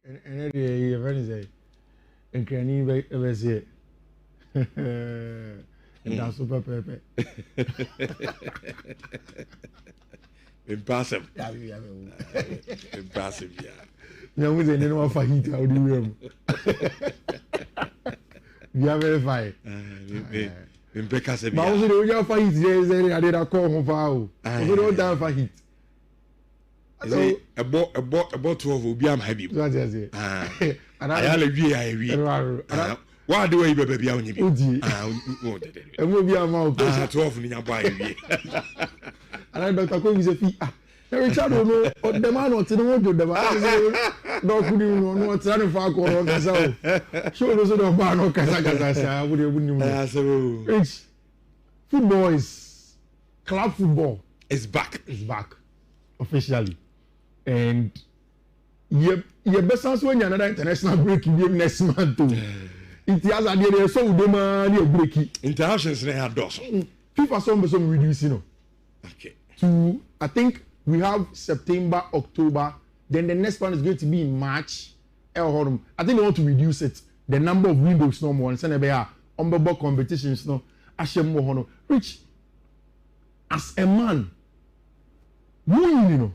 And your friend say, and can you ever say, and that's super pepe. Impressive. Impressive, yeah. No, we didn't know for heat out the room. You are very fine. Impressive. But also, the other fight is I did a call home for you. Don't down for heat. So, a bot 12 will be happy. What is it? And I read. Why do you baby on you? And we'll be a mouth 12 in your body. And I better call you a fee. Richard don't know the man or to the one to the man. Don't know what's running for a show those of bar no Kazakasa. Would you know? Rich football is club football. It's back. It's back officially. And you best answer when another international break game next month too. It has a day so we demand break. Internationals they have doors. FIFA some reducing. Okay. To I think we have September, October. Then the next one is going to be in March. I think they want to reduce it. The number of windows no more. And send a umbrella competitions no. Rich, as a man, you know,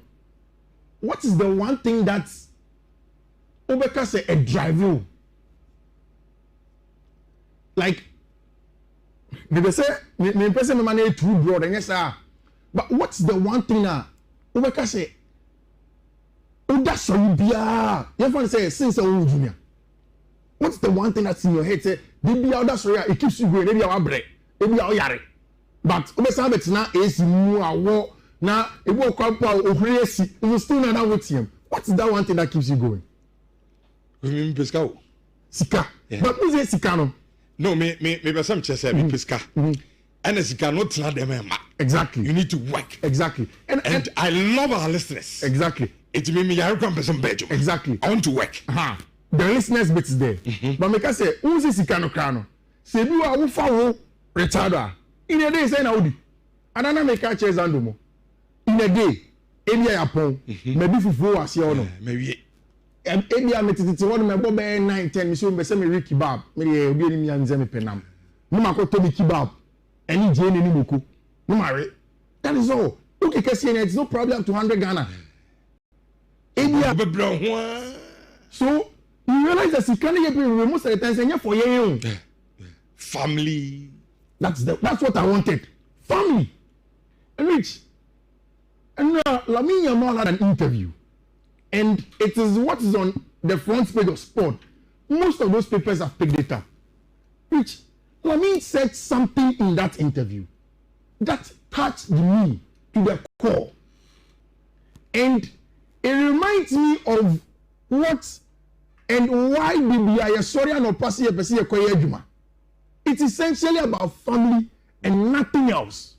what is the one thing that's Obeka say a driver? Like, they say, me person money too broad, and yes, sir. But what's the one thing now? Obeka say, oh, that's so you be you want to say since a junior. What's the one thing that's in your head? Say, baby, that's so it keeps you going. Maybe our break, maybe our yare. But Obesa bet now is more now. It will come out of crazy. You still not with him. What's that one thing that keeps you going? Sika. But who's a Sikano? No, maybe some chess me Pisca. And as you cannot tell them, exactly. You need to work. Exactly. And I love our listeners. Exactly. It means me I come from Belgium. Exactly. I want to work. The listeners bit is there. But me can say, who's a Sikano Crano? Say, you are who follow retarder. In a day, say now, I don't make a chase and do in a day, maybe I upon, maybe for 4 hours, you know. Maybe. Maybe I met it one of my Bob 9, 10, Monsieur Besame Ricky Bob, maybe I'll be me and Zemi Penam. No matter what Toby Kebab, any Jane any Muku. No matter. That is all. Okay, it's no problem to 100 Ghana. So you realize that you can't get most of the time saying for your family. That's what I wanted. Family. And Rich. And Lamine Yamal had an interview. And it is what is on the front page of Sport. Most of those papers have picked it up. Which Lamine said something in that interview that touched me to the core. And it reminds me of what and why BBI sorry and Opasi. It's essentially about family and nothing else.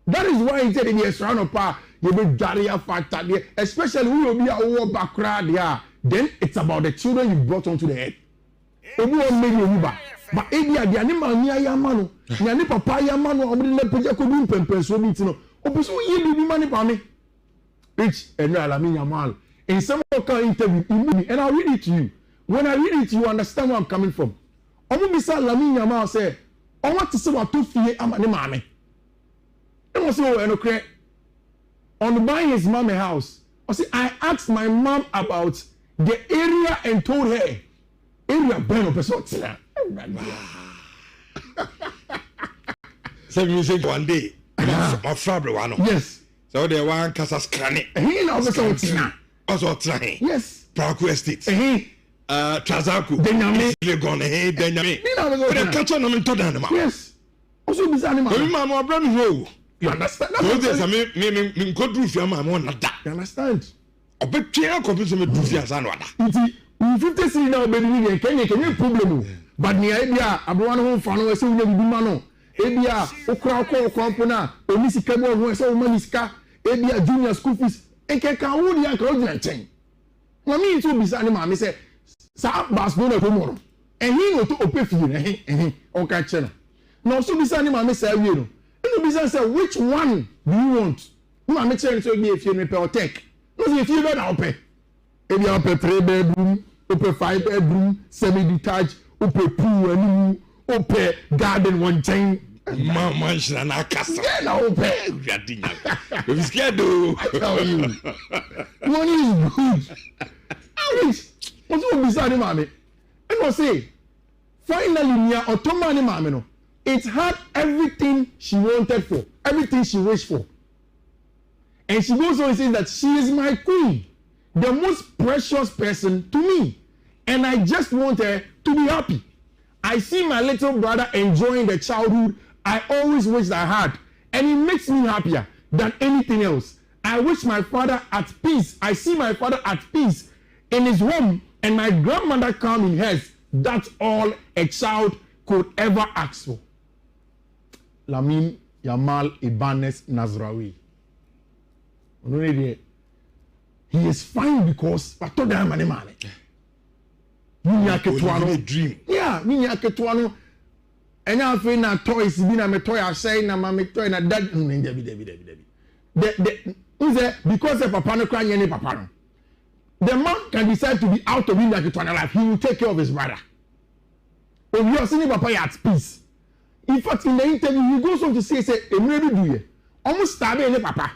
That is why he said in the surround of power, you be Jaria factor there, especially when you be a war background there. Then it's about the children you brought onto the head. But if the animal near Yamano, Nani Papa Yamano, or the Lepuja could do Pempen, so meet no. Opeso ye be money for me. Rich and Lamine Yamal. In some of our interview, and I'll read it to you. When I read it, you understand where I'm coming from. Omubisa Lamine Yamal said, I want to say what to fear Amani Mame. And also, on buying his mom a house, I asked my mom about the area and told her, area burn up a sort. So you say one day, my father one. Yes. So they want Casas Cranny. He knows also trying. Yes. Praku Estate. Trazaku. Denyame. You're going to hate Denyame. But I catch on them to them. Yes. Also, this animal. You understand? That's what me go do for my mom not that. You understand? I bet you computer me do for Sanwada. It 50 cents now, baby. Can you problem? But the idea, I don't want to follow us. We never do mano. Ebia, okra compona, onisi kemo who so maniska, ebia junior school fees. And can who the uncle chain. Na me to be animal. Me say, sa Barcelona tomorrow. And he go to open fee. Okay, channel. No, so be animal. Me say you know. The business say, which one do you want? No, I'm saying to be if you repair or take. No, if you don't pay. If you have a 3-bedroom, open 5-bedroom, semi-detached, open pool, and open garden 1 time. Mama, she's an acastle. Yeah, now open. We are dinner. We're scared though. I tell you. Money is good. What's wrong beside the mommy? And I say, finally, near Ottoman mommy, no, it had everything she wanted for, everything she wished for. And she goes on and says that she is my queen, the most precious person to me. And I just want her to be happy. I see my little brother enjoying the childhood I always wished I had. And it makes me happier than anything else. I wish my father at peace. I see my father at peace in his home and my grandmother calm in hers. That's all a child could ever ask for. Lamine Yamal Ibanez Nazraoui. He is fine because I told him money. Dream. Yeah, me Ketuano. And I feel na toys, be na me toy, I say na ma me toy na dad. Because the papa no crying any papa. The man can decide to be out of Ketuano life. He will take care of his brother. When you are seeing papa at peace. In fact, in the interview, he goes on to say, "Emre do ye, almost starve any papa."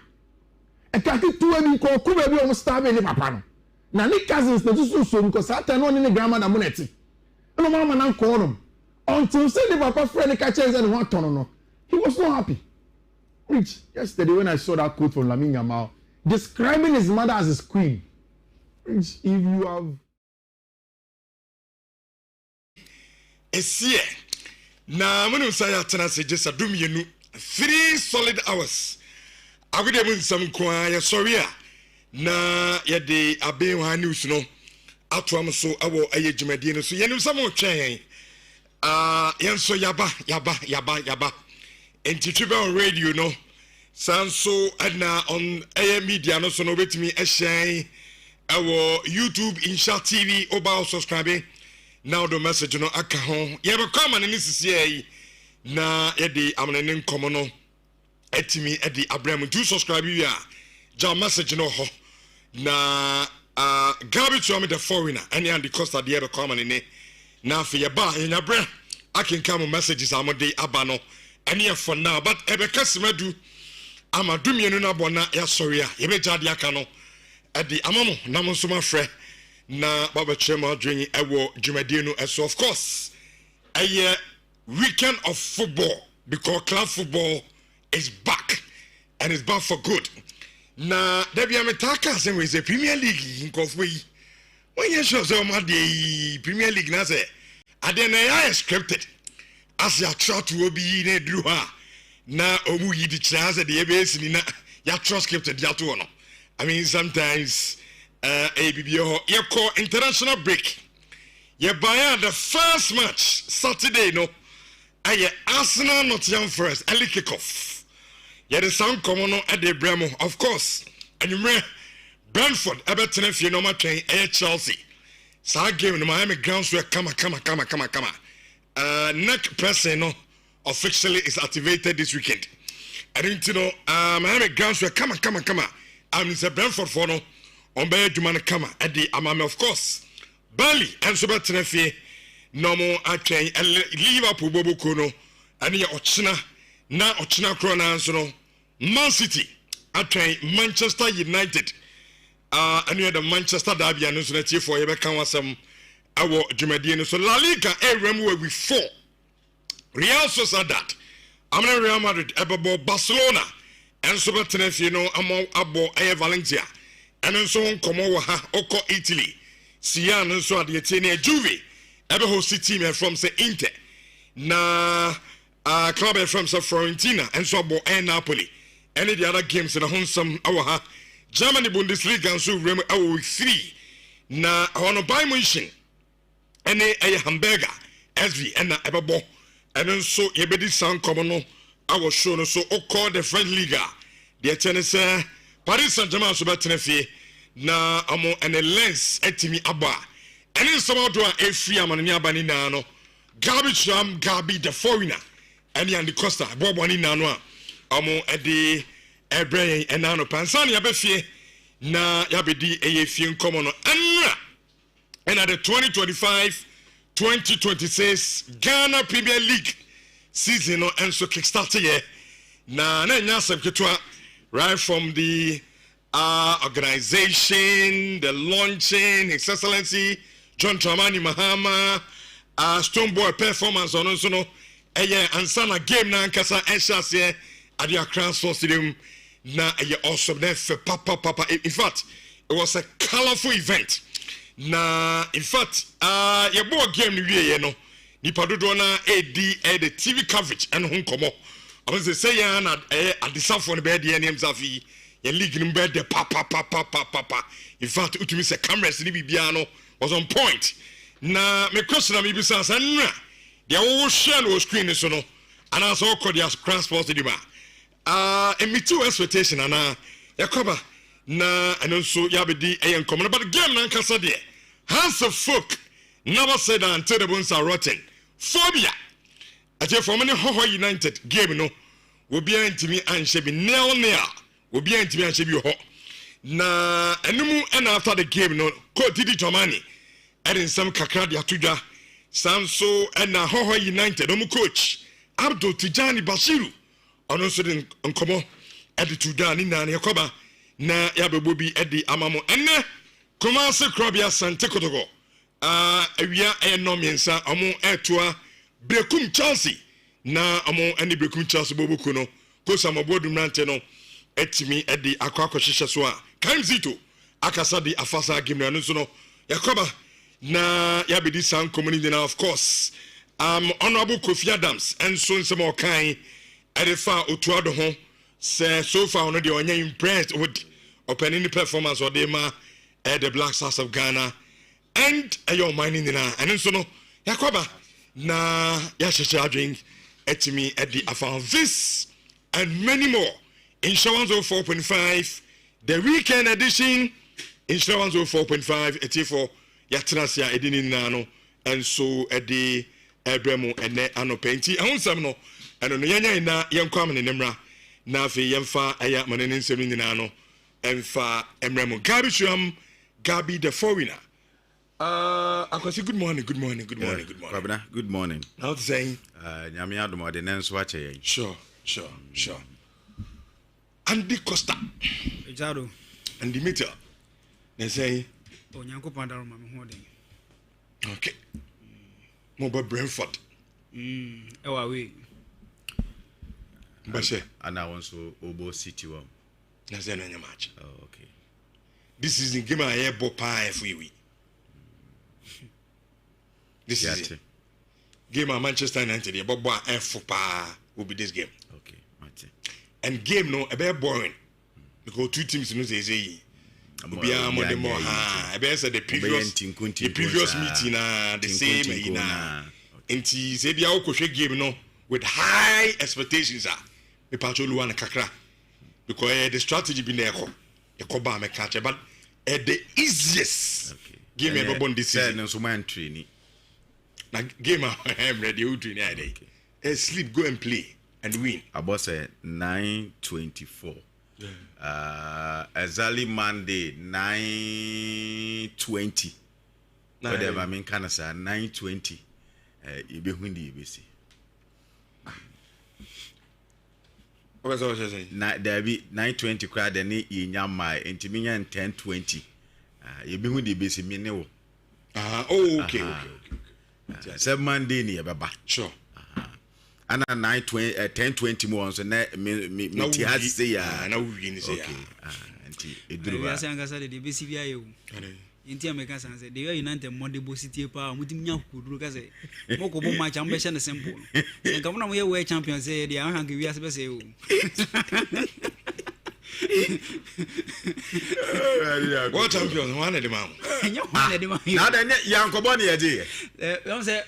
A kaki two ebi ko kuba ebi almost starve any papa no. Na ni cousins na so because that time no ni grandma na moneti. No mama na call them. Until say the papa friend catch and one turn no. He was not happy. Rich, yesterday when I saw that quote from Lamine Yamal describing his mother as his queen. Rich, if you have Esie na munu say atena se just adum yenu 3 solid hours. Agode mun sam kwa ya sorry a na ye de aben ha news no atoam so awo aye dwumadie no so yenim sam otwen yenso yaba entitwe on radio no sanso na on air media no so no betimi ehyen awo YouTube Insha TV oba subscribe now the message no aka ho ye be come na nisisi na ye de amene nkomo no etimi edi abraham do subscribe you a ja message no ho na garbage to me the foreigner any and the cost of the ever come ne na fe ye ba nya bre akin come messages amode aba no any for now but ebe kasemadu amadu mienu na bona ya sorry a ye be jade aka no edi amamo na mo so mafre na baba chema dwen ewo dwumadie no so of course a weekend of football because club football is back and it's back for good. Na debi ametaka say we say Premier League in Kofwe. When you show say the Premier League na say aden na scripted as ya try to obi na dru ha na omu yi di chance the abs ni na ya trust scripted ya to no. I mean sometimes ABBO you call international break. You buy the first match Saturday no. Aye Arsenal Nottingham Forest early kickoff. Yeah, the sound common at the Bremo, of course. And you may Brentford, Everton, if you know my train, Chelsea. So I gave the Miami grounds where come. Neck person no officially is activated this weekend. I didn't know Miami grounds where come. I'm in Brentford for no on Bay Dumana Kama at the Amame, of course. Bali and Subatenefi, no more at train and Liverpool Bobo Kono, and your Ochina, na Ochina Krona, so no. Man City at Manchester United and you had the Manchester derby and so that for you can some our Jumadian so La Liga where we 4 Real Sociedad I'm Real Madrid above Barcelona and so that you know among abo Valencia and so on come over Oko Italy Sian and so at the Juve ever host team from say Inter na club from Fiorentina and so abo Napoli. Any the other games in the Honsam our Germany Bundesliga and so remember our week 3. Na on buy mission any a hamburger SV and ebabo and then so you be this sound common our show no so call the French Liga. The tennis Paris Saint-Germain so betenefi na amo and a lens etimi aba. And then some do a free amani abani na no garbage ram Gabi the foreigner any and the Costa Bobo ni na no amo edi ebrey enano pansani abefie na yabedi efie nkomo no and at the 2025-2026 Ghana Premier League season no and so kickstart here na nya sebketwa right from the organization, the launching, His Excellency John Dramani Mahama, Stoneboy performance on also no ansana game na nkasa ehase at the Accra Sports Stadium na awesome there for papa. In fact, it was a colorful event. Na in fact, your board game ni no nipa dodo na the TV coverage and home komo. I was say ya na at the south on bed the names of your league in bed the papa. In fact, utumi say cameras ni bibia no was on point. Na me question na me bisa say na they all share no screen so no and as all call their transport stadium. And me too expectation and yakoba na and also yabedi and common but the game na nkasa there. Hands of folk never said that until the bones are rotten. Phobia. I tell for many Ho United game no will be to me and she be nail will be to me and she be ho. Na enu and after the game no coach Didi Tomani and in some kakra dia tuja Samso and na Ho United coach Abdul Tijani Bashiru on also den nkomo attitude ni na yakoba na yabebobi edi amamo enne Kumasi Krabia Sante Kotogo. Awia enomiensa amu etua Brekum Chelsea na amu eni Brekum Chelsea bobuku no kosa mabodu mrante no etimi edi akwa kwahihye so a Kanzito akasa di afasa game no so no yakoba na yabedi san community now of course honorable Kofi Adams and so nsema okan edefa otuado ho say so far no de onya impressed with opening performance or ma the Black Stars of Ghana and your mining in and so no yakoba na yashesha drink etimi at the afan this and many more insurance 4.5 the weekend edition insurance 4.5 etifo yatrasia edini nano and so at the ebremo and ano painti ahonsam no and no yanya na yankwam ne nemra na afi yemfa aya manene nsem ni nano emfa emremo Gabi the foreigner. Akwasi, good morning. Babna, good morning. How to say? Nyame adomo de nenso ache. Sure. Andy Costa. Ejado. And Dimitri. They say. Onyanko pandaro mami hoden. Okay. Moba Brentford. Ewa we. Bashe. Ana wonso Obo City wa. Na say na match. Oh, okay. This is the game I hear Bopa every This is it. Game of Manchester United, Boba F4 will be this game. Okay, Mate. And game no a bit boring because two teams no say the previous meeting the same Enti say bia okwohwe game no with high expectations me patcho luwa na kakra because the strategy be na ekoba me catch but the easiest game ever born this season. No so man training. Na game I'm ready to train day. Sleep, go and play and win. About say 9:24. Exactly Monday 9:20. Whatever I mean kind of say 9:20. You be win the ABC. What's what you're saying? There be 9:20 crowd then you nyama intiminya 10:20. You be who the basic meaning. Okay. 7 Monday ni baba. Sure. And 10:20 more so na me has say ya na win say ya. Anti eduru ba. Ya say angasa de basic bia ye. Inti America san say the United Monday City pa mutim nya kuduru ka say moko bo match am be share simple. En kam na mo ye world champion say dey an hang wi ase be say o. World champion one of the man. Now then yankobo na ye dey. Don't say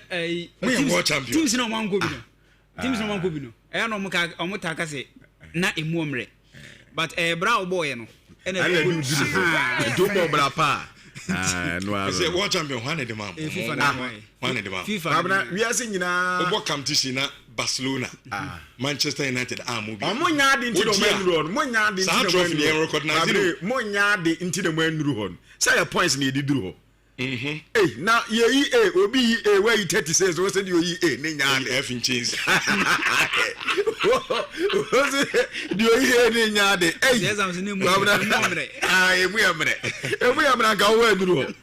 world champion. Teams no man go bi no. Teams no man go bi no. E no mo ta ka say na emu omre. But bra boy no. E na do mo bra pa. No, I world champion one of the man. FIFA. One of the man. FIFA. We are singing Obo competition na Barcelona, Manchester United, movie. Monya di into the main road. Monya di into the main road. Monya di into the main road. Say your points need to do. Hey, now ye obi where you 30 says what's it you ninya F in chains. Do you ninya de? Hey, yes, I'm saying we am go where do.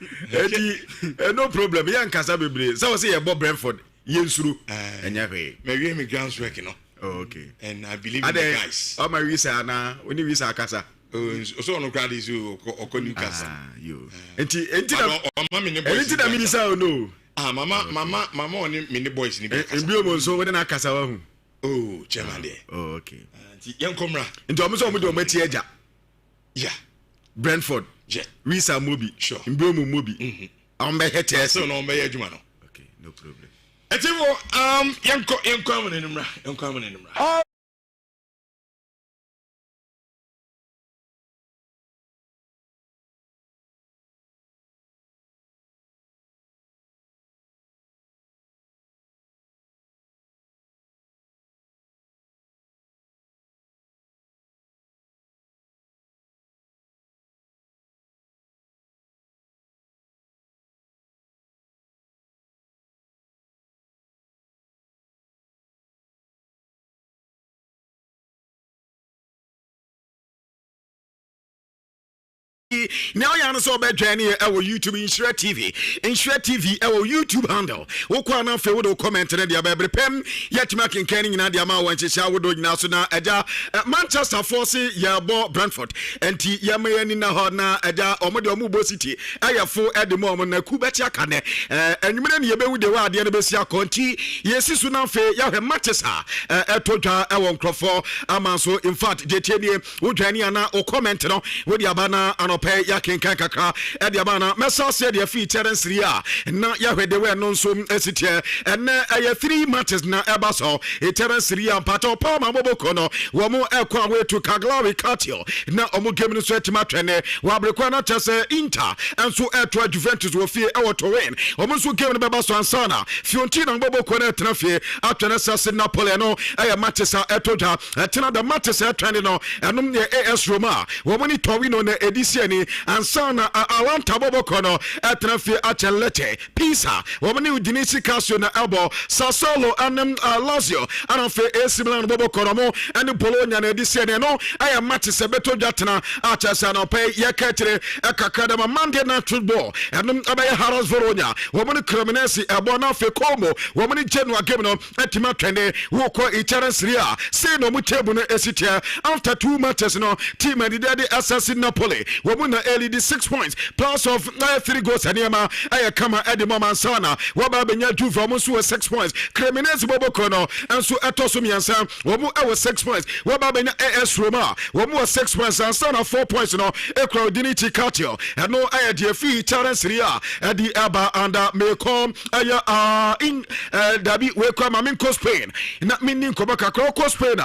No problem. Yan kasa bebre. So say you Bob Brentford. Yensuru. Enyawe. Maybe me grounds working, no? Okay. And I believe in the guys. Oh my visa na, when you visa kasa. So on crowd is you or Newcastle. You. Enti the minister no. Mama on mini boys in the bio so when na kasa wa hu. Oh, chairman there. Oh, okay. Young comra. Enti omo so omo do mati eja. Yeah. Brentford. Yeah. Visa mobi. Sure. Mbio mo mobi. Ambe hete so no be adwuma no. Okay, no problem. Etivo young coming in numra. Now you are so bad journey our YouTube Nhyira TV our YouTube handle wokwa na fe wodo comment na dia bebre pem yetima kenkan nyina dia ma wanchesha wodo nyina so na aja Manchester Force ya bo Brentford enti ya mayani na ho na aja omode omubo city ayefo edemo om na kubeti aka ne enwumere ne yebewu de wa ade ne besi akonti yesi so na fe ya hwe Manchester etodwa ewon krofo amanso in fact jetenie wodwani ana o comment no wodi abana pay ya kenkan kakra e dia bana mesa se dia feature nsiri a na ya hwede we no nso esitie ene aye 3 matches na eba so etere nsiri a pato pa ma boboko no wo mu ekwa we to Kaglawi Cartel na omu game no so etima twene wa brekwa na tese Inter enso eto Juventus wo fie e woto win omu so game no beba so ansana Fiorentina boboko na etena fie atwene sase Napoli no aye Manchester etoja etena the Manchester trend no enum ye AS Roma wo mu ni Torino na edisi ni ansana Atlanta bobokono etrafi Achelete Pisa womani udinisi Casio na Elbo Sassuolo and Lazio anafe AC Milan bobokono mo and Bologna na edisi no aya match sebeto jatna achasa no pay yeketre ekakada ma Monday night football and abaya Haras Verona womani Cremonese Elbo na fe Como womani Genoa game no etima twende woko ichara Serie say no mu table no esitia after 2 matches no team and the assassin Napoli womuna early the 6 points plus of 3 goals anema aya kama edi mama sana waba benya Juve omusu 6 points Cremonese bobokono enso etoso miansa womu 6 points waba benya AS Roma womu 6 points sana 4 points no ekra Diniti Cartel no aya de fi Serie A edi aba under Mecom aya in dabi we kwa maminko Spain na minin ko baka ko Spain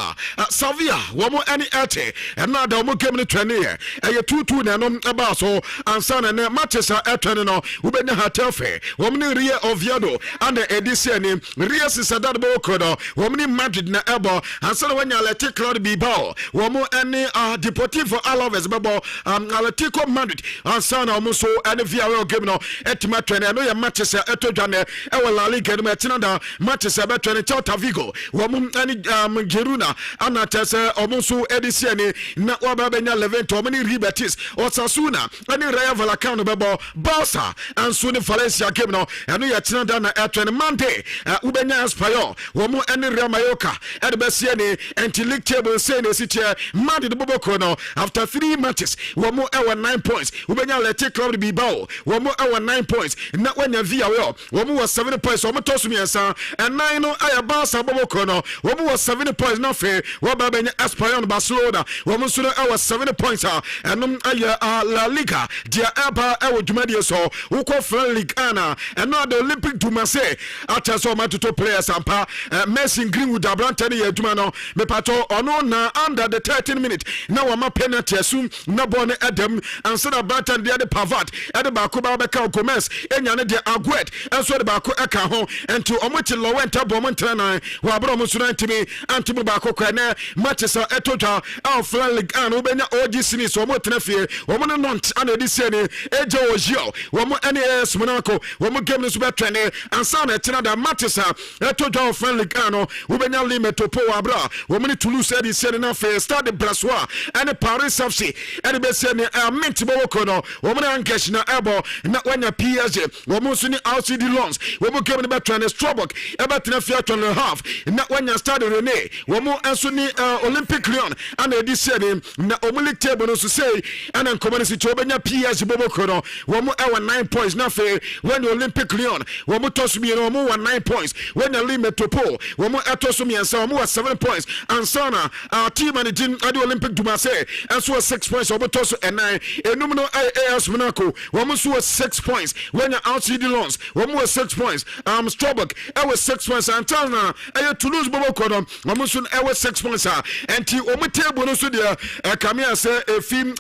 Sevilla womu any ate na da womu game no twene aya 2-2 na no aba so ansana na Manchester etwene no ubenya Hatafe womni Real Oviedo and edition ni Real Sociedad bokodo womni Madrid na ebo ansana wanya Athletic Club Bilbao womo ene Deportivo Alaves bebo Atletico Madrid ansana omuso ene Villarreal game no etima twene no ya Manchester etodwane ewa La Liga no etina da Manchester betwene Celta Vigo womo ene Girona anatese omuso edition ni na wababenya Levante womni Ribetis Osasuna ani Rayo Vallecano bebo Barca anso ne Valencia game no eno ya tina na etwen Monday ubenya Espanyol womo ene Real Mallorca edbesie ne anti league table say ne sitie Madrid boboko no after 3 matches womo ewa 9 points ubenya Athletic Club Bilbao womo ewa 9 points na wanya Villarreal womo was 7 points womo tosu miensa and 9 no aya Barca boboko no womo was 7 points na fe waba benya Espanyol Barcelona womo so ewa 7 points enum aya La Liga dia eba e wo dwumade so wokɔ French League ana ɛno the Olympic Dumase acha so matoto players ampa Messi Greenwood abrante ne yadwuma no mepato ɔno na under the 13 minute na wama penalty asum na ball ne adam ansana abrante de Pavard de baako ba bɛka Gomez enya ne de Aguet enso de baako ɛka ho enti ɔmote Lowenta bɔ mo ntana wo abro mo so ntimi antimi baako kwa na matches etotwa of French League ana wobenya OG series so mo tena fie wo mo not ana di se ne eje ojio wo mo NAS Monaco wo mo game no so betwene ansana tena da matches etotwa of French League ana wobenya Limetopo abra wo mo ne Toulouse edi se ne na fe Stade Brassois and Paris FC and be se ne mint bo ko no wo mo na Ankesh na ebo na wanya PSG wo mo so ni LCD loans wo mo game ne betwene Strasbourg e betena fie 2.5 na wanya Stade Rennais wo mo enso ni Olympic Lyon ana edi se ne na omulik table no so say ana nkomani si obenya PSG boboko no wo mo e 9 points na fe when Olympic Lyon wo mo toso mi no mo 9 points when Limetopo wo mo etoso mi ensa wo mo 7 points ansana team managing ade Olympic Dumase enso 6 points wo toso 9 enum no AS Monaco wo mo so 6 points when LCD loans wo mo 6 points Strasbourg e was 6 points antana e Toulouse boboko no wo mo so e 6 points enti wo mo table no so dia Kamia say a film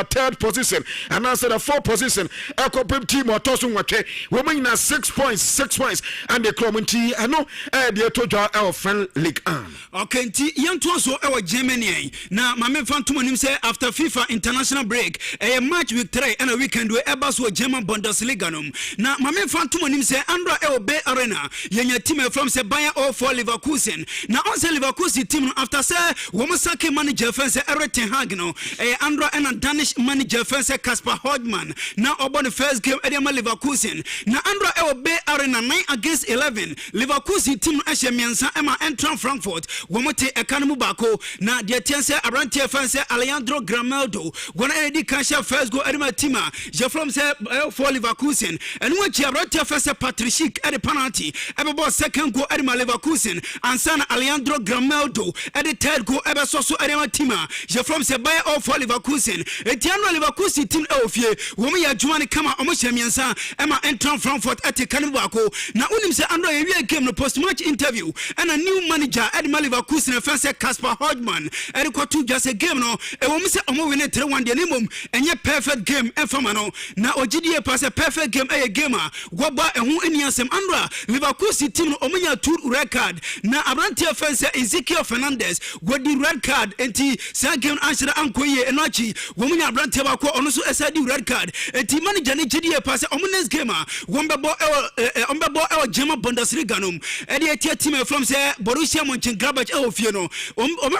third position and answer the 4th position a couple team or toss watch women na 6 points and the community and no the total our French League okay nti yanto so e Germany na mame fantom nim say after FIFA international break a match week 3 and a weekend we eba so German Bundesliga nom na mame fantom nim say Andra e Bay Arena yenya team from say Bayern or for Leverkusen na on say Leverkusen team after say woman sake manager fence everything Hagno, Andra and a Danish manager fence Kasper Hodgman. Now about the first game Edema Leverkusen. Now Andra Bay Arena 9 against 11. Leverkusen team Ashemiansa Emma Entran Frankfurt. Womote Ekanamu Bako. Now the Tiense Arantia fence Alejandro Grameldo. When Eddie Kasha first go Edema Tima. Jafrom say for Leverkusen. And when Arantia fence Patricic at the penalty. Everybody second go Edema Leverkusen. And son Alejandro Grameldo. At the third go Eba Soso Edema Tima. From say buy all for Leverkusen. Etiano Leverkusen team ofie. Womi ya Juani kama omoshemiansa Emma Entran Frankfurt at Kanubako. Na unim se Andra a game no post match interview and a new manager Edma Leverkusen fence Kasper Hodgman. Eriko tu just a game no. E womi se omo win 3-1 the minimum and ye perfect game enfamano. Na OGDA pass a perfect game a gamer. Goba and who eniasem Andra Leverkusen team omonya 2 red card. Na Abrantia fence Ezekiel Fernandez got the red card enti game answer ankoye enachi womunya brante ba ko ono so esadi red card enti manager ne gidie pass omunes gamer wombebo e German Bundesliga nom e de etia team from say Borussia Mönchengladbach e ofie no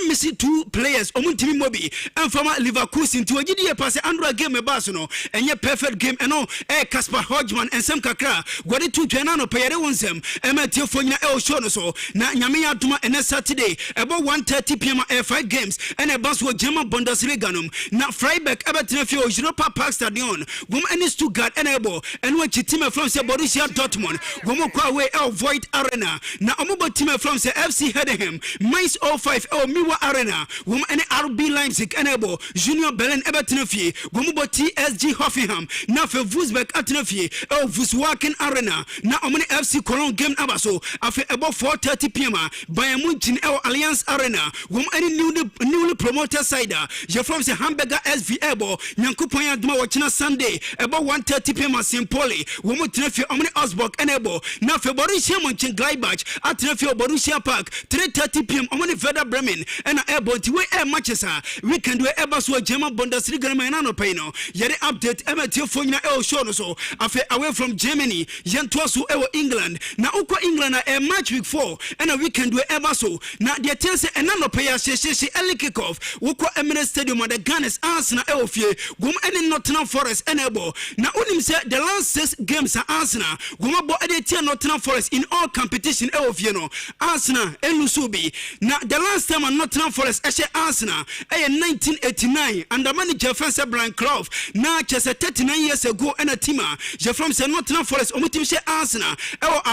missing 2 players omuntimi mobi enfama Leverkusen ti gidie pass Andra game ba so no enye perfect game eno Kasper Hodgman ensem kakra gwade 2 twena no peyere wonsem e ma tie fonyina e o show no so na nyame ya duma ene Saturday about 1:30 p.m. 5 games and a bus German Bundesliga nom na Freiburg abetina fi Europa Park Stadion gum any Stuttgart enable and when team from say Borussia Dortmund gum kwa away Void Arena na omobo team from say FC Heidenheim Mainz 05 Miwa Arena gum any RB Leipzig enable Junior Berlin abetina fi gum bo TSG Hoffenheim na fe Wolfsburg abetina fi Volkswagen Arena na omani FC Cologne game abaso afi about 4:30 p.m. Bayern Munich Allianz Arena gum any newly promoted side you from say Hamburger SV Ebo Nyankopon aduma wachina Sunday about 1:30 p.m. St. Pauli wo mo tenafi omni Osborg enable na fe Borussia Mönchengladbach atenafi Borussia Park 3:30 p.m. omni Werder Bremen and Ebo ti we matches weekend we eba so German Bundesliga na no pay no yere update emetio fonyina e show no so afi away from Germany yento so e England na ukwa England na match week 4 and a weekend we eba so na the tense and no pay early kickoff woko Emirates Stadium at the Gunners Arsenal Elfie gum any Nottingham Forest enable na unim say the last 6 games are Arsenal gum abo ade Nottingham Forest in all competition Elfie no Arsenal elusubi na the last time Nottingham Forest eshe Arsenal 1989 under manager Francis Brian Clough na just 39 years ago and a team je from say Nottingham Forest omutim she Arsenal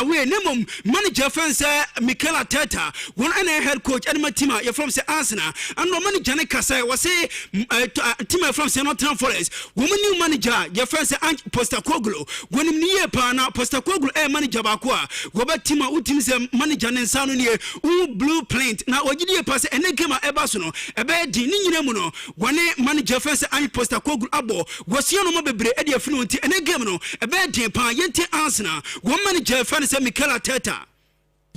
away nemum manager Francis Mikel Arteta one and head coach and my team you from say Arsenal and no manager ne kasa was say team from from Nottingham Forest. Woman new manager, your friends Postecoglou. When him near Pana, Postecoglou manager Bakwa. Robert Tima Utim's manager and Sanu near blueprint. Now what did you pass and then came at Ebasuno, a bed Ninamuno. One manager friends Postecoglou Abo was Yono Bebre Edia Fluent and a Gamino, a bed Pa Yente Ansana. One manager friends Michaela Teta.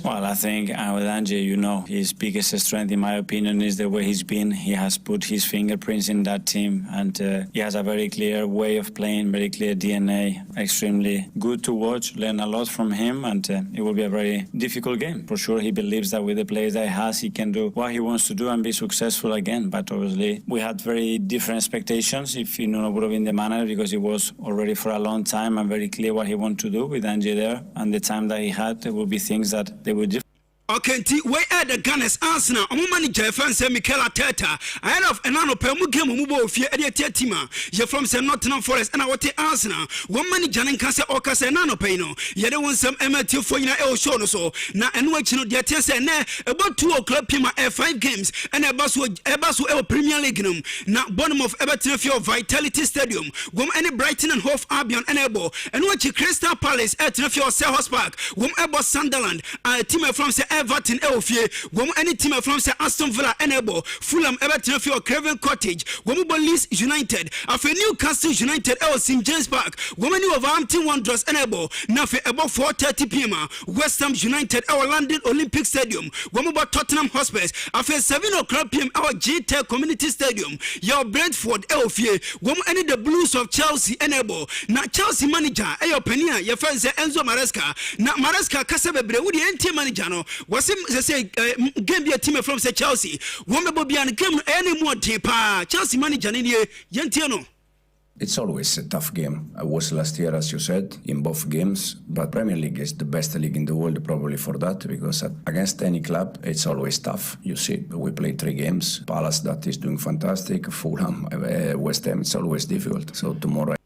Well, I think with Ange, you know, his biggest strength, in my opinion, is the way he's been. He has put his fingerprints in that team, and he has a very clear way of playing, very clear DNA, extremely good to watch, learn a lot from him, and it will be a very difficult game. For sure, he believes that with the players that he has, he can do what he wants to do and be successful again. But obviously, we had very different expectations if Nuno would have been the manager, because he was already for a long time and very clear what he wanted to do with Ange there, and the time that he had, there will be things that they would differ. Okay, we add the Gunners Arsenal, a manager, Fancy Michaela Teta. I had of an anno per Mugam Mubo, fear Edia Tima. You're from Nottingham Forest, and I want Arsenal. One manager and Casa Ocas and Nano Peno. You don't want some MT for you El Shono so. Now, and watching the attendance and about 2 o'clock Pima 5 games, and a bus will Premier League. Now, bottom of Everton for Vitality Stadium. Wom any Brighton and Hove Albion and Ebo, and watch Crystal Palace at Nefio Selhurst Park. Wom Ebo Sunderland, a team from Everton Elfie, wom any team from Aston Villa Enable, Fulham Everton for Craven Cottage, Womubo Leeds United, after Newcastle United St James Park, woman of Hampton Wanderers Enable, now for about 4:30 p.m. West Ham United our London Olympic Stadium, Womubo Tottenham Hotspurs, after 7 o'clock p.m. our GTEC Community Stadium, your Brentford Elfie, wom any the Blues of Chelsea Enable, now Chelsea manager, Ayo Penia, your friends Enzo Maresca, now Maresca Casabebre, with the NT manager, no. Was him say game be a team from say Chelsea. One be be an game any more pa Chelsea manager in here Yentiano. It's always a tough game. I was last year, as you said, in both games, but Premier League is the best league in the world probably for that, because against any club, it's always tough. You see, we played 3 games. Palace, that is doing fantastic. Fulham, West Ham, it's always difficult. So tomorrow...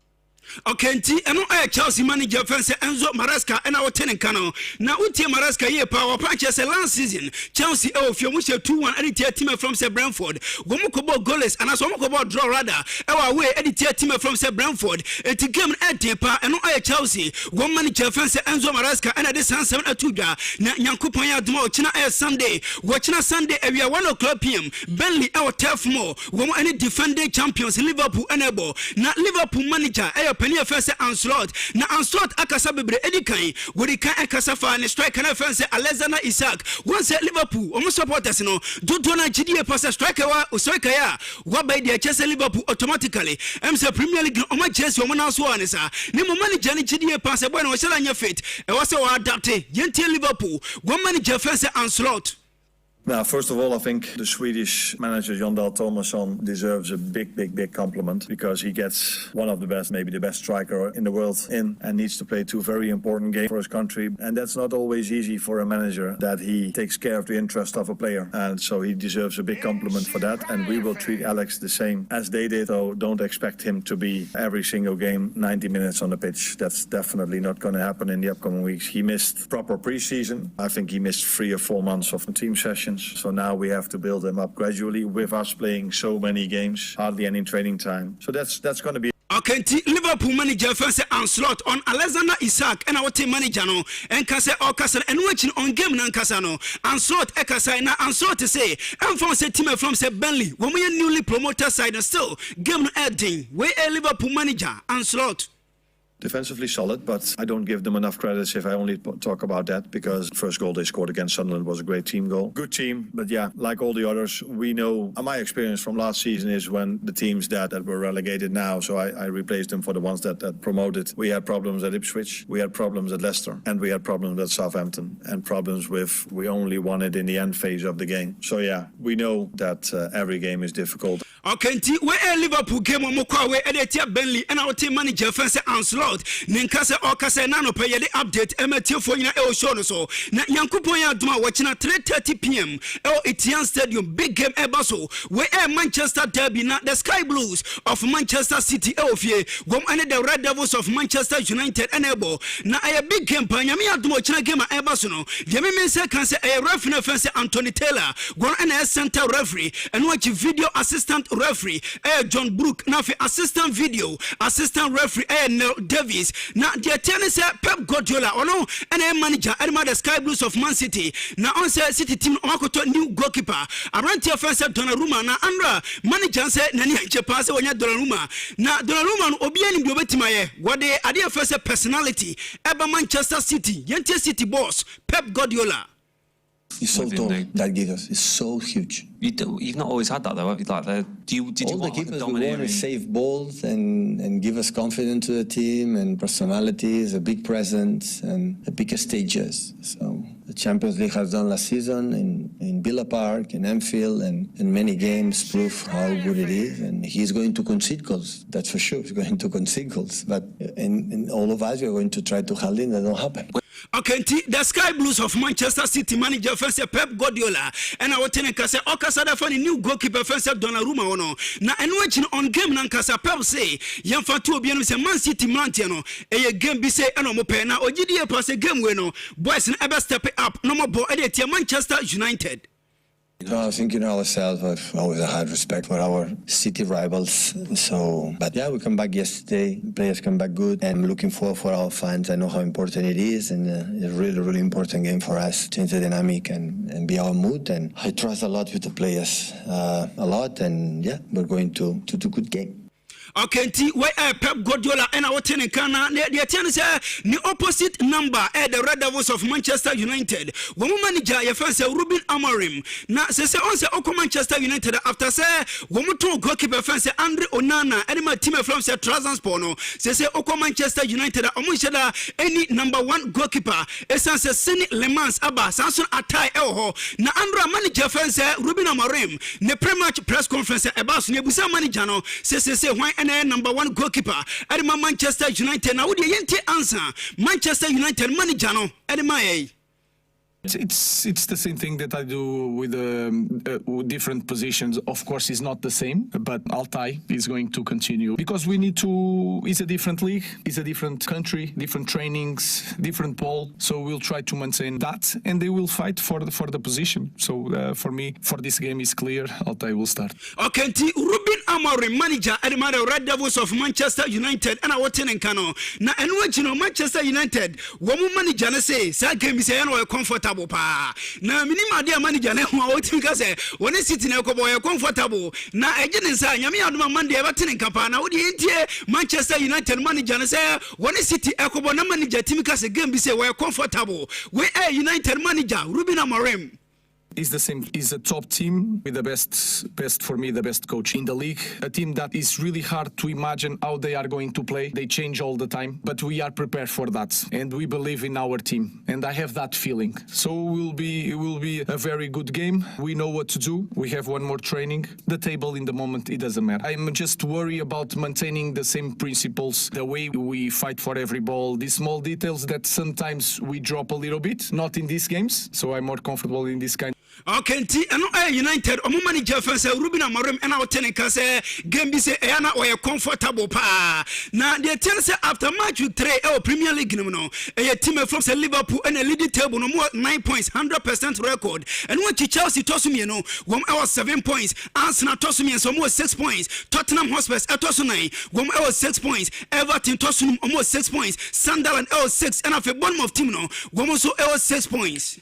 Okay, and Chelsea manager fence Enzo Maresca and our tenant cano. Now, Uti Maresca ye power punches last season. Chelsea, if you wish 2-1 editor team from say Brentford. Womukobo goalless and as Womukobo draw rather. Our way editor team from say Brentford. It came at Tepa and Chelsea. One manager fence Enzo Maresca and this San Atuga. Yankupaya Dumo China Sunday. Watching Sunday area 1 o'clock p.m. Burnley our turf more. Woman any defending champions Liverpool enable. Not Liverpool manager. Penny offense Anslot. Na Anslot akasa bebre edikan. Wodi kan akasa fa ne striker na offense Alexander Isak. Once Liverpool, almost supporters no. Do na GDA pass striker wa striker ya. Wa by the Chelsea Liverpool automatically. Say Premier League o ma Chelsea o na so anisa. Ne mo manager ne GDA pass boy no shela nya fit. E wa se wa adapt. Yenti Liverpool. One manager offense Anslot. Now, first of all, I think the Swedish manager Jon Dahl Tomasson deserves a big compliment, because he gets one of the best, maybe the best striker in the world in, and needs to play 2 very important games for his country. And that's not always easy for a manager, that he takes care of the interest of a player. And so he deserves a big compliment for that. And we will treat Alex the same as they did. So don't expect him to be every single game 90 minutes on the pitch. That's definitely not going to happen in the upcoming weeks. He missed proper preseason. I think he missed 3 or 4 months of team sessions. So now we have to build them up gradually, with us playing so many games, hardly any training time. So that's going to be... Okay, Liverpool manager fence Anslot on Alexander Isak and our team manager no and Kase Okasa and watching on game nan Kasano Anslot Ekasa na Anslot say and from say team from say Burnley when we are newly promoted side and still game ending we a Liverpool manager Anslot. Defensively solid, but I don't give them enough credits if I only talk about that, because first goal they scored against Sunderland was a great team goal. Good team, but yeah, like all the others, we know, my experience from last season is when the teams that were relegated now, so I replaced them for the ones that promoted. We had problems at Ipswich, we had problems at Leicester, and we had problems at Southampton, and problems with we only won it in the end phase of the game. So yeah, we know that every game is difficult. Okay, we a Liverpool game on Mokwa we editor Burnley and our team manager fence Anslot. Sport Ninkasa Okasa Nano pay the update Emetio for you show no so na Yankupoya Duma watching at 3:30 p.m. Etienne Stadium big game Ebaso where Manchester Derby na the Sky Blues of Manchester City Elfie Gom and the Red Devils of Manchester United enable na a big game Panyami Adumo China game Ebaso no Yemi say can say a referee fence Anthony Taylor go and a center referee and watch video assistant referee John Brook na assistant video assistant referee Neil Davies na the tennis say Pep Guardiola ono and a manager and the Sky Blues of Man City na on say City team wakoto new goalkeeper around your fence Donnarumma na andra manager say nani che pass wonya Donnarumma na Donnarumma no obi ani bi obetima ye what they ade first personality eba Manchester City Yente City boss Pep Guardiola. It's so tall that gives us. It's so huge. You've not always had that though. Like, did all you the keepers we want to save balls and give us confidence to the team and personalities, a big presence and the bigger stages. So the Champions League has done last season in Villa Park, in Anfield, and many games prove how good it is. And he's going to concede goals. That's for sure. He's going to concede goals. But in all of us, we're going to try to handle it. That don't happen. Okay, the Sky Blues of Manchester City manager fence Pep Guardiola and our tenant say Okasada for the new goalkeeper fence Donnarumma ono na enwaching on game nankasa Pep say yamfa to obi no say Man City Mantiano a game be say eno mo pe na ogidie pass game we no boys na ever step up no more ball e Manchester United. No, I think ourselves have always had respect for our city rivals. So, but yeah, we come back yesterday. Players come back good, and I'm looking forward for our fans. I know how important it is, and it's a really, really important game for us. Change the dynamic and be our mood. And I trust a lot with the players, a lot. And yeah, we're going to do a good game. Okay, where Pep Guardiola and our tenant Kana, the tenant the opposite number the Red Devils of Manchester United. One manager, your fans Ruben Amorim. Now, say also Oko Manchester United after say one more goalkeeper fans Andre Onana and my team from say Transporno. Say Oko Manchester United Omushada any number one goalkeeper. Essence Seni Lemans Abba Samson Atai Elho. Na Andra manager fans Ruben Amorim. Ne pre-match press conference Ebas Nebusa manager no say why number one goalkeeper at Manchester United. Now, would you answer Manchester United manager? No, at my It's the same thing that I do with different positions. Of course, it's not the same, but Altai is going to continue because we need to. It's a different league, it's a different country, different trainings, different poll. So we'll try to maintain that, and they will fight for the position. So for me, for this game, is clear. Altai will start. Okay, Ruben Amorim, manager at the Red Devils of Manchester United, and our tenant Kano. Now, and what you know, Manchester United, one manager say, "That game is comfortable." Na minima dia manager na ho awoti ka se woni City na ekobo comfortable na ejene nsa nyame adoma mande e batene kapa na wodi entie Manchester United manager na se woni City ekobo na manager team ka se game bi se we comfortable we United manager Ruben Amorim. Is the same. Is a top team with the best for me, the best coach in the league. A team that is really hard to imagine how they are going to play. They change all the time, but we are prepared for that, and we believe in our team. And I have that feeling. So it will be a very good game. We know what to do. We have one more training. The table in the moment, it doesn't matter. I'm just worried about maintaining the same principles, the way we fight for every ball, these small details that sometimes we drop a little bit. Not in these games. So I'm more comfortable in this kind. Okay, United, manager fans Ruben Amorim and our tenant say game be say na or comfortable pa. Now the tenant say after match with 3 Premier League no a team from Liverpool and a leading table no more 9 points, 100% record. And when Chelsea toss me no 1 hour 7 points, Arsenal toss me so more 6 points, Tottenham Hotspur toss 9 1 hour 6 points, Everton toss almost 6 points, Sunderland 6 and after Bournemouth team no 1 so 6 points.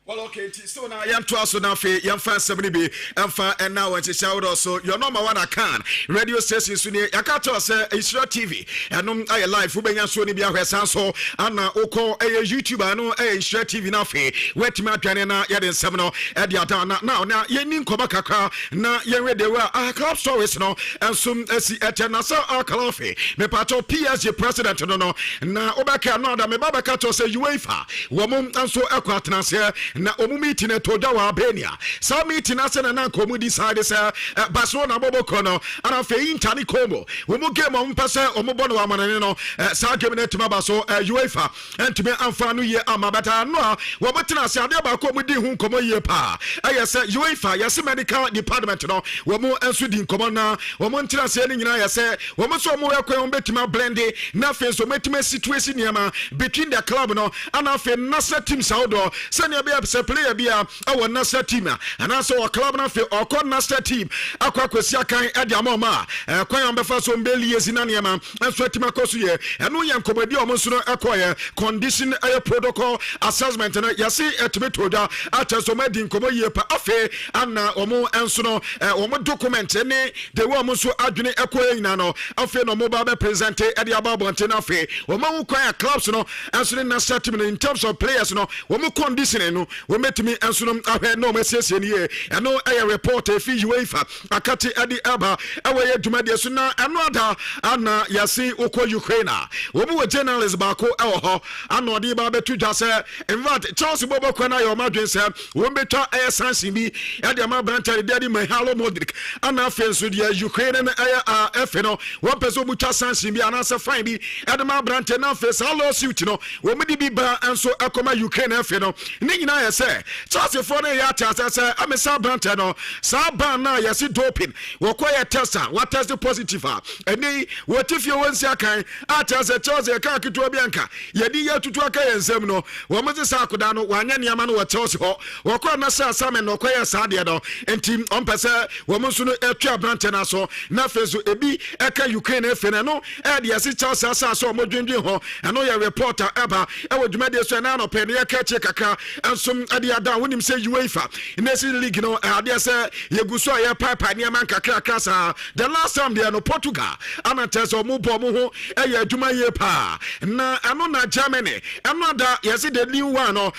Well, okay, so now I'm to also now young fans 70 and now and shout also your number one account radio station Sunni Yakato say Isra TV and I live Ubenya so ni bia hwesan so ana oko YouTube ano Isra TV na fe wetima adwane na ye den sem no e dia down now ye ni nkoba kaka na ye ready wa club stories no ensum asi etena so akalafe me pato PSG president no na obaka no da me babaka to say UEFA wo mum anso akwa atena se na omu meeting toda wa Albania sa meeting asena na komu decide say Barcelona bobo kono ana fe Inter ni Como omu game omu pese omu bono wa manane no sa game na tuma baso UEFA entime amfa no ye amabata no wo betina se ade ba ko mu di hu komo ye pa say UEFA yes medical department no wo mu enso di komo na wo mu ntira se ni nyina say wo mu so mu yakwan betima blend na fe so metima situation niama between the club no ana fe national team saudo sani be a player bia our national team and also our club na fe or national team akwa kwesi akan e dia mama kwan am befa so mbeli yezina niama enso team akoso ye eno ye nkomadi o monso no ekoye condition protocol assessment na yasi etibetoda ateso madi nkomo ye pa afe ana omo enso no omo document ne de wo monso adwene ekoye nyina no afe no mo ba be present e dia babonte na afe omo kwan clubs no enso na national team in terms of players no omo condition no wo metimi enso no ahwe no mesiesie ne ye eno aye report e fi UEFA akati adi aba ewe ye dwumade so na eno ada ana yasi okọ Ukraine omo we journalist ba ko ewo ho ana odi ba betu dwa se in fact Chelsea bobo kwana yo madwen se wo betwa aye sansi bi e de ma branta de adi Mahalo Modric ana afenso de Ukraine na aye efe no wo peso butwa sansi bi ana se fine bi e de ma branta na face all suit no wo medi bi ba enso akoma Ukraine efe no ni nyina ye se Chelsea for na ya ta se amesa branta no sa ban na ye si doping wo koye test what test positive eni wo tifie wonsi akan ata se Chelsea ka kitu bianka yedi ya tutu aka yensem no wo mo se akoda no wanya niama no wo Chelsea ho wo ko na sa asamen no koye sa de no enti on pese wo mo so no etwa branta na so na fezo ebi eka Ukraine efe no e de se Chelsea asa so mo dwendwen ho eno ye reporter eba e wo dwumade so na no pe ne ya ka che kaka ensom ade ada wonim se UEFA National League no ade se yeguso ya papa niama nkakra kasa the last time they no Portugal ana teso mo bo mo ho e ya adwuma ye pa na eno na Germany eno da yesi the new one no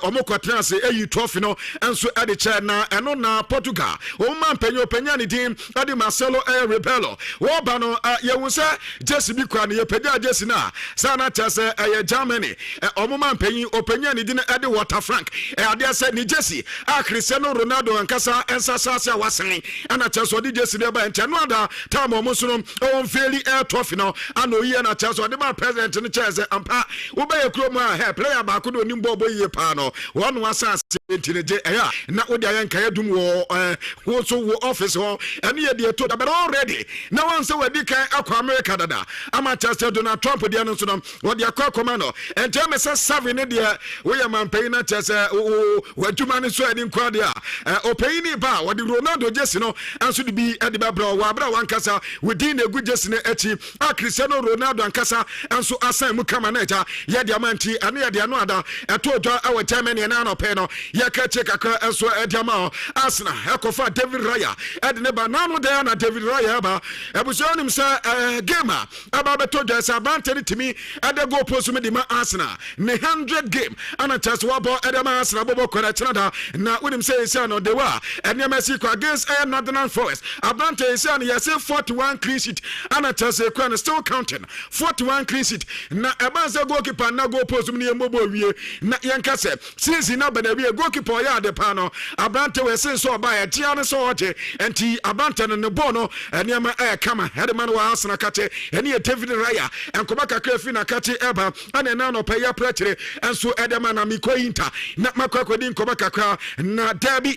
omo kwatra se eyi trophy no enso ade che na eno na Portugal o man penya ni din ade Marcelo Rebelo wo ba no ye wunse Jesse bi kwa ne ye penya Jesse na sana tese Germany omo man penya ni din ade Water Frank ade se ni Jesse Cristiano Ronaldo ankasa ensasa wasen ana tese odi Jesse de ba ente no ada time omo so no on fairly trophy no ano yi na tese odi ma president ni chese ampa wo ba ye krom a player ba ko do ni bobo ye pa no one wasa entineje na odi ayen kan yadum wo so wo office ho ene ye de to but already na wan say we kan akwa America dada ama Chester Donald Trump de no so no wo de akwa koma no ente me say seven ne de we ye man pay na Chester waduma ne so ani nkwa de o pay ni ba wo de Ronaldo Jesse no anso de bi e de ba bra wa bra wan kasa within a good Jesse ne echi Cristiano Ronaldo ankasa anso asan mu kama na eja ye de amanti ane ye de no ada eto odwa awa Germany na no pay no ye ka che kakra enso e de ma Arsenal ekofa David Raya e de ne ba na no de na David Raya ba ebuso nim say gamer aba beto dwa say abantani timi e de go post me de ma Arsenal ne 100 game ana chance wa bo e de ma Arsenal bobo kwara chenada na wonim say say no de wa ene Messi ko against Northern Forest abantani say no yes 41 clean sheet ana chance e kwa still counting 41 clean sheet na eba say goalkeeper na go post me ne mbobo wie na yenka say since na ba na wie goalkeeper ya de pa no abante we say so ba ya tia ne so oje enti abante ne ball no ene ma kama headman wa Arsenal kate ene David Raya enkoba kakra fi na kate eba ana na no pa ya pretere enso edema na miko Inter na makwakodi enkoba kakra na derby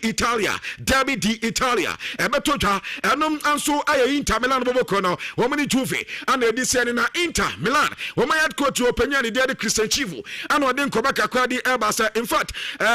di Italia ebeto twa enom enso aye Inter Milan boboko no wo mani Juve ana edise na Inter Milan wo ma head coach openya ni de Christian Chivu ana ode enkoba kakra di eba say in fact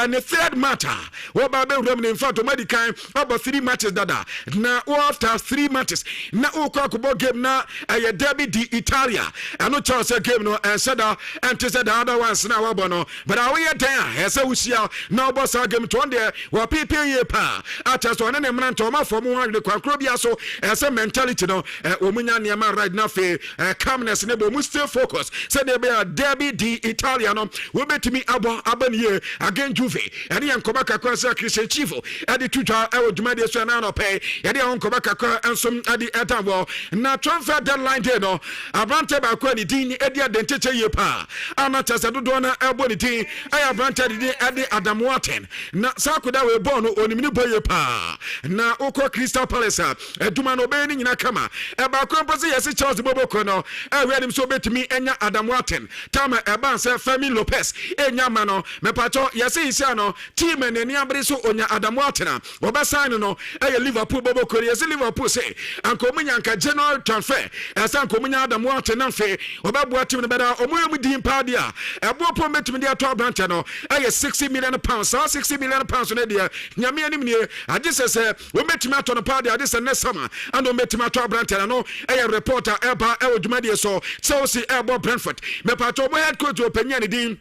ne third matter wo ba be rom in fact o medical about 3 matches dada na after 3 matches na o kwa kubo game na aye derby di Italia ano Charles game no and said and said the other ones na wa bono but awe ye dan he say usia na boss game to there wa PPA pa ata so na ne mranto ma for mu de kwankro bia so say mentality no omunya niam right na fe calmness ne bo mu stay focus say dey be derby di Italia no we betimi abaniye again Juve ɛne yɛ nkɔba kakra sɛ Christian Chief ɛde tutwa ɛwɔ dwumadi so na no pɛ yɛde yɛ nkɔba kakra nsom ɛde ɛtambo na transfer deadline day no abrante ba ko ni din ɛde adenteche yie pa ana tasa dodo na ɛbɔ ni din ɛyɛ abrante de ɛde Adam Waten na sakoda we bɔ no onimini bɔ yie pa na okɔ Crystal Palace aduma no bɛ ni nyina kama ɛba ko mpo sɛ yɛse Charles Boboko no ɛwɛ nim so betimi ɛnya Adam Waten tama ɛba sɛ Femi Lopez ɛnya ma no mepacho yɛse isia no team n'ani abere so onya Adam Waten wɔba sign no ɛyɛ Liverpool Boboko yɛse Liverpool sɛ ankomunya nka general transfer ɛsan komunya Adam Waten na fe wɔbɛboa team no bɛda ɔmo din pa dia ɛbo po metimi dia to abrante no ɛyɛ 60 million pounds 60 million pounds no dia nyame anim nie agye sɛ wɔmetimi ato no pa dia agye sɛ ne sama and wɔmetimi ato abrante no ɛyɛ reporter ɛba ɛwɔ dwumadi so Chelsea ɛbɔ Brentford mepacho mo head coach openya ne din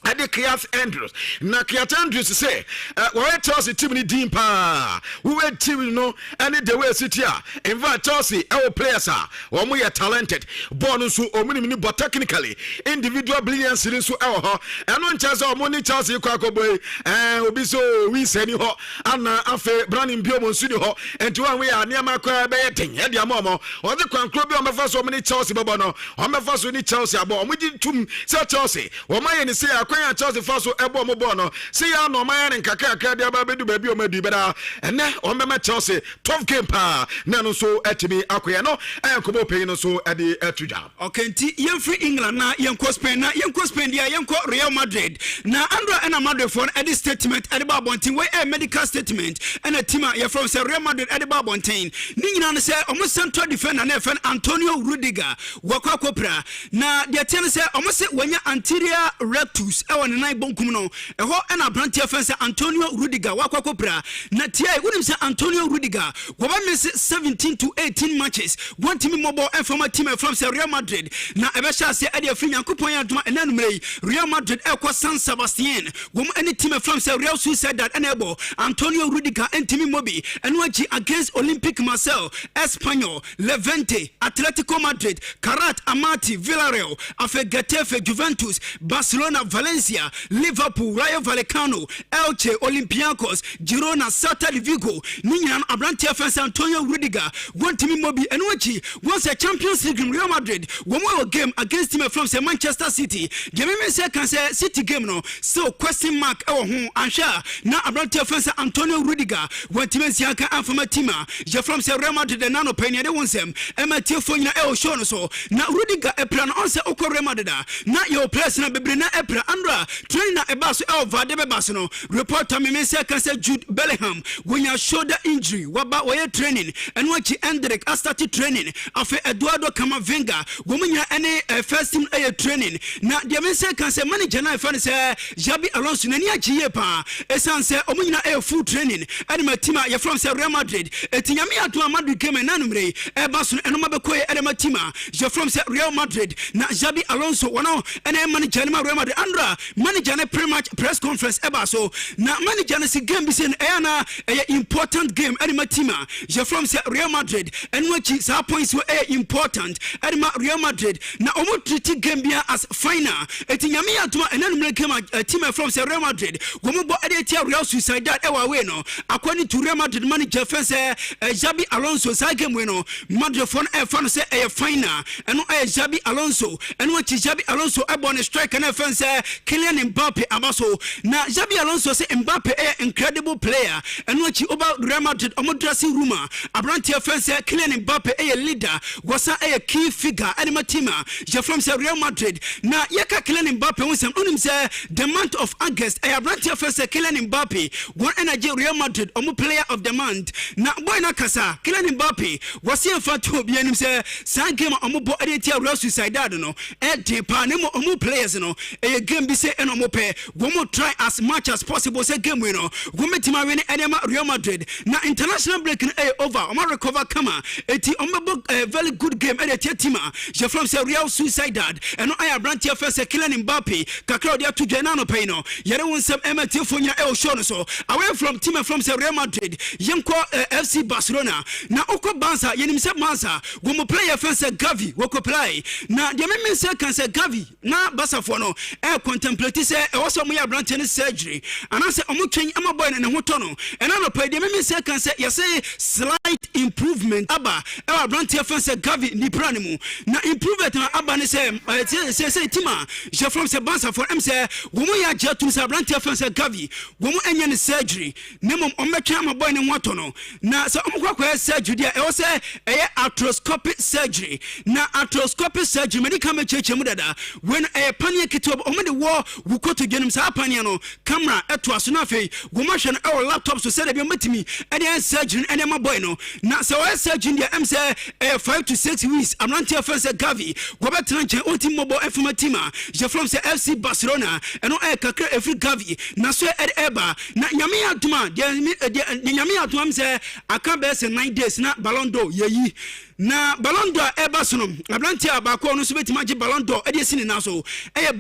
Ade Kiat Andrews na Kiat Andrews say we Chelsea team ni din pa we team no any the way city in fact Chelsea our players are wo mo talented born so omuni but technically individual brilliance ni so ho eno nche so mo ni Chelsea kwa koboy obi so we seni ho ana afe branding biomo nsu ni ho enti wan we ya niam kwa be yeten e dia mo o de kwankro bi o mefa so mo ni Chelsea bobo no o mefa so ni Chelsea abo o mo di tum say Chelsea wo maye ni say Kwanya Chelsea faso ebo mo bo no see ya no man nkaka de aba bedu baabi o madu beda ene o mema Chelsea tough game pa na no so etimi akoya no enkobo pay no so e de atuja okay nti yemfri England na yenko Spain dia yenko Real Madrid na Andra and Madrid for edit statement at the Babontin we a medical statement and a team you from say Real Madrid at the Babontin ni nyina say omo central defender na fan Antonio Rudiger wakwa kopra na dia ten say omo say wanya anterior rectus ewa ne nai bonkum no eho na branti offense Antonio Rudiger wakwa na tie wonim say Antonio Rudiger wo ba miss 17 to 18 matches one team mobile informa team from say Real Madrid na ebe sha say e de afri Yankopon aduma enanumrei Real Madrid ekwa San Sebastian wo any team from say Real Sociedad that enable Antonio Rudiger entimi mobi enwachi against Olympic Marseille Espanyol Levante Atletico Madrid Karat Amati Villarreal afe Getafe Juventus Barcelona Valencia, Liverpool, Rayo Vallecano, Elche, Olympiacos, Girona, Celta de Vigo, Nhyira Abrante offense Antonio Rudiger, one team mobi enwachi once a Champions League in Real Madrid, one more game against team from say Manchester City. Game me say can say City game no, so question mark ho ansha na Abrante offense Antonio Rudiger, one team siaka afama tima, je from say Real Madrid the nano penny de wonsem, MT for na show no so. Na Rudiger e plan on say okọ Real Madrid na your place na bebre na e Andra trainer ebaso over de bebaso reporter me say can say Jude Bellingham when your shoulder injury waba we training and watch Hendrik started training afa Eduardo Camavinga womunya any first team training na de me say can say manager na fan say Xabi Alonso nani agiye pa esan say omunya full training and my team ya from say Real Madrid etinyame ato Madrid game nanumre ebaso enoma bekoye edema team je from say Real Madrid na Xabi Alonso wono and manager na Real Madrid Andra manager na pre-match press conference eba so na manager na si game bi sen na important game edema team je from say Real Madrid and which sa points were important edema Real Madrid na omo treat game bia as final etinyame atuma enanumre game team from say Real Madrid gomo bo edetia Real Sociedad ewa we no according to Real Madrid manager fence Xabi Alonso sa game we no Madrid for fan say final and Xabi Alonso and which Xabi Alonso ebon strike and fence Kylian Mbappe abaso na Xabi Alonso say Mbappe incredible player and which over Real Madrid omo dressing room Abrante fence Kylian Mbappe leader was a key figure anima team je from say Real Madrid na yeka Kylian Mbappe won unim say the month of August Abrante fence Kylian Mbappe one energy Real Madrid omo player of the month na boy na kasa Kylian Mbappe was here for to be anim say san game omo bo edetia Real Sociedad no de pa ne omo players no game bi say enomo pe wo mo try as much as possible say game we no wo metima we ne edema Real Madrid na international break over omo recover kama eti omo very good game edetia team je from say Real Sociedad and no Abrante first Kylian Mbappe kakra dia to jena no pe no yere won sem MT fonya show no so away from team from say Real Madrid yenko FC Barcelona na oko Barca yenim say Barca wo mo player first Gavi wo ko play na de me say can say Gavi na Barca for no contemplate say e was omo ya branch ne surgery and say omo twen ama boy ne ho to no and no pay de me say can say you say slight improvement aba e wa branch fan say Gavi ni pranimu na improvement na aba ne say tima je from say bansa for em say wo mo ya je to say branch fan say Gavi wo mo anya ne surgery ne mom ometwa ama boy ne ho to no na say omo kwakwa surgery dia e was say arthroscopic surgery na arthroscopic surgery medical me cheche mu dada when pania kito omo de wo wukoto genum sa pania no camera eto aso na fei wo ma hwe no e laptop so say de matimi e de surgery e de ma boy no na say wo surgery dia em say 5 to 6 weeks amrantia first Gavi go betra nche otim mobo informatima je from say FC Barcelona eno kakra every Gavi na so eba na nyame aduma de nyame aduma say aka be say 9 days na Ballon d'Or yeyi na Ballon d'Or eba so no abrantia ba ko no so betima je Ballon d'Or e de sini na so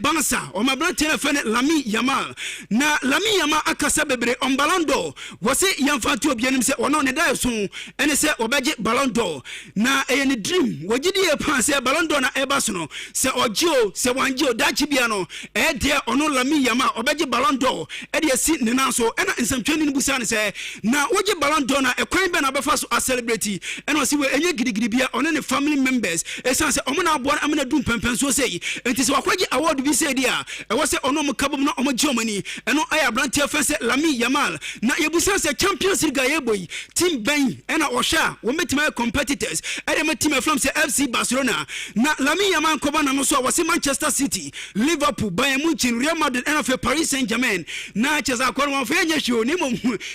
bansa o mabrantia na fene Lamine Yamal na Lamine Yamal akasa bebre on Ballon d'Or wo se yamfa to obianim se ono ne da so ene se obeje Ballon d'Or na ne dream wogidi e pan se Ballon d'Or na eba so no se ogio se wanjo dachi bia no de ono Lamine Yamal obeje Ballon d'Or e de si ne na so ena nsamtwani ni busa ne se na woje Ballon d'Or na ekwan be na befa so a celebrity ena si we enye gidigidi bia ono ne family members esanse omo na aboa amena dum pempen so sei enti se wakwaje award bi se dia e wo se ono mo kabom na omo Germany eno aya brantia fese Lamine Yamal na yebusa se Champions League ayeboyi team ben ena osha wo metima competitors ere metima from se FC Barcelona na Lamine Yamal koba na no so wo se Manchester City Liverpool Bayern Munich Real Madrid ena fe Paris Saint-Germain na cheza akwa won fe nya show ni mom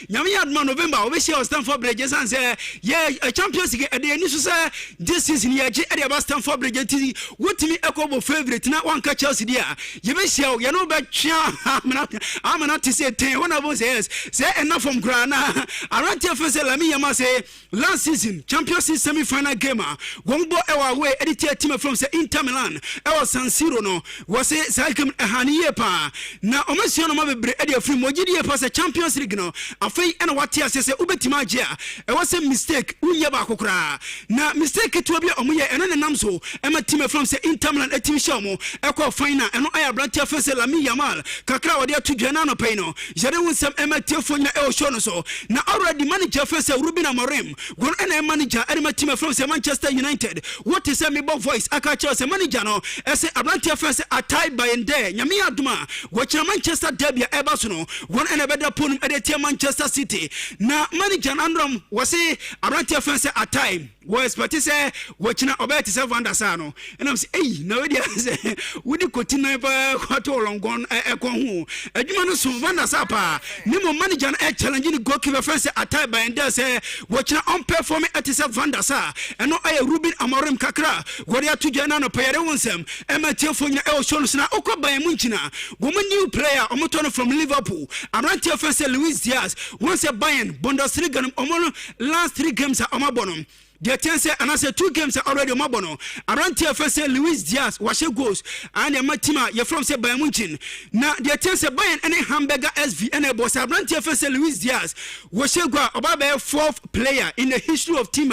nyame adma November wo be share Stamford Bridge say yeah Champions League e de ni so say this season ye je e de ba Stamford Bridge ti wotimi ekobo favorite na wan ka Chelsea dia ye be share ye no be twa amana ti say ten one of says say enough from Grana around here for say Lamine Yamal say last season Champions League semi-final game won bo ewa away edit team from say Inter Milan e was San Siro no was say sakem haniye pa na omasio no mabebre e de free mogidi e pa say Champions League no afei e na wate ase say ubetima age e was say mistake unye ba kokora na mistake to bi omoye eno ne nam so e ma team from say Inter Milan e team show mo e ko final eno aya branch for say Lamine Yamal kakra wode to dwana no pay no jere wonsam e ma telephone e o show no so na already manager for say Ruben Amorim gon ena manager e ma team from say Manchester United what is me voice aka Chelsea manager no e say abrantia for say atai by and there nyame aduma wo Manchester derby e ba so no gon ena beda ponum e de tie Manchester City na manager androm wo say abrantia for say atai wo expect say wo china obeti say Van der Sar no ena say eh na we dia say wudi kotina ba kwato longon e ko hu aduma no so Van der Sar pa ni mo manager e challenge ni goalkeeper for say atai by and there say wo china on perform at say Van der Sar eno aye Ruben Amorim kakra wo dia to dwana no payere wonsam e ma tiefo nyina e o show no na okwa Bayern Munich na wo new player omoto from Liverpool abrantia for say Luis Diaz once Bayern Bundesliga no last 3 games are omabono the tense and I said 2 games are already mabono around here for say Luis Diaz washe goals and the matima you from say Bayern Munich na the tense Bayern any hamburger SV and a boss around here for say Luis Diaz washe go about 4th player in the history of team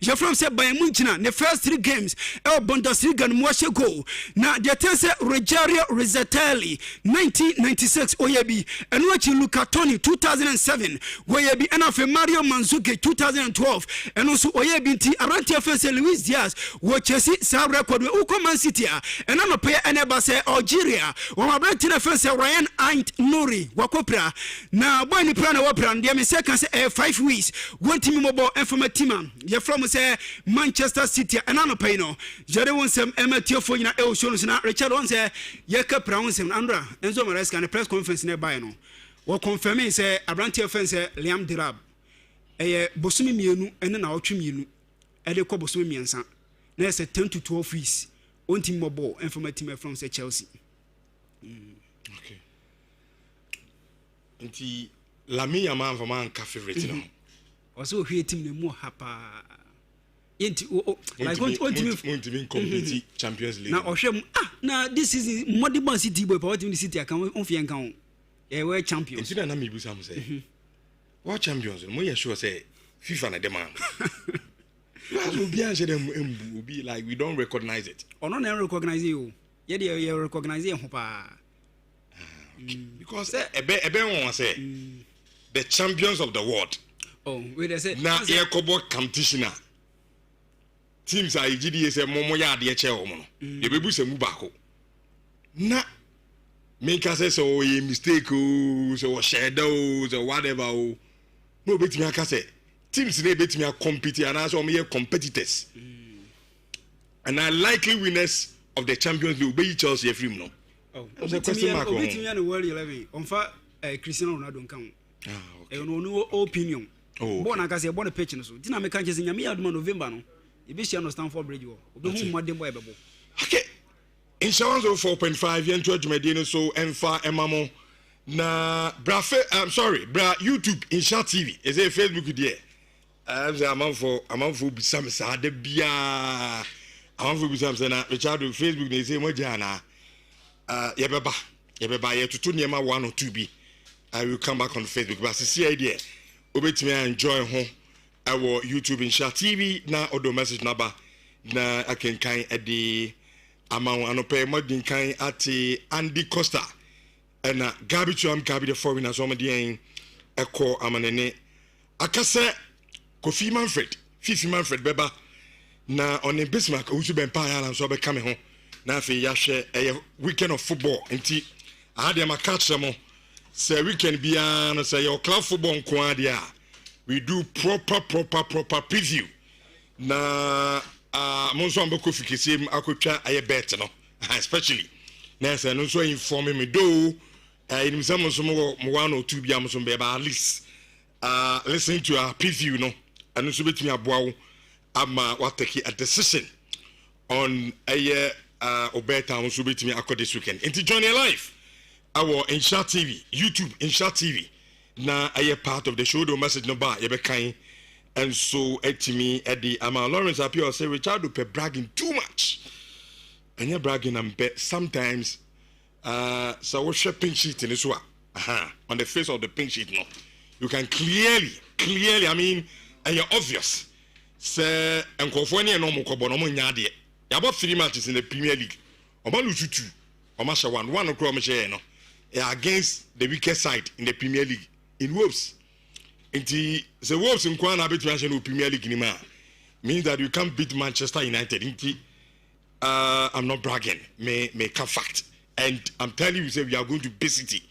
you from say Bayern Munich na the first 3 games el Bundesliga no washe goal na the tense Rogerio Rizzatelli 1996 oyebi and watch Luca Toni 2007 oyebi and of Mario Mandzukic 2012 and also oyebi binti arantia fese Luis Diaz wo Chelsea sa record we uko Man City and no pay eneba say Algeria wo arantia na fese Ryan Ant Nuri wakopra na boy ni plan wa plan dia me say can say 5 weeks one team mobo informatima ye from say Manchester City and no pay no jere won sem ematio fo nyina e o show no na Richard won say ye ka pra won sem Andra Enzo Maresca na press conference na buy no wo confirm say arantia fese Liam Delap bosumi mienu ene na otwe mienu ede ko bosumi miensa na say 10 to 12 weeks on team mobile informative from say Chelsea. Okay. Nti Lamine Yamal for man favorite now. Also hwe team ne mu hapa. Yenti like on team compete Champions League. Na ohwe na this is Modiban City boy for team City aka on fie nkan. We champions. Nti na me bu sam say. What champions? Mo ye sure say FIFA na dem am. Will be like we don't recognize it. Or not recognize you. Yeah, they recognize you. Because ebe won say the champions of the world. Oh, wait a second. Na Yakobo competition. Teams are GDA say momo ya de che omo no. Ye bebu se mu bako. Na make us say so a mistake so shadow so whatever no betimi aka say teams dey betimi compete and as omo competitors. And are likely winners of the Champions League be Chelsea free no. Oh, betimi and World 11 on fa Cristiano Ronaldo kan. Ah, no opinion. Oh. Born aka say born a pitch no so. Dina me kan je nyame aduma November no. E be share no Stamford Bridge wo. Obe hu modern boy bebo. Okay. Insurance 4.5 yen to adwumade so emfa emamo na bra YouTube Insha TV is a Facebook there. I'm for bisam sa de bia. I'm for bisam sa na Richard Facebook dey say mo jana. Yebeba ye tutu niema 1 or 2 bi. I will come back on Facebook but see idea. Obetimi enjoy ho our YouTube Insha TV na odo message number na akenkan edi amount anope modin kan ati Andy Costa and Gabi Chuam Gabi the foreigner so medien eko amanene akase Kofi Manfred beba na on a Bismarck who ben pa ya so be come ho na afi ya hwe weekend of football enti ahade ma catch mo say weekend bia no say your club football nko dia we do proper preview na monso ambako fikisi akotwa aye bet no especially na say no so inform me do in some mo 1 or 2 bia mo so be at least listen to our preview no and so betimi aboa ama what take a decision on aye obeta mo so betimi akọ this weekend into journey live our Insha TV YouTube Insha TV na aye part of the show do message no ba ye be kan. And so etimi Eddie Ama Lawrence appear say Richard pe bragging too much. And you bragging and bet sometimes so what pink sheet in this one. On the face of the pink sheet no. You can clearly I mean and you're obvious. Say California no mo kobo no mo nyade. You about 3 matches in the Premier League. Oba lose 2. Oba sha 1 o'clock me share no. Against the weakest side in the Premier League in Wolves. Inti the Wolves in Kwana beat National Premier League nima means that you can't beat Manchester United. Inti I'm not bragging, may a fact. And I'm telling you, say we are going to be City.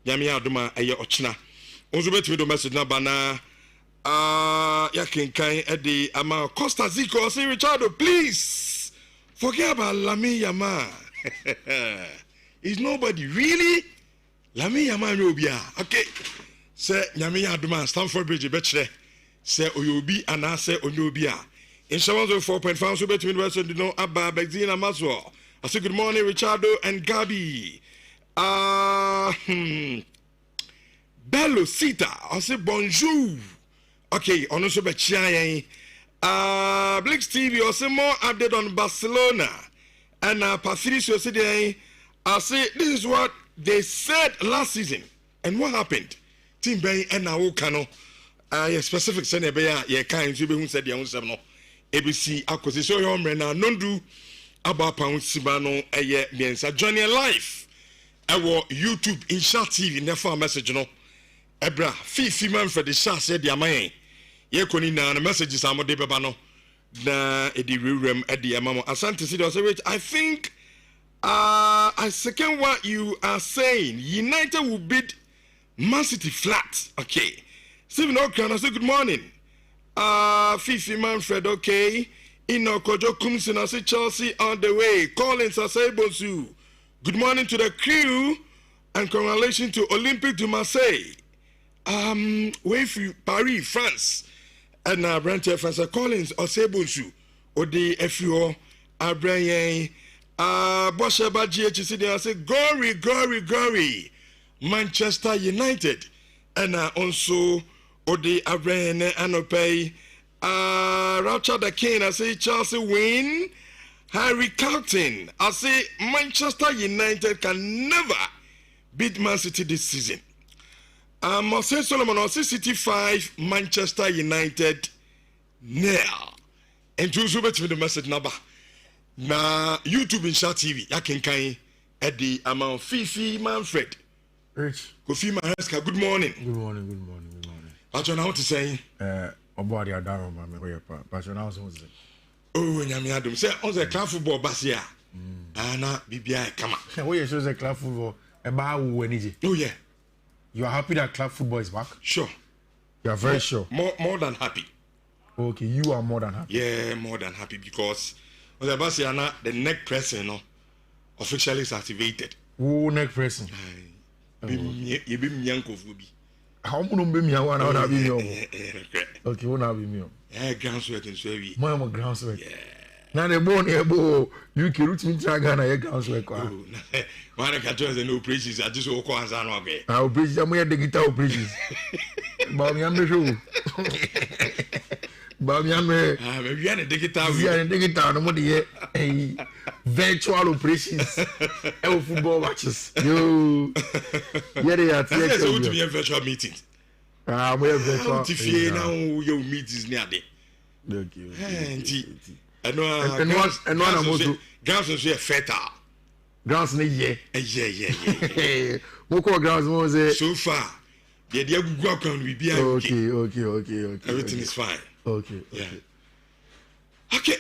Yami Aduma Aya Ochna. Also bet me the message na bana yakin kai Eddie Ama Costa Zico say Richardo, please forget about Lamine Yamal. Is nobody really? Lamine Yamal no bia. Okay. Say nyame aduma Stamford Bridge betche say oyobi ana say onyobi a insurance 4.5 so between version do no abba Bexina Maswo. I say good morning Richardo and Gabi. Bello Sita I say bonjour. Okay, on also betche Blix TV I say more update on Barcelona and Patricio say I say this is what they said last season and what happened. Team bay and now cano specific send a bear ye kind to be who said the own no ABC acquisition hombre na nondu about pound sibano a year means a journey life our YouTube Insha TV never message no ebra fifi man for the shot said the amain ye koni na messages amo de bebano na edi rem at the amamo asante city say I think I second what you are saying. United will beat Man City flat. Okay. Stephen O'Connor, say good morning. Fifi Manfred, okay. Ino Kojo Kumsin, I say Chelsea on the way. Collins, I say Bosu. Good morning to the crew and congratulations to Olympique de Marseille. Wait for Paris, France. And Brent France, Collins, I say Bosu. Odi FUO, Brian, Bosheba GHC, I say glory. Manchester United and also Odi Abrene Anope Roger the King I say Chelsea win Harry Carlton I say Manchester United can never beat Man City this season. I say Solomon I say City 5 Manchester United nil. And to submit the message number na YouTube Insha TV yakenkan Eddie amount Fifi Manfred Rich. Kofi Mahaska, good morning. Good morning, good morning, good morning. What you want to say? About the Adaro, my way, but you know, oh, Nyami Adam, say, on the club football, Basia. Anna, BBI, come on. What you show the club football about when oh, yeah. You are happy that club football is back? Sure. You are very sure? More than happy. Okay, you are more than happy. Yeah, more than happy because on the Basia, the neck pressing, officially is activated. Oh, neck pressing. You be Yanko Fubi. How many be me? I want to be me. Okay, won't be me. Yeah, ground sweat and sweaty. My ground sweat. Yeah. Now the bone here, you can root me to Ghana, ground sweat. One of the no praises, I just walk on San August. I'll preach them where the guitar preaches. Bobby, I'm the show. Bobby, I'm a digital. We are a digital. Nobody a virtual operations. Our football matches. You, yeah, they are. That's going to be a virtual meeting. We are virtual. If you now your meetings near there. Okay. And one also grounds is a feta. Grounds yeah. Yeah. What grounds was so far? The Google account will be okay. Everything is fine. Okay. Okay.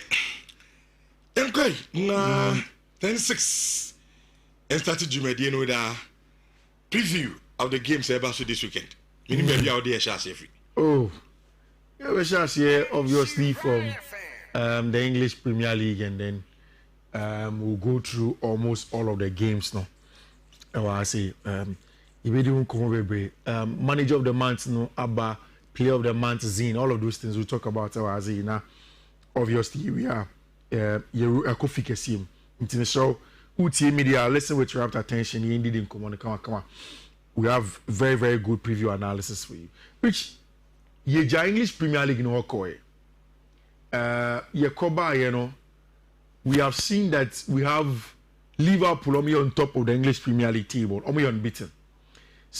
Okay. 10-6. And started Jumedi with a preview of the games ever so this weekend. Maybe out there shall say free. Oh. Yeah, we shall see obviously from the English Premier League, and then we'll go through almost all of the games now. I say manager of the month, no, Abba, player of the month, Zine, all of those things we'll talk about. Now, obviously, we are Kofi Kesim. So, media, listen with your attention. You indeed come on. We have very, very good preview analysis for you. Which, English Premier League no okoe. We have seen that we have Liverpool on top of the English Premier League table, only unbeaten.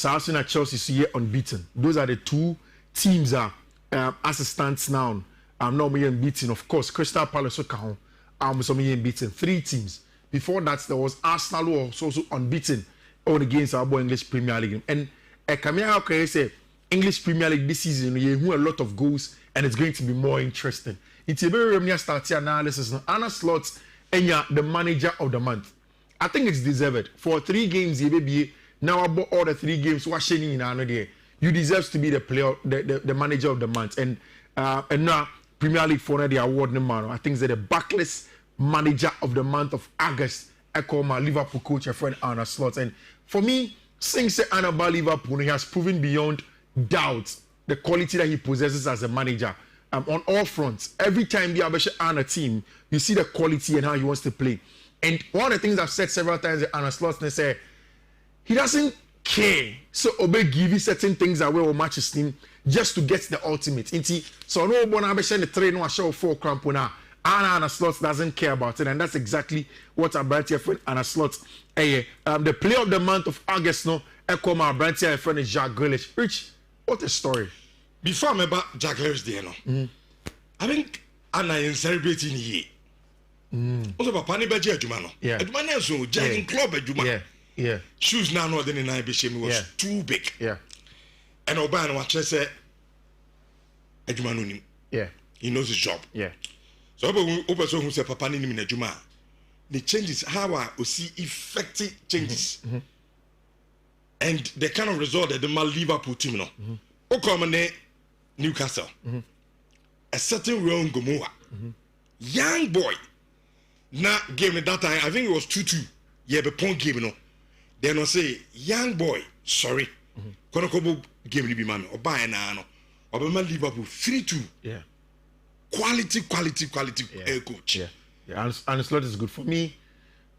Arsenal and Chelsea see unbeaten. Those are the two teams as it stands now. I'm not unbeaten. Of course, Crystal Palace was unbeaten. 3 teams. Before that, there was Arsenal who was also unbeaten on against our English Premier League. And I say English Premier League this season, you have a lot of goals, and it's going to be more interesting. It's a very reminiscent starting analysis. Anna Slots, the manager of the month. I think it's deserved. For 3 games, you be now about all the 3 games. You deserve to be the player, the manager of the month. And now Premier League for the award. I think they're the backless manager of the month of August. I call my Liverpool coach, a friend Anna Slots. And for me, since Anna Liverpool, he has proven beyond doubt the quality that he possesses as a manager. On all fronts, every time you have a team, you see the quality and how he wants to play. And one of the things I've said several times, Anna Slots, they say he doesn't care. So obey give you certain things away or match his team just to get the ultimate. So no one have the 3 no show 4 crampona. Anna Slots doesn't care about it, and that's exactly what our brand here friend Anna Slots. The player of the month of August, no, echo my brand here friend is Jack Grealish. Rich, what a story. Before I'm about Jack Grealish there, no, I think Anna is celebrating here. Also, Papa ni beji adwuma no. Adwuma na so jogging club adwuma. Yeah. Shoes now no than in be shame was too big. Yeah. And Oba no watch say adwuma no nim. Yeah. He knows his job. Yeah. So Oba so who say Papa ni nim na adwuma. The changes how I see effective changes. And the kind of result that the Liverpool team no. Okomane Newcastle. A certain Ron Gomoa. Young boy. Now game at that time, I think it was 2-2. Yeah, but point game, no. Then I say, young boy, sorry. Kono kobo game ni bi mami. Oba na no. Oba man Liverpool 3-2. Yeah. Quality coach. Yeah. And Slot is good for me.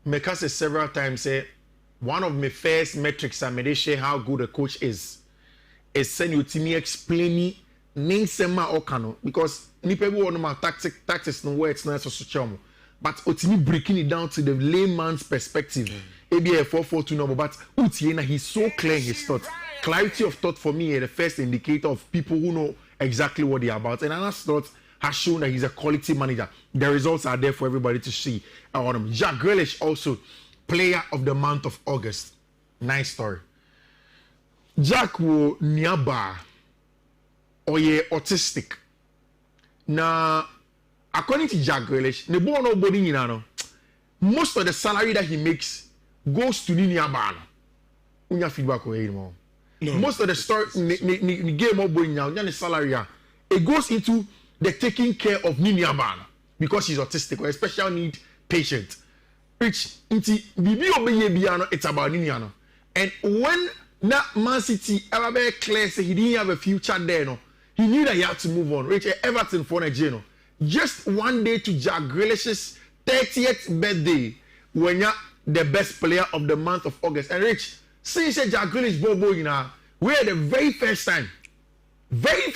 Meka say several times say one of my first metrics I made share how good a coach is send you to me explaining ninsema okano because nipa bi won ma tactics no words na so chomo. But Otimi breaking it down to the layman's perspective. Maybe a 4-4-2 number, but Utiena, he's so clear in his thoughts. Clarity of thought for me is the first indicator of people who know exactly what they're about. And Anna's thought has shown that he's a quality manager. The results are there for everybody to see. Jack Grealish also, player of the month of August. Nice story. Jack wo niaba or ye autistic. Now, according to Jack Grealish, the boy nobody no. Most of the salary that he makes goes to niaba. Unya feedback or anymore. No. Most of the story the game of boy now, the salary it goes into the taking care of niaba because he's autistic or a special need patient. Which into bibi obeye biano it's about niano. And when that Man City ever be clear say he didn't have a future there, no, he knew that he had to move on. Rich Everton for Nigeria. Just one day to Jack Grealish's 30th birthday, when you're the best player of the month of August. And Rich, since Jack Grealish Bobo, you know, we're the very first time, Branch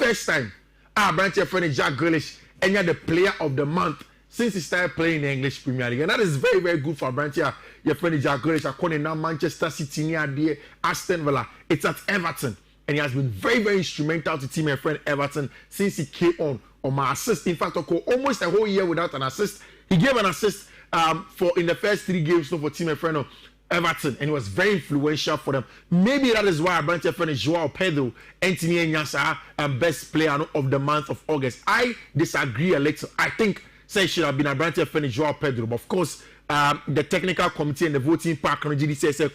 your friend Jack Grealish, and you're the player of the month since he started playing the English Premier League. And that is very, very good for Branch your friend Jack Grealish. According now Manchester City, near Aston Villa, it's at Everton. And he has been very, very instrumental to team my friend Everton since he came on my assist. In fact, almost a whole year without an assist. He gave an assist for in the first 3 games for team my friend Everton, and he was very influential for them. Maybe that is why I brought your friend Joao Pedro, Anthony Nyasa, best player of the month of August. I disagree a little. I think say should have been a branch of friend Joao Pedro, but of course, the technical committee and the voting park on GDC say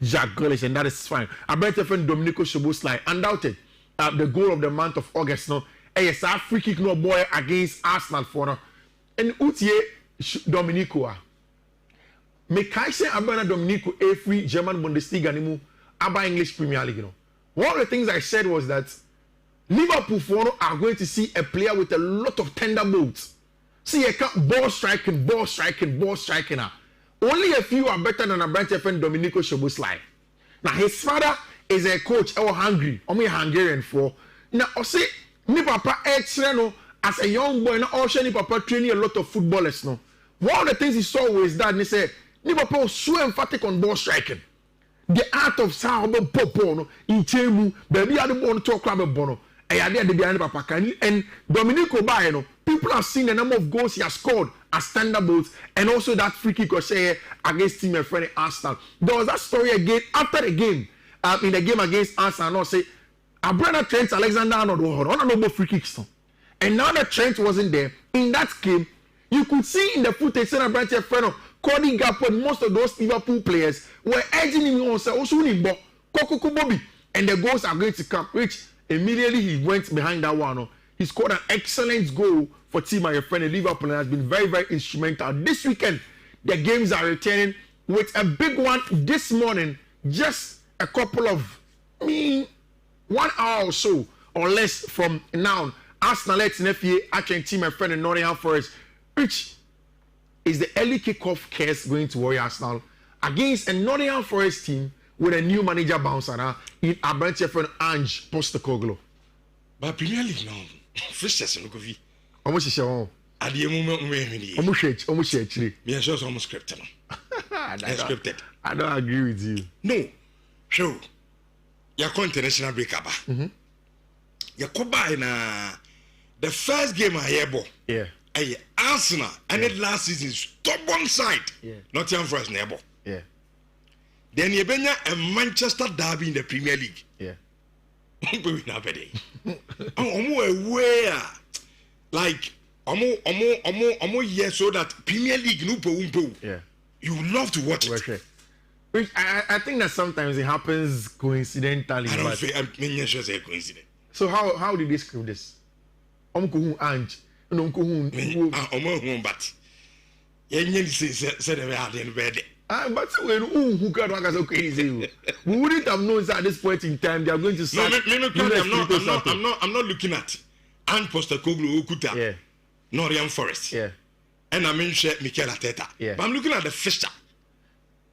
Jack Grealish, and that is fine. I brought your friend Domenico Szoboszlai, undoubted the goal of the month of August. No, yes, a free kick no boy against Arsenal for no, and Utie Domenico. Me kai say abana Domenico every German Bundesliga nimu aba English Premier League. No, one of the things I said was that Liverpool are going to see a player with a lot of thunderbolts. See a ball striking. Only a few are better than a branch friend Domenico Szoboszlai. Now his father is a coach or Hungary, or me Hungarian for. Now I say ni papa no as a young boy, now also ni papa training a lot of footballers. No, one of the things he saw was that he said ni papa was so emphatic on ball striking. The art of Sabo Popo no in Chemu, baby had the ball to club bono. And Domenico Baeno, people have seen the number of goals he has scored as thunderbolts, and also that free kick or say against team friend Arsenal. There was that story again after the game, in the game against Arsenal. Say, our brother Trent Alexander-Arnold on a free kicks, and now that Trent wasn't there in that game, you could see in the footage Senna Branch friend Cody Gakpo and most of those Liverpool players were edging him on say also Koko Bobby, and the goals are going to come. Which immediately he went behind that one. He scored an excellent goal for team my friend Liverpool and has been very, very instrumental. This weekend, the games are returning with a big one this morning. Just a couple of 1 hour or so or less from now. Arsenal let's nephew actually team my friend in Nottingham Forest, which is the early kickoff case going to worry Arsenal against a Nottingham Forest team with a new manager bouncer now in a branch of friend Ange Postecoglou. But Premier League now, fixtures no go vi. Almost is your Adi mu almost actually. Me and shows almost scripted. Scripted. I don't agree with you. No. Show. Ya international break aba. Ya ko buy na the first game I hear bo. Yeah. Arsenal and it last season stubborn side. Yeah. Nottingham Forest neighbor. Yeah. Then you bring a Manchester derby in the Premier League. Yeah. Aware like yes, so that Premier League no. Yeah. You love to watch it. Sure. Which I think that sometimes it happens coincidentally. I don't feel I'm sure it's a coincidence. So how did they script this? Ange. No, but you said they are in bed. But when who can work as so crazy? We wouldn't have known at this point in time they are going to start. I'm not looking at Ange Postecoglou Okuta. Yeah. Nottingham Forest. Yeah. And I mentioned Mikel Arteta. Yeah. But I'm looking at the fixture.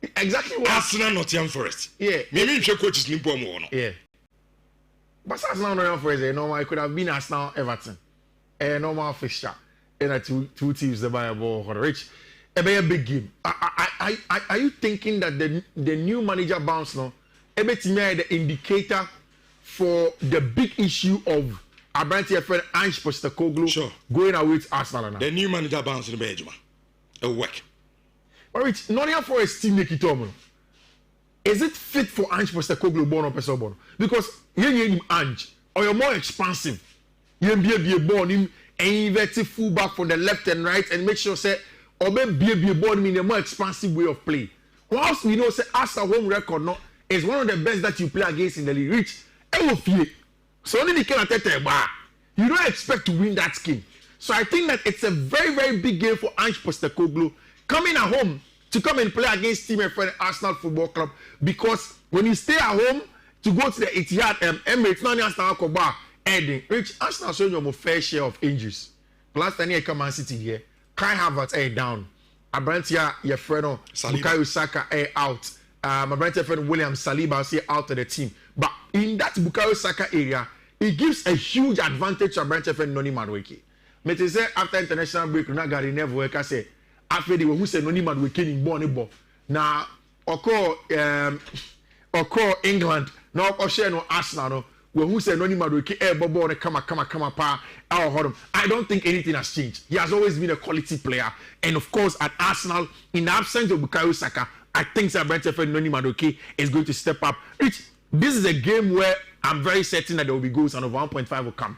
Exactly what Arsenal Nottingham Forest. Yeah. Maybe your coach is Nimpo Mono. Yeah. But Arsenal Nottingham Forest, it could have been Arsenal Everton. A normal fixture. And two teams that buy a ball for Rich. A big game. Are you thinking that the new manager bounce now? Everything the indicator for the big issue of Abranti friend Ange Postecoglou going away to Arsenal now? The new manager bounce in the Belgium. A work. But Rich, Nottingham Forest team make it up. is it fit for Ange Postecoglou born or person born? Because you need Ange, or you're more expansive. You be a born him and invert fullback from the left and right and make sure say or be a born him in a more expansive way of play. Whilst we know say as a home record no is one of the best that you play against in the league. Rich, so only can attack you don't expect to win that game. So I think that it's a very, very big game for Ange Postecoglou coming at home to come and play against team and friend Arsenal Football Club, because when you stay at home to go to the Etihad Emirates, not Arsenal Koba, Edding, Rich, Arsenal showing you a fair share of injuries. Last time you come Man City here, Kai Havertz down, Abrantia your friend Bukayo Saka out, my brother friend William Saliba say out of the team. But in that Bukayo Saka area, it gives a huge advantage to Abrantia friend Noni Madueke. But say after international break, na gari never work. I say after they who say Noni Madueke in born now occur England now occur no Arsenal no who say Noni Madueke bobo come pa I don't think anything has changed. He has always been a quality player, and of course at Arsenal, in the absence of Bukayo Saka, I think Abrantia friend Noni Madueke is going to step up. This is a game where I'm very certain that there will be goals and over 1.5 will come.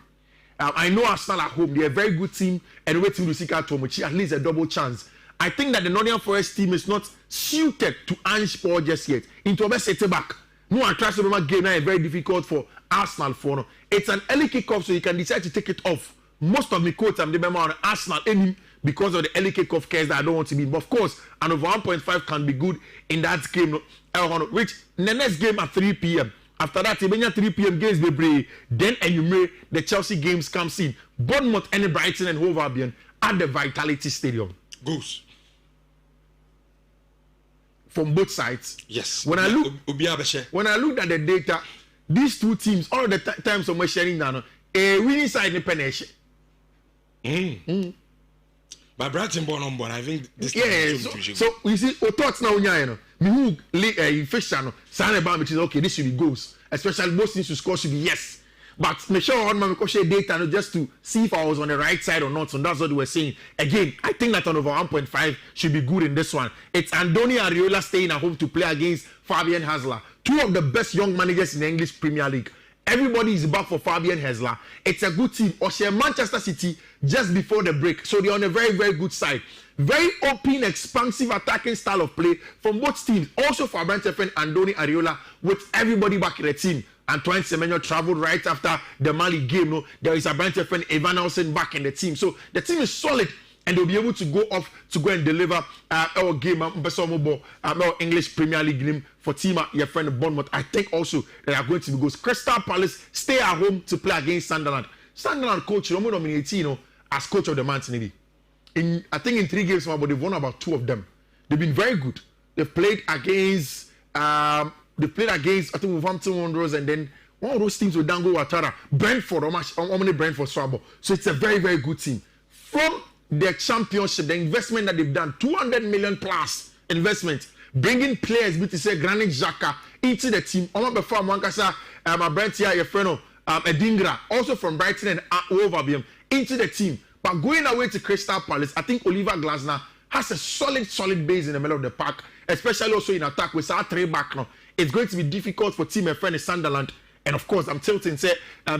I know Arsenal at home, they're a very good team, and waiting to seek out Tomochi, at least a double chance. I think that the Nottingham Forest team is not suited to Ange Paul just yet. Into a best back. No, I trust the game now is very difficult for Arsenal for. It's an early kickoff, so you can decide to take it off. Most of the quotes I'm remember on Arsenal because of the early kickoff cares that I don't want to be. But of course, and over 1.5 can be good in that game. Which the next game at 3 p.m. After that, even 3 p.m. games they break. Then the Chelsea games comes in. Bournemouth and Brighton and Hove Albion at the Vitality Stadium. Goals from both sides. Yes. When I looked at the data, these two teams, all the times we're sharing down, a winning side in penation. But Brighton born on board, I think this so you see, thoughts now, me who fixture which is okay, this should be goals. Especially most teams to score should be yes. But make sure on my share data just to see if I was on the right side or not. So that's what we're saying. Again, I think that on over 1.5 should be good in this one. It's Andoni Areola staying at home to play against Fabian Hasler. Two of the best young managers in the English Premier League. Everybody is back for Fabian Hasler. It's a good team. Or share Manchester City just before the break. So they're on a very, very good side. Very open, expansive, attacking style of play from both teams. Also for Abrantia friend Andoni Areola with everybody back in the team. Antoine Semenyo traveled right after the Mali game. No, there is Abrantia friend Evan Nelson back in the team. So the team is solid and they'll be able to go off to go and deliver our game, our English Premier League game for team your friend Bournemouth. I think also that are going to be goals. Crystal Palace stay at home to play against Sunderland. Sunderland coach Romo nominated as coach of the month. I think in 3 games, but they've won about 2 of them. They've been very good. They've played against I think Wolverhampton Wanderers, and then one of those teams with Dango Ouattara, Brentford, how many Brentford Swabo. So it's a very, very good team. From the championship, the investment that they've done, 200 million plus investment, bringing players, Granit Xhaka into the team. Before Mwankasa, my brother here, your friend Edingra, also from Brighton and Hove Albion, into the team. But going away to Crystal Palace, I think Oliver Glasner has a solid base in the middle of the park, especially also in attack with our 3 back now. It's going to be difficult for team and friend Sunderland. And of course, I'm tilting say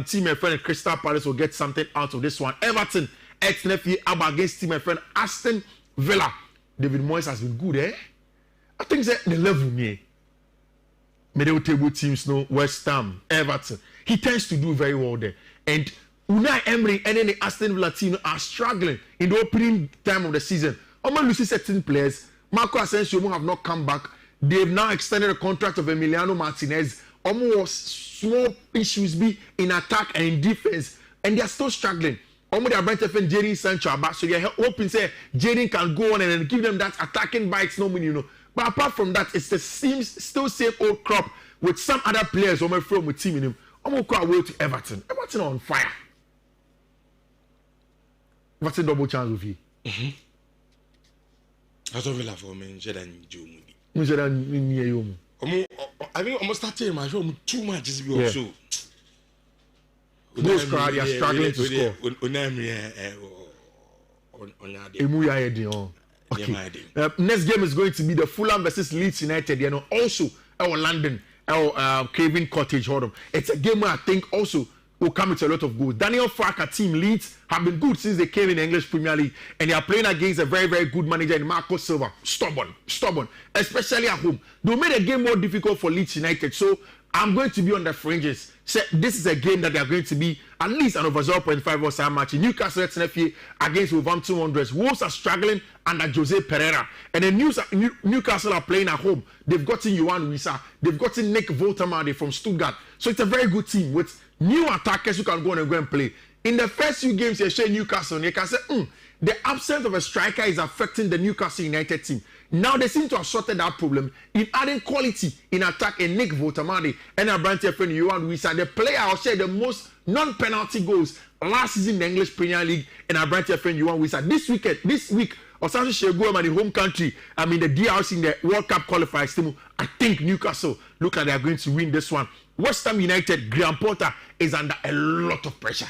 team and friend Crystal Palace will get something out of this one. Everton, ex-Nephew Abba against team and friend Aston Villa. David Moyes has been good, eh? I think that the level me. Middle table teams, West Ham, Everton. He tends to do very well there. And Unai Emery and then the Aston Villa team are struggling in the opening time of the season. Oman losing certain players. Marco Asensio have not come back. They've now extended the contract of Emiliano Martinez. Almost small issues be in attack and in defense, and they are still struggling. Almost they are bright and Jadon Sancho back, so they're hoping say Jadon can go on and then give them that attacking bites. But apart from that, it's the still same old crop with some other players. From with team in him. Almost go away to Everton. Everton on fire. What's a double chance with you? I don't feel for me, Jadon Joe. I think almost started my show too much. Also, those crowd are struggling to score. Okay. Next game is going to be the Fulham versus Leeds United. Also, London, Craven Cottage, hold it's a game where I think also will come with a lot of goals. Daniel Farker team Leeds have been good since they came in the English Premier League, and they are playing against a very, very good manager in Marco Silva. Stubborn, especially at home. They made a game more difficult for Leeds United, so I'm going to be on the fringes. So this is a game that they are going to be at least an over 0.5 or some match. Newcastle against Wolverhampton Wanderers. Wolves are struggling under Jose Pereira, and then Newcastle are playing at home. They've gotten Yohan Wissa, they've gotten Nick Woltemade from Stuttgart, so it's a very good team with new attackers who can go and play. In the first few games, you share Newcastle, you can say, the absence of a striker is affecting the Newcastle United team. Now they seem to have sorted that problem in adding quality in attack in Nick Woltemade and a branch friend Yohan Wissa. The player I'll share the most non-penalty goals last season in the English Premier League, and a branch friend Yohan Wissa. This week, Osasu Shegoma in the home country, I mean the DRC in the World Cup qualifiers team. I think Newcastle look like they are going to win this one. West Ham United, Graham Potter is under a lot of pressure.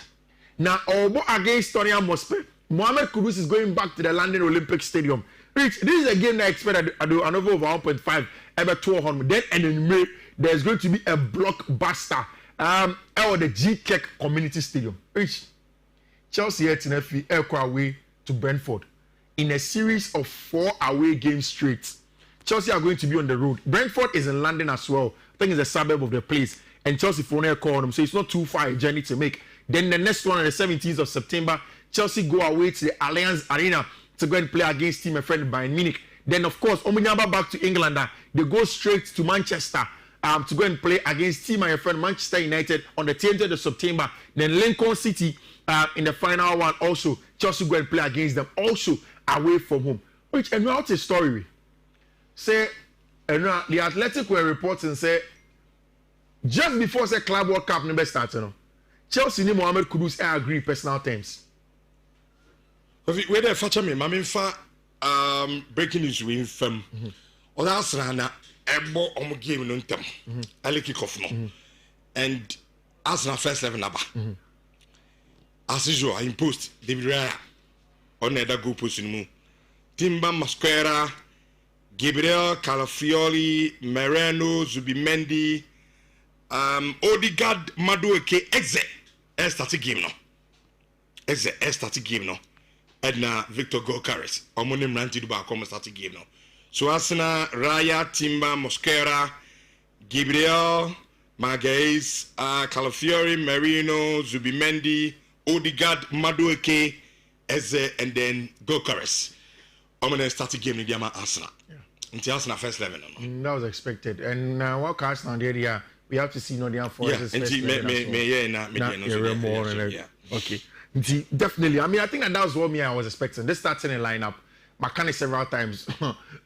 Now, although against Tottenham Hotspur, Mohamed Kudus is going back to the London Olympic Stadium. Rich, this is a game that I expect I do another over 1.5 ever 200. Then and in May, there's going to be a blockbuster at the G-Kek Community Stadium. Rich, Chelsea here tonight away to Brentford in a series of 4 away games straight. Chelsea are going to be on the road. Brentford is in London as well. I think it's a suburb of the place. And Chelsea for a call them, so it's not too far a journey to make. Then the next one on the 17th of September, Chelsea go away to the Allianz Arena to go and play against team and friend Bayern Munich. Then of course, Omunyaba back to England. They go straight to Manchester to go and play against team and friend Manchester United on the 10th of September. Then Lincoln City in the final one also. Chelsea go and play against them also away from home. Which and what's the story? Say, the Athletic were reporting say just before the Club World Cup never started. Chelsea ni Mohamed Kudus agree personal terms. Where they feature me, Maminfa breaking news with film. Or that's Rana, Ebo Omo game no tem. Ali kick off no. And as na first 11 number. As usual, I imposed David Raya on the go post in mu. Timba Masquera, Gabriel Calafiori, Moreno, Zubimendi, Odegaard, Madueke, Exe starting game no. Exe starting game no. Edna Victor Gokaris. Omonim Ranti Duba come starting game no. So Asana, Raya, Timba, Mosquera, Gabriel, Magalhaes, Calafiori, Moreno, Zubimendi, Odegaard, Madueke, Eze, and then Gokaris. Omonim starting game in the Arsenal. Until Arsenal first 11 no. That was expected. And what Arsenal did here, we have to see Nottingham Forest. Okay. Definitely. I mean, I think that was what I was expecting. They starting a lineup. Makane several times.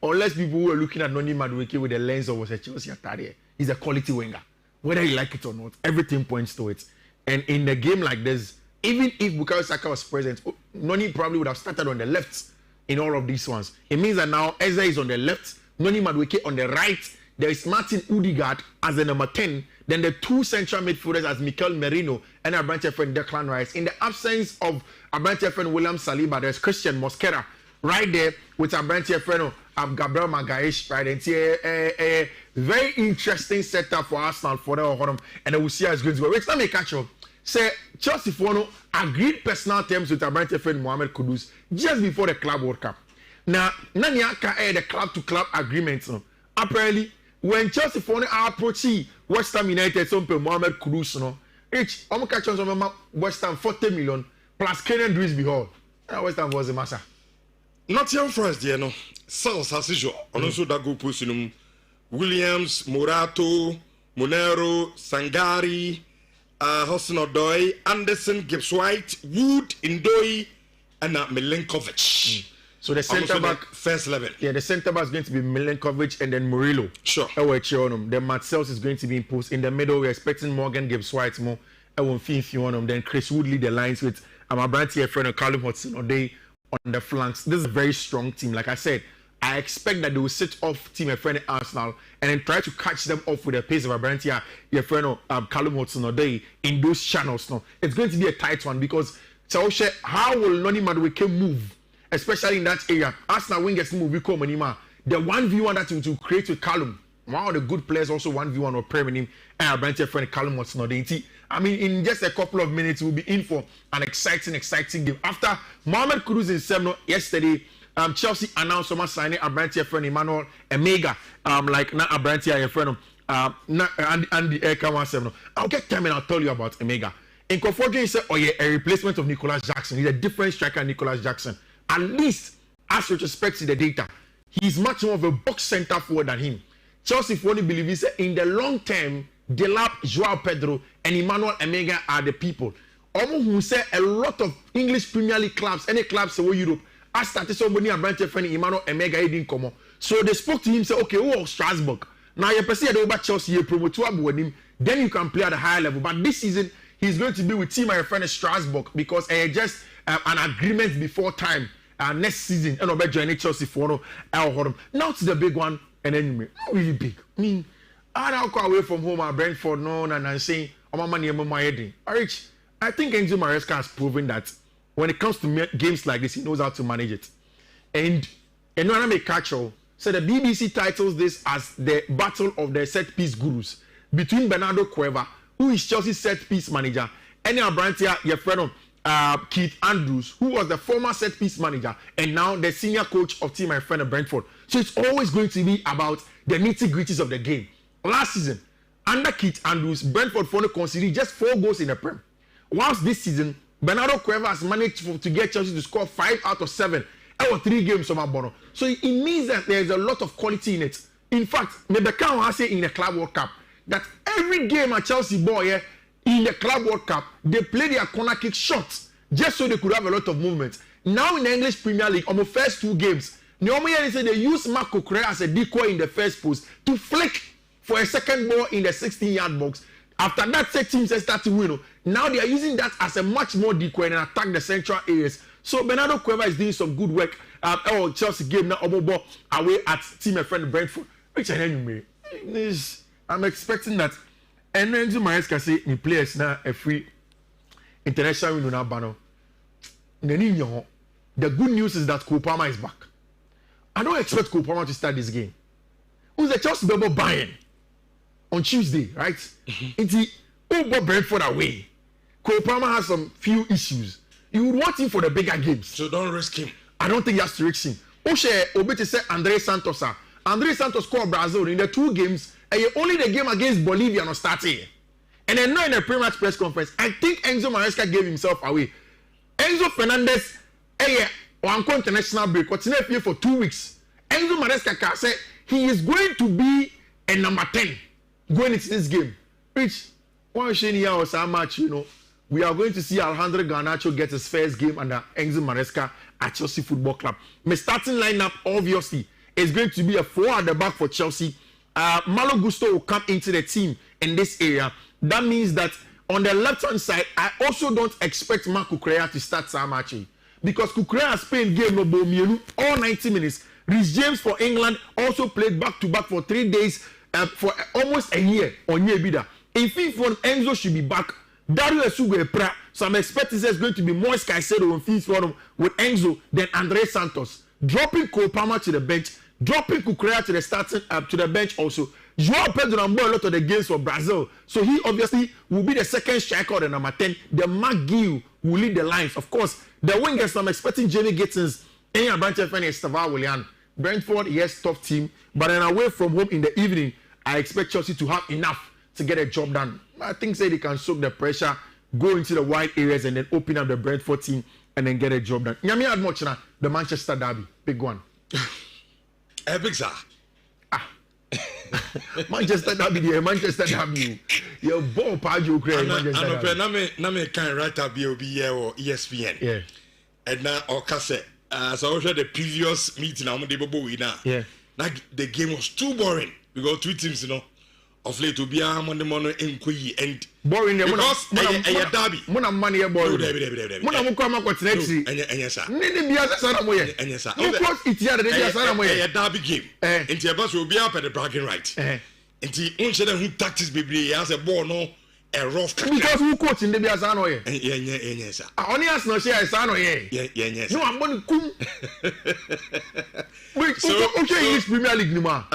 Unless people who were looking at Noni Madueke with the lens of was a Chelsea attacker. He's a quality winger. Whether you like it or not, everything points to it. And in a game like this, even if Bukayo Saka was present, Noni probably would have started on the left in all of these ones. It means that now Eze is on the left, Noni Madueke on the right. There is Martin Odegaard as the number 10. Then the 2 central midfielders as Mikel Merino and our branch friend Declan Rice. In the absence of our branch friend William Saliba, there's Christian Mosquera right there with our branch friend Gabriel Magalhaes right there. A very interesting setup for Arsenal for the and we'll see how it's going to go. Wait, let me catch up. Say Chelsea Fono agreed personal terms with our branch friend Mohamed Kudus just before the Club World Cup. Now, Nanyaka the club-to-club agreement. Apparently, when Chelsea Fono are approaching West Ham United, some pay Mohamed Kudus, each catch on West Ham 40 million plus Kenyan Drisby Hall. West Ham was a massa. Nottingham Forest, dear no. South as usual. And also that go push Williams, Morato, Monero, Sangari, Hudson Odoi, Anderson, Gibbs White, Wood, Indoi, and Milenkovic. So the centre back first 11. Yeah, the centre back is going to be Milenkovic and then Murillo. Sure. Then Marcels is going to be imposed. In the middle, we're expecting Morgan Gibbs White more. Then Chris Woodley the lines with Amabranti friend of Callum Hudson Odoi on the flanks. This is a very strong team. Like I said, I expect that they will sit off team friend Arsenal and then try to catch them off with the pace of Amabranti your friend of Callum Hudson Odoi in those channels. No, it's going to be a tight one because how will Noni Madueke move? Especially in that area, Arsenal wingers move. We come anymore. The 1v1 that will create with Callum one of the good players also 1v1 or Premier and our branch friend Callum Watson. I mean, in just a couple of minutes, we'll be in for an exciting game. After Mohamed Kudus in Semno yesterday, Chelsea announced someone signing a branch friend Emmanuel Emega, like not a branch friend and the Eka 17. I'll get time and I'll tell you about Emega. In Kofoge, he said, oh yeah, a replacement of Nicolas Jackson. He's a different striker than Nicolas Jackson. At least, as respects to the data, he's much more of a box center forward than him. Chelsea fully believe he said in the long term, Delap, Joao Pedro, and Emmanuel Emega are the people. Almost who say a lot of English Premier League clubs, any clubs in Europe, I started somebody a branch friend Emmanuel Emega didn't come on. So they spoke to him, say, okay, who Strasbourg? Now you perceive over Chelsea, you promote with him, then you can play at a higher level. But this season, he's going to be with team my friend Strasbourg because just an agreement before time. Next season, and over joining Chelsea for now to the big one, and then not really big. I mean, I now go away from home at Brentford, and I'm saying, oh my money, my heading. Rich, I think Enzo Maresca has proven that when it comes to games like this, he knows how to manage it. And when I make catch-all, so the BBC titles this as the battle of the set-piece gurus between Bernardo Cueva, who is Chelsea's set-piece manager, and our branch here, your friend Keith Andrews, who was the former set-piece manager and now the senior coach of team my friend at Brentford. So it's always going to be about the nitty-gritties of the game. Last season, under Keith Andrews, Brentford conceded just 4 goals in the Prem. Whilst this season, Bernardo Cueva has managed to get Chelsea to score 5 out of 7 or 3 games from Abono. So it means that there is a lot of quality in it. In fact, Mebeka has said in the Club World Cup that every game at Chelsea boy in the Club World Cup, they play their corner kick shots just so they could have a lot of movement. Now in the English Premier League, on the first 2 games, Naomi said they use Marco Correa as a decoy in the first post to flick for a second ball in the 16-yard box. After that, set teams start to win. Now they are using that as a much more decoy and attack the central areas. So Bernardo Cueva is doing some good work. Chelsea game now away at team my friend Brentford. Which anyway, I'm expecting that. And then Maresca say in players now a free international window now banner. The good news is that Cole Palmer is back. I don't expect Cole Palmer to start this game. Who's the Chelsea double Bayern on Tuesday, right? It's over Brentford away. Cole Palmer has some few issues. You would want him for the bigger games. So don't risk him. I don't think you have to risk him. Obete say Andre Santos. Andre Santos scored Brazil in the 2 games. And only the game against Bolivia not starting. And then now in the pre-match press conference, I think Enzo Maresca gave himself away. Enzo Fernandez, on international break, what's in here for 2 weeks. Enzo Maresca said he is going to be a number 10 going into this game. Which, one here was how much, we are going to see Alejandro Garnacho get his first game under Enzo Maresca at Chelsea Football Club. My starting lineup, obviously, is going to be a 4 at the back for Chelsea. Malo Gusto will come into the team in this area. That means that on the left-hand side, I also don't expect Marco Correa to start Samachi. Because Kukurea has played game no Bomielu all 90 minutes. Rhys James for England also played back-to-back for 3 days for almost a year on Yebida. In fifth one, Enzo should be back. Dario Esugo Epra. So I'm expecting there's going to be more Caicedo in fifth one with Enzo than Andre Santos. Dropping Cole Palmer to the bench. Dropping Kukurea to the starting to the bench also. Joao Pedro and a lot of the games for Brazil. So he obviously will be the second striker, the number 10. The McGill will lead the lines. Of course, the wingers, I'm expecting Jamie Gittins, Enya Branchefen, and Stavar Willian. Brentford, yes, tough team. But then away from home in the evening, I expect Chelsea to have enough to get a job done. I think say they can soak the pressure, go into the wide areas, and then open up the Brentford team and then get a job done. Nyami Admochina, the Manchester derby, big one. Big sir. Manchester derby, Manchester derby. Your ball Pajo Craig. Manchester derby. Na me can write up here or ESPN. Yeah. And now Okase. So I was at the previous meeting. I'm the Bobo winner. Yeah. Now the game was too boring. We got 2 teams, of late to be a Monday morning in Kui and boring. Because a derby. Mona money a boring. Mona mukama kwa tinexi. Enyesa. Nini biasa sana moye. Enyesa. Because it's here the biasa sana moye. A derby game. Into your boss will be up at the bragging right. Into unshare who tactics baby has a ball no a rough because who coach in the Biasano here? Yes, sir. Only as no share Sano here. Yes. No, I'm going to come. Wait, okay, English Premier League, Numa.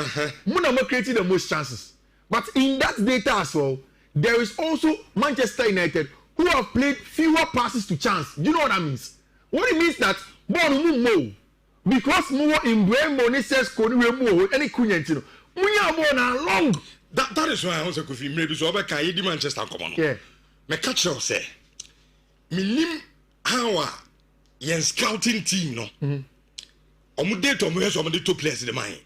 Muna created the most chances. But in that data as well, there is also Manchester United who have played fewer passes to chance. Do you know what that means? What it means that ball more because more in brain money says more any kunyentino. Munya ball na long. That is why I also could maybe so I can eat Manchester come on. Yeah. Me catch you say. Minim how yen scouting team no. Omu date omu yes omu the two players in the mind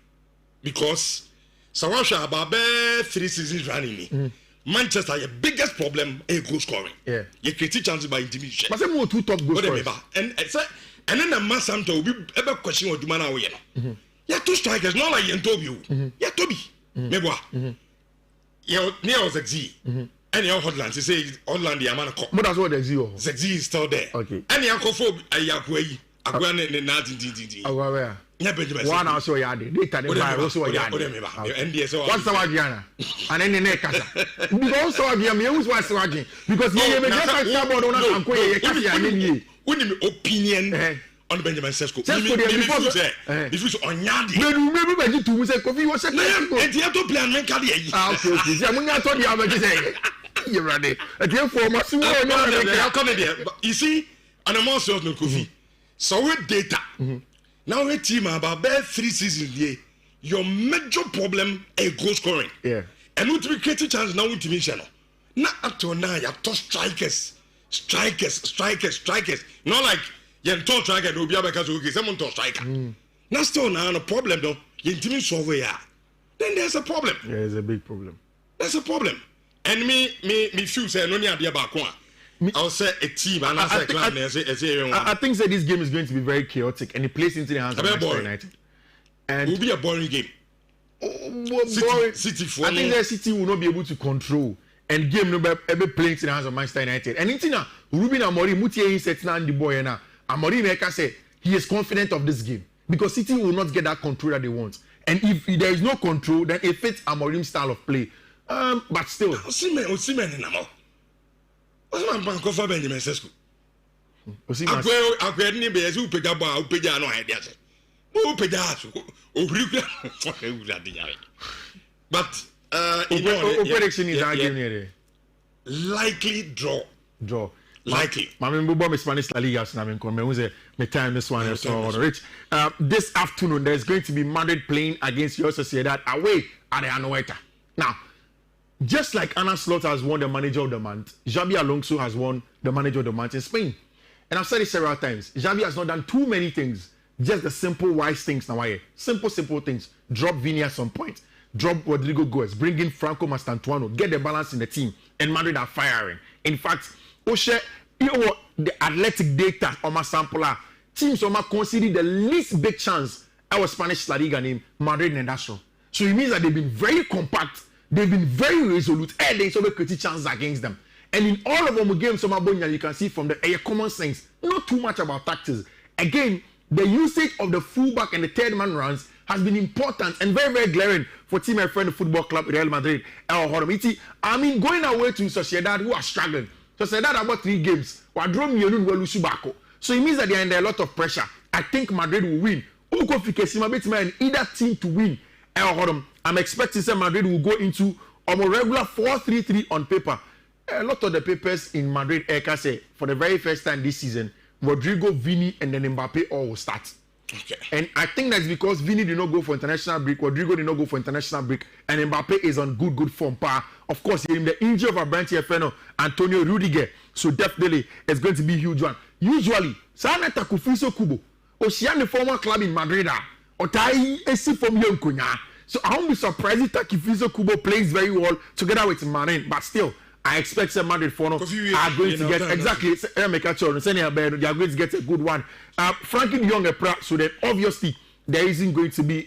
because Sawasha Ababe 3 seasons running. Manchester your biggest problem is goal scoring. Yeah. You create chances by intimidation. But some more two top goal scorers. And then the man sometimes will be ever question what do man away no. You two strikers not like Yentobi. You Toby. Mebwa. You near Zexi. And your Hotland say Hotland the Amana Cup. But that's what Zexi. Zexi is still there. Okay. And your Kofo Ayakwe. Agwan in Nazi. Agwa. One also yard. They tell them also yard. What's the Wagiana? And then the neck. Because so again, me who's was Wagi. Because you may just like Sabon on a Quay. Wouldn't opinion on Benjamin Sesko. If it's on Yadi. Maybe to say coffee was a and you have to plan Menkadi. Okay, I'm not told you how to say. You're ready. Again for my you see, and I'm also no coffee. So with data. Now a team about 3 seasons here, your major problem is goal scoring. Yeah. And what we create a chance now to mention. Not up to now, you have two strikers. Not like you have two strikers, you'll be able to someone to striker. Now still now a problem though, you intimidate solve here. Then there's a problem. Yeah, there's a big problem. There's a problem. And me feel say no need about one. I'll say a team and I think that this game is going to be very chaotic and it plays into the hands of Manchester United. And it will be a boring game. City I think that City will not be able to control and game no be playing into the hands of Manchester United. And intina Ruben Amorim mutie set na the boy na Amorim make say he is confident of this game because City will not get that control that they want. And if there is no control, then it fits Amorim's style of play. But still. Osimhen na What's my bank for Benjamin Sesko? I ni be as upeja ba upeja no idea say. Upeja so but prediction is arguing likely draw. Likely. Mami mbo me Spanish La Liga na me come me say me time this one so rich. This afternoon there's going to be Madrid playing against Real Sociedad away at the Anoeta. Now just like Anna Slot has won the Manager of the Month, Xabi Alonso has won the Manager of the Month in Spain. And I've said it several times. Xabi has not done too many things. Just the simple, wise things now. Simple things. Drop Vini at some point. Drop Rodrigo Goes. Bring in Franco Mastantuano. Get the balance in the team. And Madrid are firing. In fact, Oshe, the athletic data on my sample teams on my consider the least big chance our Spanish La Liga name Madrid and Astro. So it means that they've been very compact. They've been very resolute and they so create chances against them. And in all of them games, you can see from the common sense, not too much about tactics. Again, the usage of the fullback and the third man runs has been important and very, very glaring for team my friend the football club Real Madrid. I mean, going away to Sociedad who are struggling. Sociedad about 3 games. So it means that they are under a lot of pressure. I think Madrid will win. Either team to win. I'm expecting that Madrid will go into a more regular 4-3-3 on paper. A lot of the papers in Madrid, say for the very first time this season, Rodrigo, Vini, and then Mbappe all will start. Okay. And I think that's because Vini did not go for international break, Rodrigo did not go for international break, and Mbappe is on good form. Of course, in the injury of Abrante Feno, Antonio Rudiger, so definitely it's going to be a huge one. Usually, Sanata Kufiso Kubo, Ocean, former club in Madrid, Otai Esi from Yonkunya. So I won't be surprised if Takifiso Kubo plays very well together with Marin, but still, I expect some Madrid are going to get exactly. They are going to get a good one. Frankie de Jong, so then obviously there isn't going to be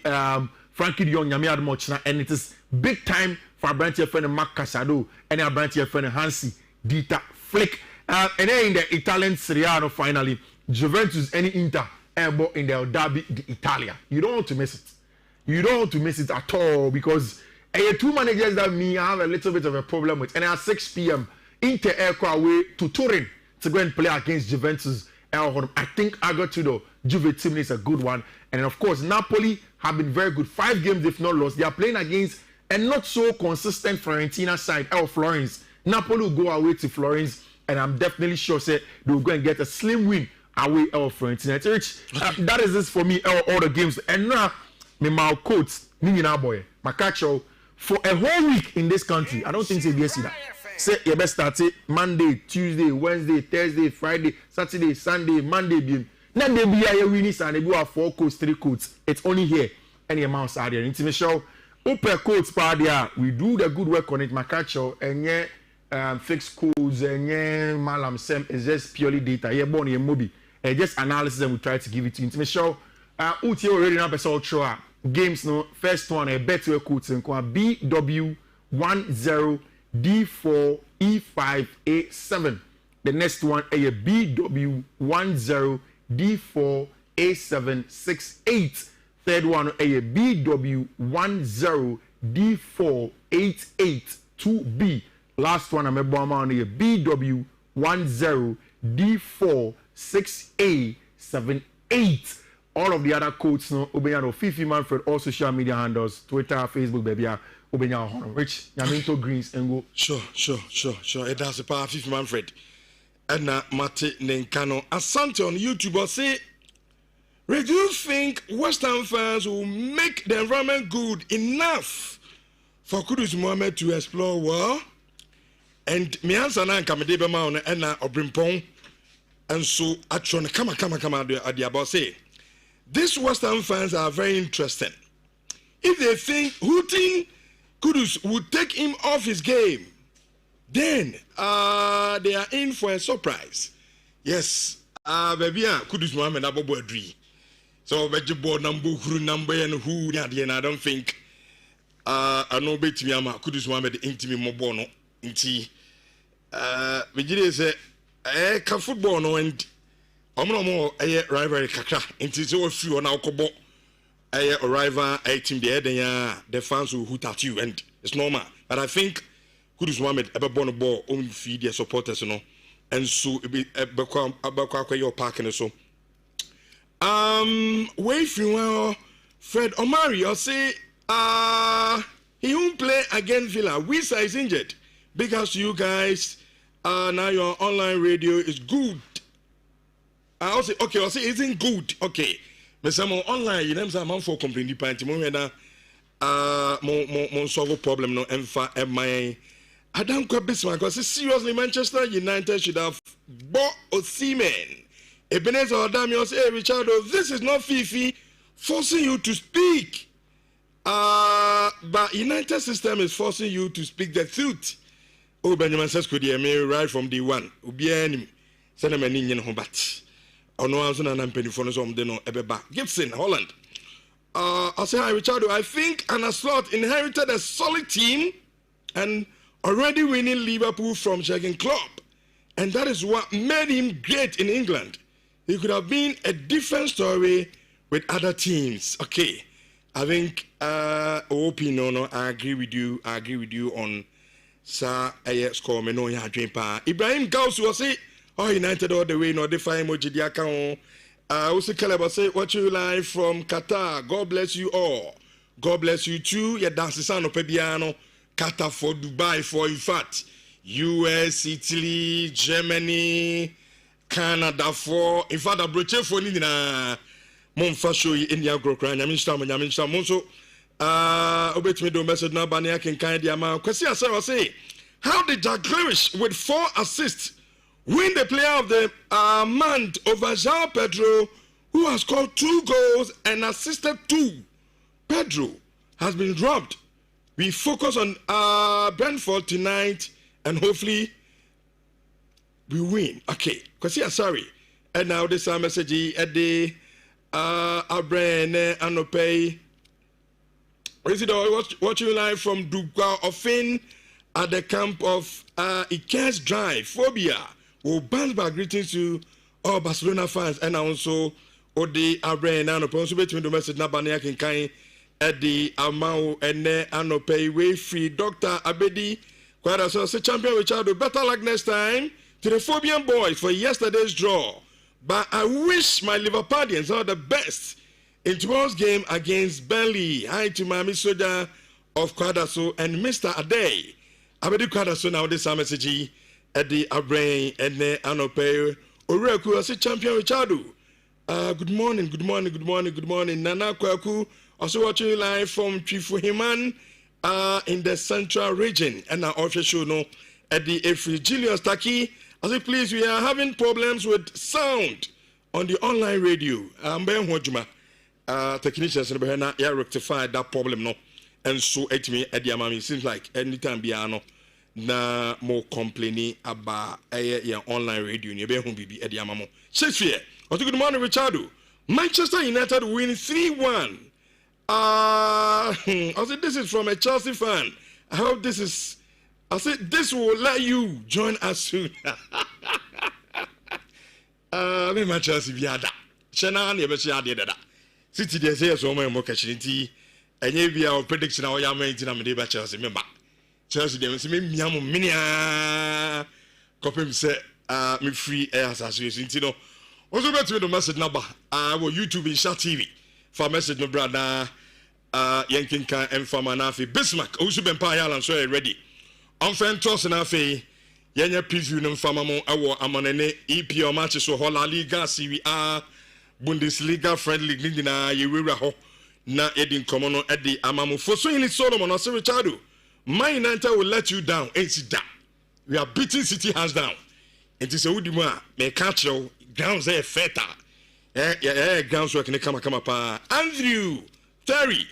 Frankie de Jong, and it is big time for Abrante friend Mark Casado and Abrante friend Hansi Dieter Flick. And then in the Italian Serie A, finally, Juventus and Inter in the Derby d'Italia. You don't want to miss it. You don't want to miss it at all because Two managers that me I have a little bit of a problem with. And at 6 p.m. Inter air away to Turin to go and play against Juventus. I think Agatudo Juve team is a good one. And of course, Napoli have been very good. 5 games if not lost. They are playing against a not so consistent Fiorentina side, Florence. Napoli will go away to Florence, and I'm definitely sure they will go and get a slim win away Fiorentina. That is this for me, all the games. And now, my coach, Nhyira boy, my catch for a whole week in this country. I don't think they see that. Say you best start it Monday, Tuesday, Wednesday, Thursday, Friday, Saturday, Sunday, Monday. Then they be a winners and they go have 4 codes, 3 codes. It's only here. Any amounts are there. Intimate show. Open codes part there. We do the good work on it. Makacho and fixed codes and malam sem is just purely data. Here born here mobi. Just analysis and we try to give it to you. Intimate show. Uti already now person ultra games no first one a better codes and BW10 D4E5A7. The next one a BW10 D4A768. Third one a BW10 D488-2B. Last one I'm a BW10 D46878. All of the other codes no Obeyano Fifi Manfred, all social media handles, Twitter, Facebook, baby. Rich Yaminto Greens and go. Sure. It does a power Fifi Manfred. And Mate Nenkano Asante on YouTube or say, do you think West Ham fans will make the environment good enough for Kudus Mohammed to explore war? And me answer now come de bema on and Obrimpong. And so actually come at the about say these West Ham fans are very interesting. If they think Houghton Kudus would take him off his game, then they are in for a surprise. Yes, baby, Kudus Mohammed Abobo Adri. So board number and who and I don't think I know bet me ama Kudus Mohammed intimi mobono inti we say ka football no and omo rivalry kakra inti so free on akobo a rival team there then the fans will hoot at you and it's normal. But I think Kudus Mohammed ever born a ball only feed their supporters, you know, and so it be your parking so. Wait for Fred Omari, I say he won't play against Villa. Wisa is injured because you guys now your online radio is good. I'll say okay, I'll say it isn't good. Okay. But some online, you know, I'm for complaining party. Mon solve problem no emfa my I don't quite business because seriously Manchester United should have bought Osimhen. Ebenezer Odami say, hey, Richard, this is not Fifi forcing you to speak. But United system is forcing you to speak the truth. Oh, Benjamin says, could you hear right from day one? Ubianim, send them an Indian hombat. Oh, no, I'm not penny for us on the no Ebeba. Gibson, Holland. I'll say, hi, Richard, I think Anna Slot inherited a solid team and already winning Liverpool from Jurgen Klopp. And that is what made him great in England. He could have been a different story with other teams. Okay, I think I agree with you. I agree with you on Sir score. Me no ya dream pa. Ibrahim Gauss was say, oh United all the way. No define emoji di account. Also Caleb say, watch you live from Qatar. God bless you all. God bless you too. Ya dance sound Pebiano. Qatar for Dubai for in fact. US, Italy, Germany. Canada for in fact a broche for ni na mon fa show India grow cry nyamin stam mon so obetime do message na ba na ken kan dia ma kwesi asara say how did Jack Grealish with 4 assists win the player of the month over João Pedro who has scored 2 goals and assisted 2. Pedro has been dropped. We focus on Brentford tonight and hopefully we win. Okay, because yeah, sorry. And now this message at the Abrene Anope. Is it watching live from Duga Ofin at the camp of Ikes Drive, Phobia. Will bounce back greetings to all Barcelona fans and also the Abrene Anope. Also between the message Nabania can Eddie Amau ene anope way free Dr. Abedi Kwada so say champion Richard better luck next time to the Phobian boys for yesterday's draw. But I wish my Liverpoolians are the best in tomorrow's game against Burnley. Hi to Mami Soja of Kwadaso and Mr. Ade. Abedi Kwadaso now this message Eddie Abrain ene anope Oreku say champion Richard. Good morning. Nana Kwaku also watching you live from Chifuhiman in the central region. And our official show at the Efri Julius Taki. I say, please, we are having problems with sound on the online radio. Ben Hojuma, technicians rectify that problem no. And so at me at the Amami seems like anytime Biano na more complaining about your online radio. You be home be at the Amamo. Shakespeare. Good morning, Richardo. Manchester United win 3-1. I said this is from a Chelsea fan. I hope this is. I said this will let you join us soon. Me Chelsea biada. Shana never share that. City they say so my mokashinti. And you be our prediction our young man in the Chelsea member. Chelsea they say me miamu minia. Copy me say me free air association. You know. Also better the message number. Our YouTube in Chat TV. For message no brother Yankin can and for Manafi Bismarck also been Payalan so ready. On fan toss and afe Yanya preview no famamo awo amanene EPL matches so La Liga Serie A Bundesliga friendly league na yewura ho na edin komono edi amamu for so in Solomon or Richardo. Man United will let you down and sit down. We are beating City hands down. It is a woodima me catch you grounds there feta. Grounds work in come pa. Andrew Terry.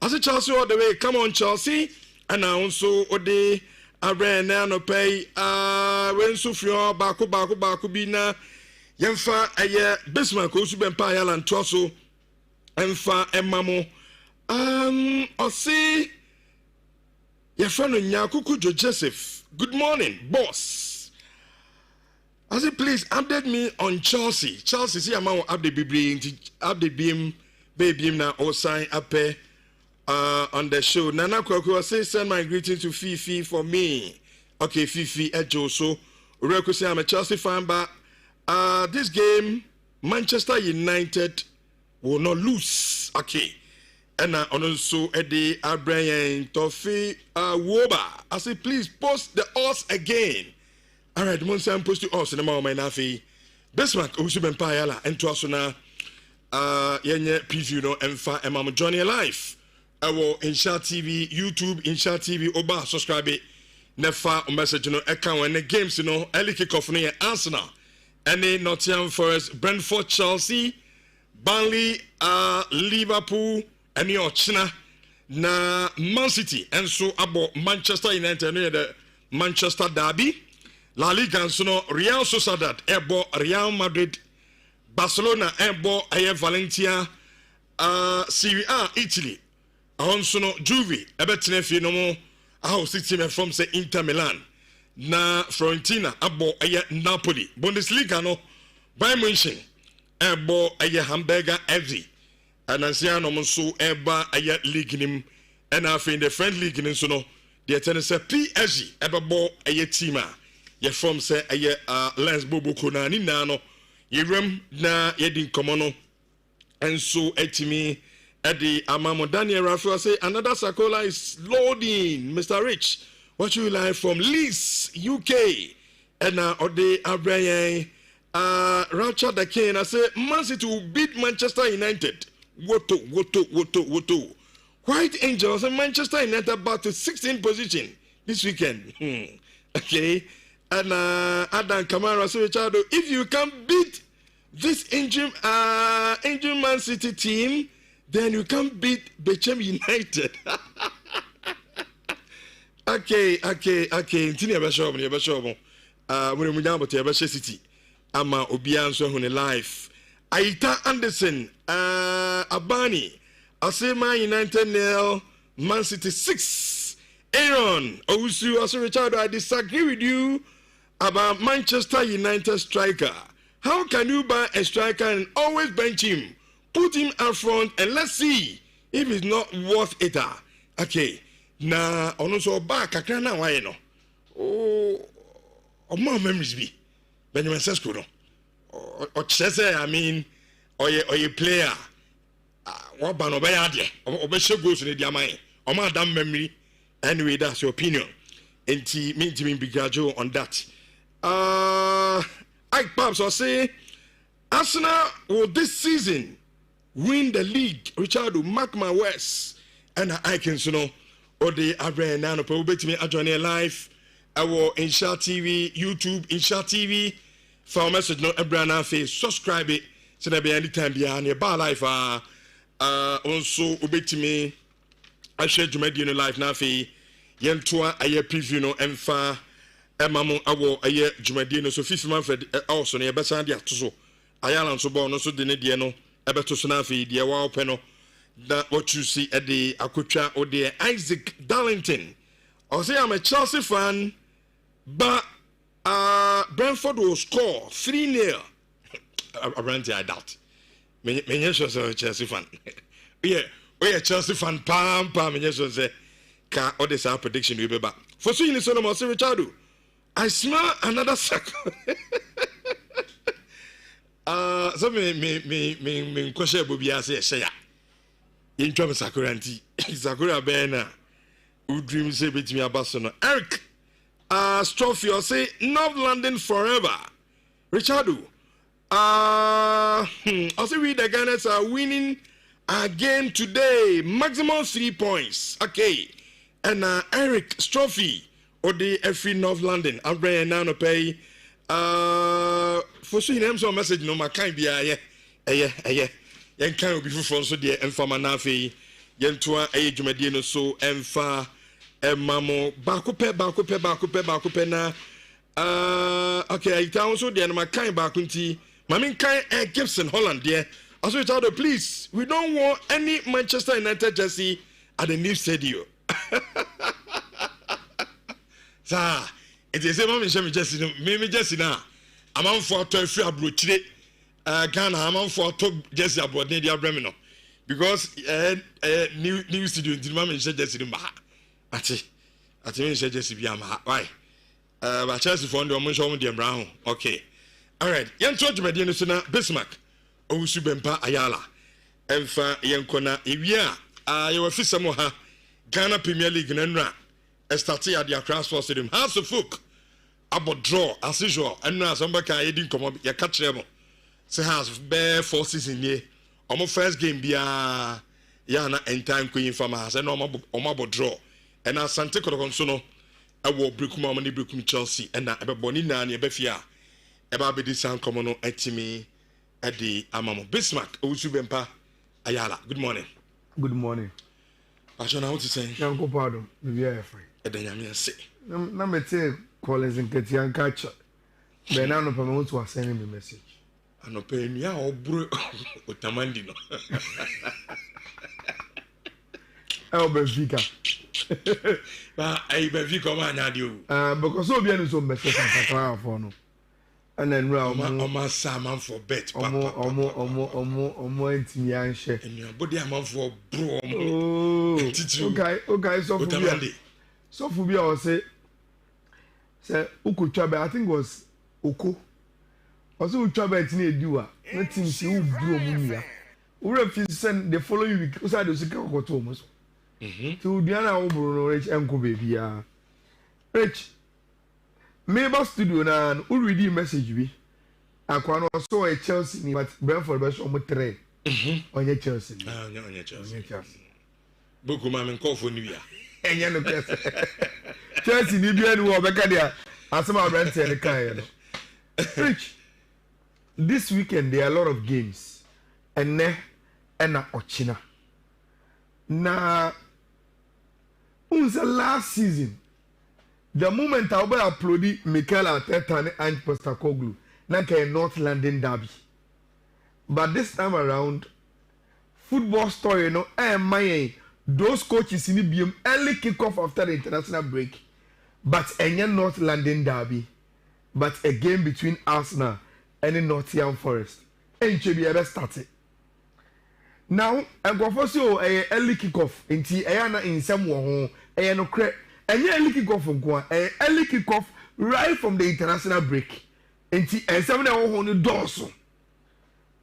As a Chelsea all the way, come on Chelsea. And also Ode Abrena no pay when Sufio Baku Bina Yemfa a Bismarck also been Payalan Trosso Emfa Emamo or see your friend Nyakuku Joseph. Good morning, boss. I say, please update me on Chelsea. Chelsea, see, I'm update beam now, or sign up on the show. Nana Kwaku, say, send my greeting to Fifi for me. Okay, Fifi, Ejo, so, Reku say, I'm a Chelsea fan, but this game, Manchester United will not lose. Okay. And also, Eddie Abraham Tofi Woba. I say, please post the odds again. All right, Monsan post to us in the moment. Nafi Bismarck, also been Payala, and to us now. Yenye preview no Emfa Emam Johnny Life. Our Insha TV, YouTube, Insha TV, Oba, subscribe it. Nefa message no account and the games, early kickoff no Arsenal. Any Nottingham Forest, Brentford, Chelsea, Burnley, Liverpool, and your China, na Man City, and so about Manchester United, the Manchester Derby. La Liga and so Real Sociedad, Ebo Real Madrid, Barcelona, Ebo Valencia, Serie A, Italy, Ahonsono, Juve, Ebetenefi no more, Aho City from say Inter Milan, na Fiorentina, Abo Napoli, Bundesliga no, Bayern München, Ebo Hamburger FC, and Ansiano Monso, Eba League nim, and after in the friend league in so no, the attendance PSG, Ebo Tima. Ye from say Lens Bobo Kona ni nano ye rem na ye din komono and so etimi Eddie Amamo Daniel Rafael say another Sakola is loading. Mr. Rich, what you like from Leeds UK and Ode Abraham Rapture the King. I say Man City will beat Manchester United. Woto. White Angels and Manchester United about to 16th position this weekend. Okay. And Adam Kamara so Richardo, if you can beat this injured Man City team, then you can beat Bechem United. Okay. Ntini abashobo. When we down but Abashe City. Ama Obian so on live. Aita Anderson, Abani, Asema United 0, Man City 6. Aaron Owusu also Richardo, I disagree with you about Manchester United striker. How can you buy a striker and always bench him, put him up front, and let's see if it's not worth it, okay. Na ono so back kakra na why no. Oh, my memories be. Benjamin Sesko no. O chese I mean, or ye player. What ban obey ade. Obe she goes in the amai. O ma damn memory. Anyway, that's your opinion. Enti me begrudge on that. I perhaps will say Arsenal will this season win the league. Richard will mark my words. And I can know or the arena no probably me join live. Our Nhyira TV, YouTube, Nhyira TV. For a message no Ebrana face, subscribe it. So there be anytime behind your bar life. Also obey I share Jumedi live now. Yentua aye preview no emfa emamo awo aye Jumedi no so FIFA man fed also ne besa dia to so ayala so ball no so de ne de no ebeto so na fe de wa ope no that what you see at the akotwa or the Isaac Darlington. I say I'm a Chelsea fan, but Brentford will score 3-0. Apparently I doubt. Me sure say Chelsea fan. Yeah, we a Chelsea fan. Pam. Me sure say ka all this our prediction we be back. For so you no more say Richardo. I smell another circle. So me question bobi ase share. In trouble Sakura anti Sakura Bena who dreams say between Abasono. Eric Strophy or say North London forever. Richardo. Also we the Gunners are winning again today. Maximum 3 points. Okay. And Eric Strophy or the every North London. I'm bringing now no pay. For seeing them some message no my kind be yen kan obi foforo so de emfa na afei yen to aye dwumade no so emfa emamo baako pe na okay ita so de na kan baako nti mamin kan Gibson Holland there also tell the please we don't want any Manchester United jersey at the new stadium sa it is say mama shame jersey me jersey na amam for to free abrochire Ghana amount for top jersey aboard the Abremino because new studio in Manchester jersey in Baha. Ati Manchester jersey be why? But Chelsea found the show the brown. Okay, all right. Yan told me the na Bismarck. Owusu Bempa Ayala. Emfa yankona ewia you were fisa mo ha Ghana Premier League nenra. Started at the Accra Sports Stadium. House of Folk about draw as usual. And now somebody can edit come up. You catch them. Say has bare 4 seasons here. On my first game be ya na entire queen from us and on draw. And as Sante Kodokonsono, I will break money break Chelsea and na ebe boni na ni ebe fia. Eba be this sound common at me at the Amamo Bismarck Owusu Bempa Ayala. Good morning. Good morning. Ashona what you saying? Yanko pardon. We are free. Edanyame say. Na me say Collins and Ketian catch. Ben na no pame to send me message. Ano pe nua obro otamandi no. El Benfica. Ba ai Benfica ma nya de o. Because obi anu so message for no. And then Oma Saman for bet. Omo entimi anhye. Enu body am for bro. Okay, so for me I say ukutwa be I think was Oko. Also utwa be tin edu a na tin si u bro mu nia. Ura fi send the following week usade osika kokoto mo so. So diana wo bro no rich enko baby ya. Rich Meba studio na already message bi akwa no so e Chelsea ni but Brentford be so mo 3 onye Chelsea onye Chelsea boku ma men kofo ni bia enye no pese Chelsea ni bia ni wo be ka dia asema Brentford kan no Rich this weekend there are a lot of games and na ochina na unsa last season. The moment I will upload Mikel Arteta and Postecoglou, like a North London derby. But this time around, football story, you know, those coaches in the BM early kickoff after the international break. But a North London derby, but a game between Arsenal and Nottingham Forest. And Chebe ever started. now nkɔfo so early kick-off nti ɛyɛ na nsɛm wɔ ho ɛyɛ no korɛ ɛnyɛ early kick-off nko a early kick-off right from the international break nti nsɛm na ɛwɔ ho no dɔɔso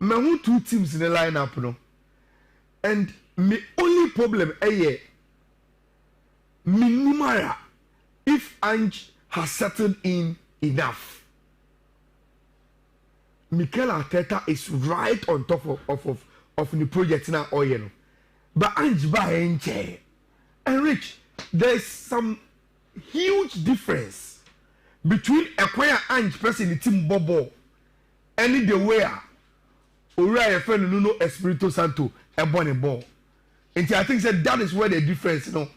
mehu two teams in the lineup no and my only problem ɛyɛ minimara if Ange has settled in enough. Mikel Arteta is right on top of the project now, you know. But Ange ba enche. And Rich, there's some huge difference between acquire Ange person the team Bobo and the way Uriah friend Nuno Espirito Santo a bonny ball. And I think that is where the difference, you know,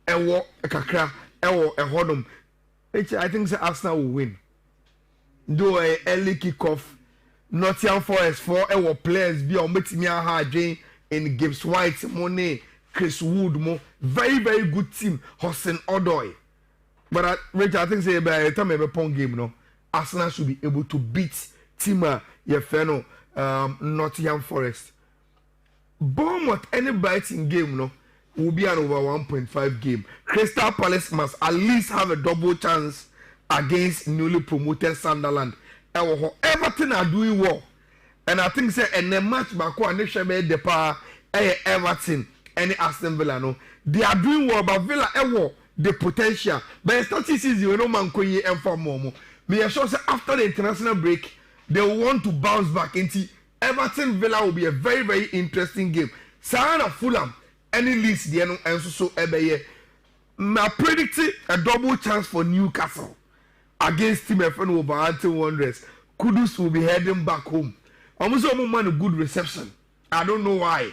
and what a kakra, and a hodom. I think that Arsenal will win. Though a early kickoff. Nottingham Forest for our players be on Metimia Hardjane in Gibbs White, Monet, Chris Wood, very, very good team, Hossein Odoi. But Rich, I think say by the time of a game, no, Arsenal should be able to beat Tima Yefeno, Nottingham Forest. Bournemouth, any biting game, no, will be an over 1.5 game. Crystal Palace must at least have a double chance against newly promoted Sunderland. Everton are doing well, and I think say and the match back one nation made the power Everton and Aston Villa no they are doing well, but Villa the potential. But starting season you know man koye and for more. Me sure say after the international break they want to bounce back into Everton Villa will be a very very interesting game. Sana Fulham any least there no and so ebeye. I predicted a double chance for Newcastle. Against Team FN Wolverhampton Wanderers, Kudus will be heading back home. Almost all man a good reception. I don't know why,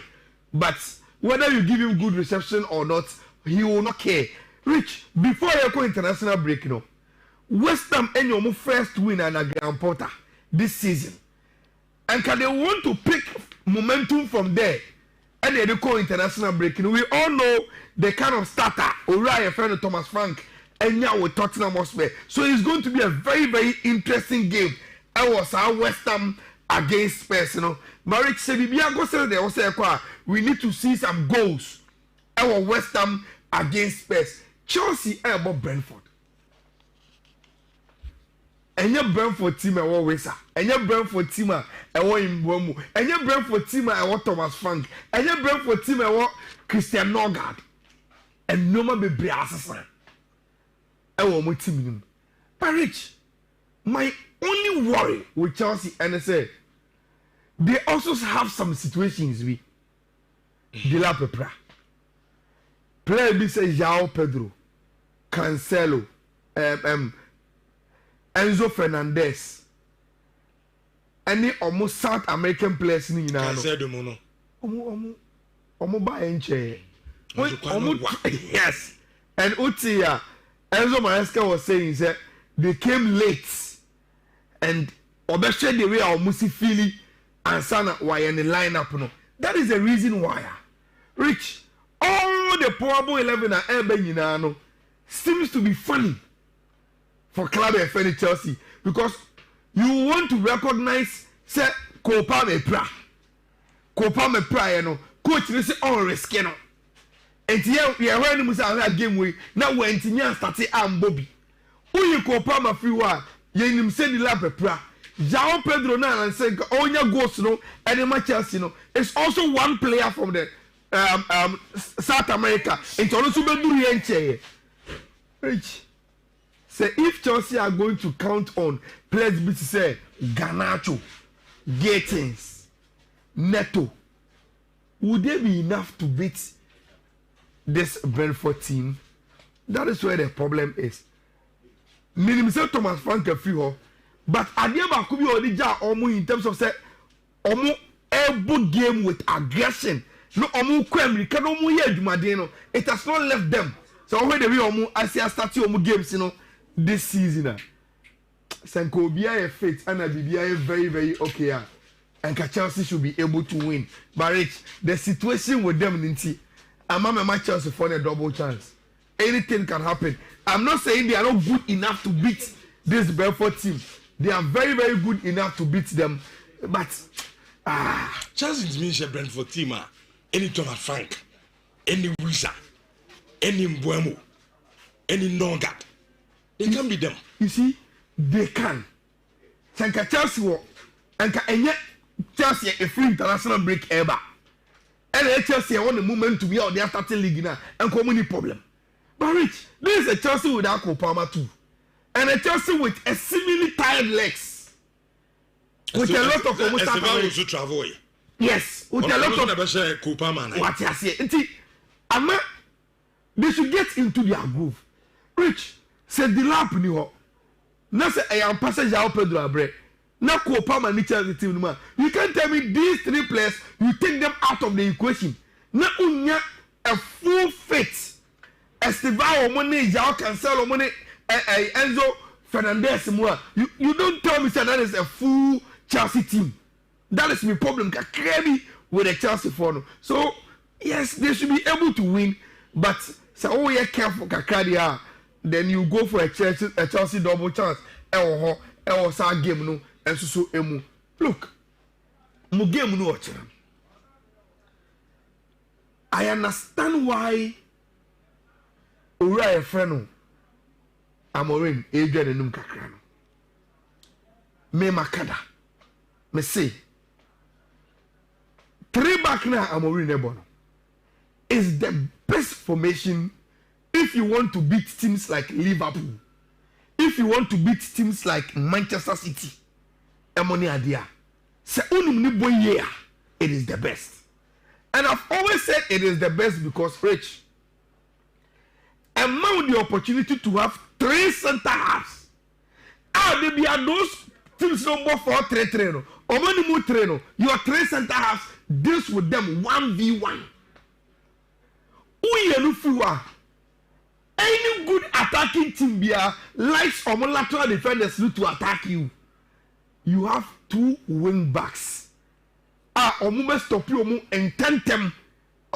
but whether you give him good reception or not, he will not care. Rich, before you go international break, you know, West Ham and your first win and a Grand Porter this season, and can they want to pick momentum from there? And they go international break. You know, we all know the kind of starter Uriah friend Thomas Frank. And now with Tottenham Hotspur. So it's going to be a very, very interesting game. I was our West Ham against Spurs, you know. Marriage said, we need to see some goals. Our West Ham against Spurs. Chelsea about Brentford. And your Brentford team I want Wesa. And your Brentford team I want Mbwemu. And your Brentford team I want Thomas Frank. And your Brentford team I want Christian Norgard. And no man be Briasasa. My team, but Rich, my only worry with Chelsea and I say they also have some situations we De La Pepra. Player be say João Pedro, Cancelo, Enzo Fernandez, any almost South American players in Cancelo Omo ba enche. Yes, and Utia. Enzo Maresca was saying that they came late and obeshe the way our Musi Philly and Sana were in the lineup. No, that is the reason why. Rich, all the probable 11 and Elben seems to be funny for Club FN Chelsea because you want to recognize say Copa Mepra, you know, coach is all risky no. And here we are running with our game way. Now we're in Tinia starting and Bobby. Who you call Palma Fiwa? You said the lap pra. João Pedro now and say Onya goes no and the Chelsea no. It's also one player from the South America. It's also be Rich. Say if Chelsea are going to count on players be to say Garnacho, Gatins, Neto, would they be enough to beat this Brentford team? That is where the problem is. Minimum say Thomas Frank a few, but Adiaba could be already almost in terms of say almost every game with aggression. No almost crime, can almost hear Jumadeno. It has not left them. So when they almost I see a start almost games, you know, this season. Sanko be a fit and a BBI very, very okay. And Chelsea should be able to win. But Rich, the situation with them in T. I'm my Chelsea for a double chance. Anything can happen. I'm not saying they are not good enough to beat this Brentford team. They are very, very good enough to beat them. But Chelsea means a Brentford team. any Thomas Frank, any Wisa, any Mbuemo, any Nongad. They can be them. You see, they can. Sanka Chelsea wo, and yet Chelsea a free international break ever. And Chelsea want the moment to be out there starting league now and come any problem. But Rich, this is a Chelsea without Kopama too. And a Chelsea with a seemingly tired legs. With a lot of almost travel. Yes, with a lot of Kopama. What you say? Ama, they should get into their groove. Rich, said the lap ni ho. Na say I am passenger out Pedro Abre. Na Kopama ni Chelsea team no. You can't tell me these three players, you take them out of the equation. Na unya a full fit. Esteban money, Jao Cancelo money, Enzo Fernandez more. You don't tell me that is a full Chelsea team. That is my problem. Clearly with the Chelsea for so yes, they should be able to win, but so oh yeah, careful Kakadia. Then you go for a Chelsea double chance. Sa game no and so emu. Look, mo game no watch. I understand why. Ura a friend Amorim Adrian and Numkakrano. Me Makada. Me say 3 back now Amorim Ebono is the best formation if you want to beat teams like Liverpool. If you want to beat teams like Manchester City. Emoni Adia. Say it is the best. And I've always said it is the best because Rich. Among the opportunity to have 3 center halves. There be those teams number 4 3 no. Or many more 3 no. Your 3 center halves deals with them 1v1. Any good attacking team here likes lateral defenders to attack you. You have 2 wing backs. Omume stop you and 10 them.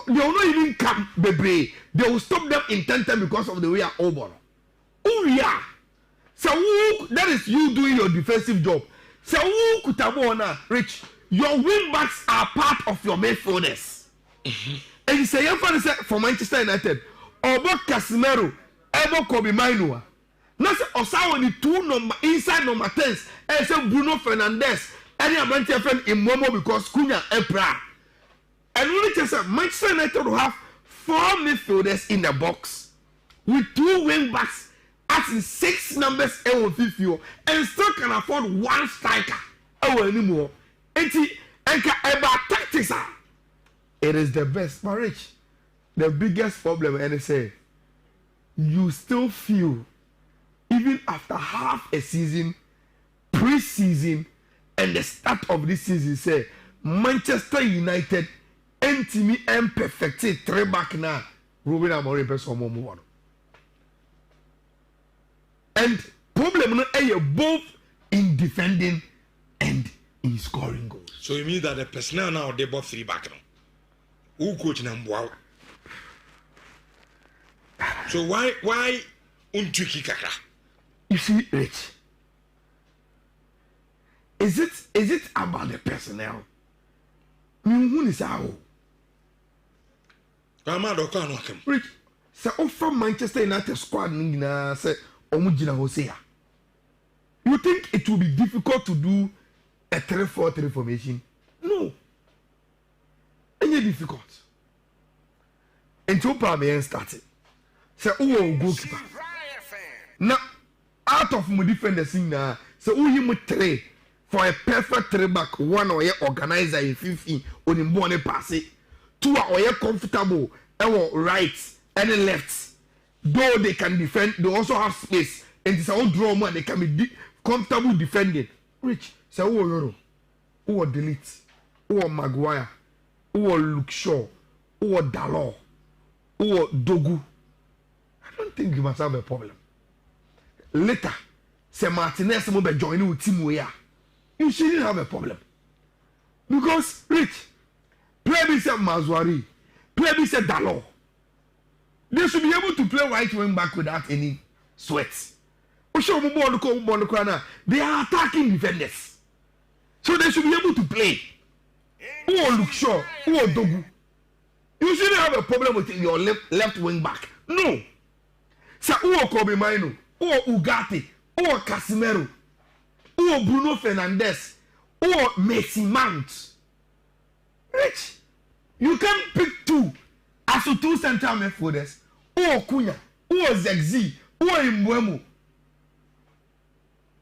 They will not even come, baby. They will stop them in 10 times because of the way are over. Oh yeah. So that is you doing your defensive job. So Kutabona, Rich, your wing backs are part of your midfielders. And you say for Manchester United, Obo Casemiro, Ebo Kobe Mainua. Now say Osawa the 2 number inside number 10s, and say Bruno Fernandes, any Manchester friend in Momo because Cunha Epra. And we just say Manchester United will have 4 midfielders in the box with 2 wing backs at 6 numbers and still can afford 1 striker anymore. And about tactics, it is the best. But Rich, the biggest problem, and they say, you still feel, even after half a season, pre-season, and the start of this season, say Manchester United. Entimi imperfected 3 back now. Ruben Amorim person move on. And problem no both in defending and in scoring goals. So you mean that the personnel now they both 3 back now? Who coach na mbwa? So why untuki kakra? You see, Rich. Is it about the personnel? Who is how? Rich, say offer Manchester United squad say omujina Hosea. You think it will be difficult to do a 3-4-3 formation? No. Any difficult. Until Palmer started. Say who goalkeeper. Now out of my defenders now, say who him 3 for a perfect 3 back, 1 or organizer in 50 on him one pass it. 2 are comfortable right and left. Though they can defend, they also have space. And it's our draw man, they can be comfortable defending. Rich, say who Euro, who Delete, who Maguire, who Luke Shaw, who Dalot, who Dogu. I don't think you must have a problem. Later, say Martinez will be joining with team where you shouldn't have a problem. Because Rich, play me say Mazwari, play me say Dalot. They should be able to play right wing back without any sweat. They are attacking defenders. So they should be able to play. Who Luke Shaw, who Dogu. You shouldn't have a problem with your left wing back. No. Sa uo Kobe Maino, uo Ugarte, uo Casemiro, uo Bruno Fernandes, uo Messi Mount. Rich, you can pick two as a two central midfielders. Uo Cunha, uo Zegzi, uo Mbeumo.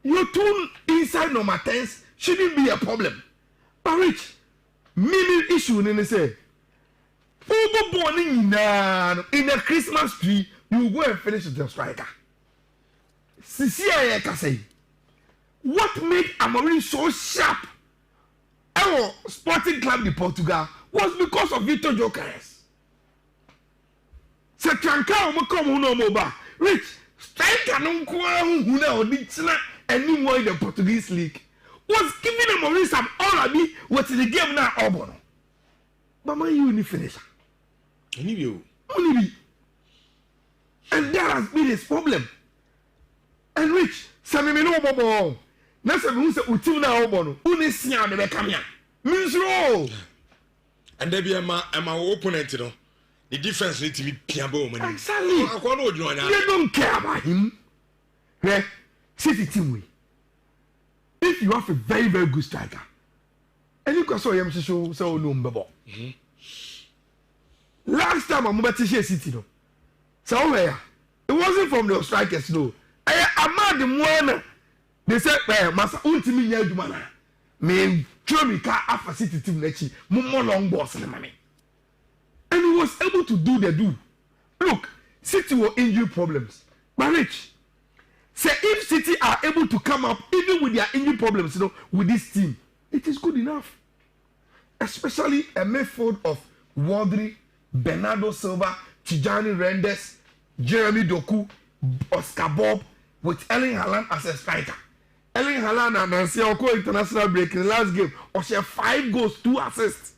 Your two inside number 10s shouldn't be a problem. But Rich, mimi issue in say, born in a Christmas tree, you go and finish with the striker. Sisia can say, what made Amorim so sharp? Our Sporting Club de Portugal was because of Vitor Gyökeres. Se tranka omo come no moba. Rich, striker no kwa hu na odichina anymore in the Portuguese league. Was giving Amorim some already with the game now obono. But man you ni finisher. Only. And that has been his problem. And Rich, Sammy no bobo. Na se me say utim na obono. Uni sia de be come here. Means roll. And there be my opponent, you know. The difference need to be piabo money. Exactly. They don't care about him. Yeah. City team way. If you have a very, very good striker, and you can show him so no mbebo. Last time I'm about to share City no. So where it wasn't from the strikers no. I'm not the one. They said, "Masa ultimi nya adwuma me throw me car after City team nechi more long boss na money." And he was able to do the do. Look, City were injury problems. But Rich, say if City are able to come up even with their injury problems, you know, with this team, it is good enough. Especially a midfield of Rodri, Bernardo Silva, Tijani Reinders, Jeremy Doku, Oscar Bob, with Erling Haaland as a striker. Erling Haaland and Nhyira international break in the last game, or share 5 goals, 2 assists.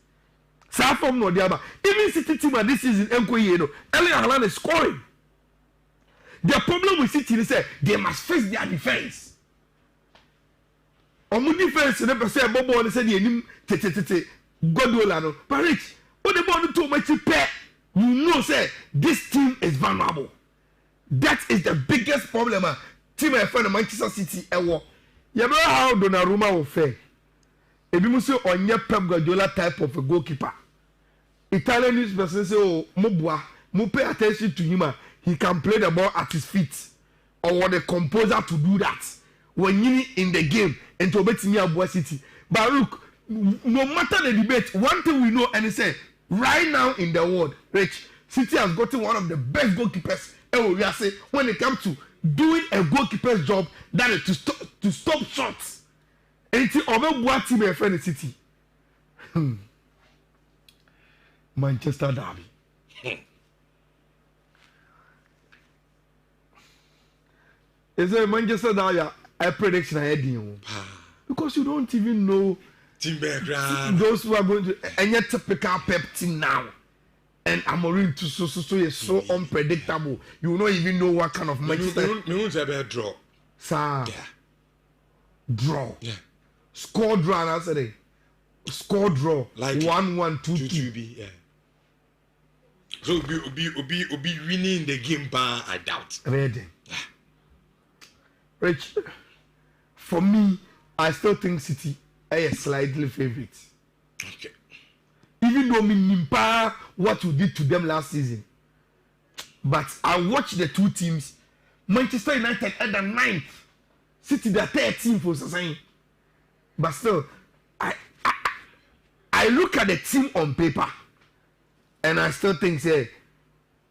So from no the other. Even City team at this season, Erling Haaland is scoring. The problem with City is that they must face their defense. On defense, they say Bobo and say the Godolano. But Rich, what the ball too much pay? You know, say this team is vulnerable. That is the biggest problem. Team I find Manchester City ever. You know how Donnarumma will fare. If you say on your Pep Guardiola type of a goalkeeper, Italian newspapers say, "Oh, mo pay attention to him. He can play the ball at his feet." Or want the composer to do that when you in the game and to bet me about City. But look, no matter the debate, one thing we know and it's say right now in the world, Rich, City has gotten one of the best goalkeepers ever. We are saying when it comes to doing a goalkeeper's job, that is to stop shots. And it's over what team a friend City. Manchester derby. Is a Manchester derby a prediction I had because you don't even know those who are going to and yet typical Pep team now. And Amorim to so is so unpredictable. You don't even know what kind of Manchester. Me a draw. Sir. Yeah. Draw. Yeah. Score draw. I said score draw. Like 1-1, 2-2. Yeah. So be winning the game by I doubt. Ready. Yeah. Rich. For me, I still think City are slightly favorite. Okay. Even though me nimpa what you did to them last season, but I watched the two teams. Manchester United at the 9th, City the 13th for saying, but still, I look at the team on paper, and I still think say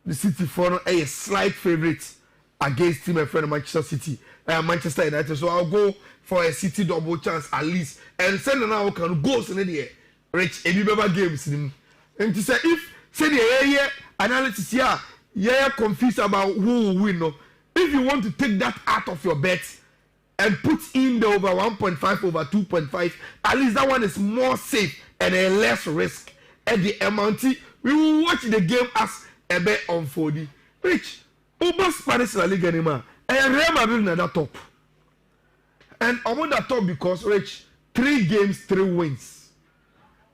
the City for a slight favorite against team and friend Manchester City, Manchester United. So I'll go for a City double chance at least, and send now can goals in the air. Rich, any better games in and to say if say the analysis here, you're confused about who will win. No, if you want to take that out of your bet and put in the over 1.5 over 2.5, at least that one is more safe and a less risk. At the amount, we will watch the game as a bet unfolding. Rich, over Spanish La Liga anymore, and Real Madrid at the top, and I'm on the top because Rich 3 games, 3 wins.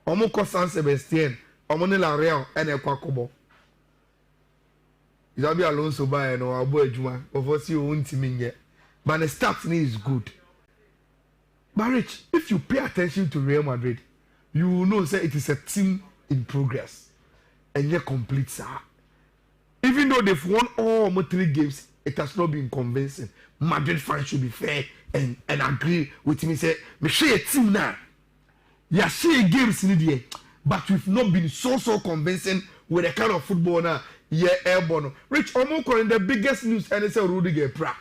Omoko San Sebastian omone la Real and Ekwakobo. Zabi Alonso by no abo adwuma of see wontimi nye. But the stats is good. But Rich, if you pay attention to Real Madrid, you will know say it is a team in progress and yet complete, sir. Even though they've won all 3 games, it has not been convincing. Madrid fans should be fair and agree with me. Say, me share a team now. Yeah, share games in the but we've not been so convincing with the kind of football now. Yeah, airborne. Rich Omoko in the biggest news, and it's a Rudiger Pra.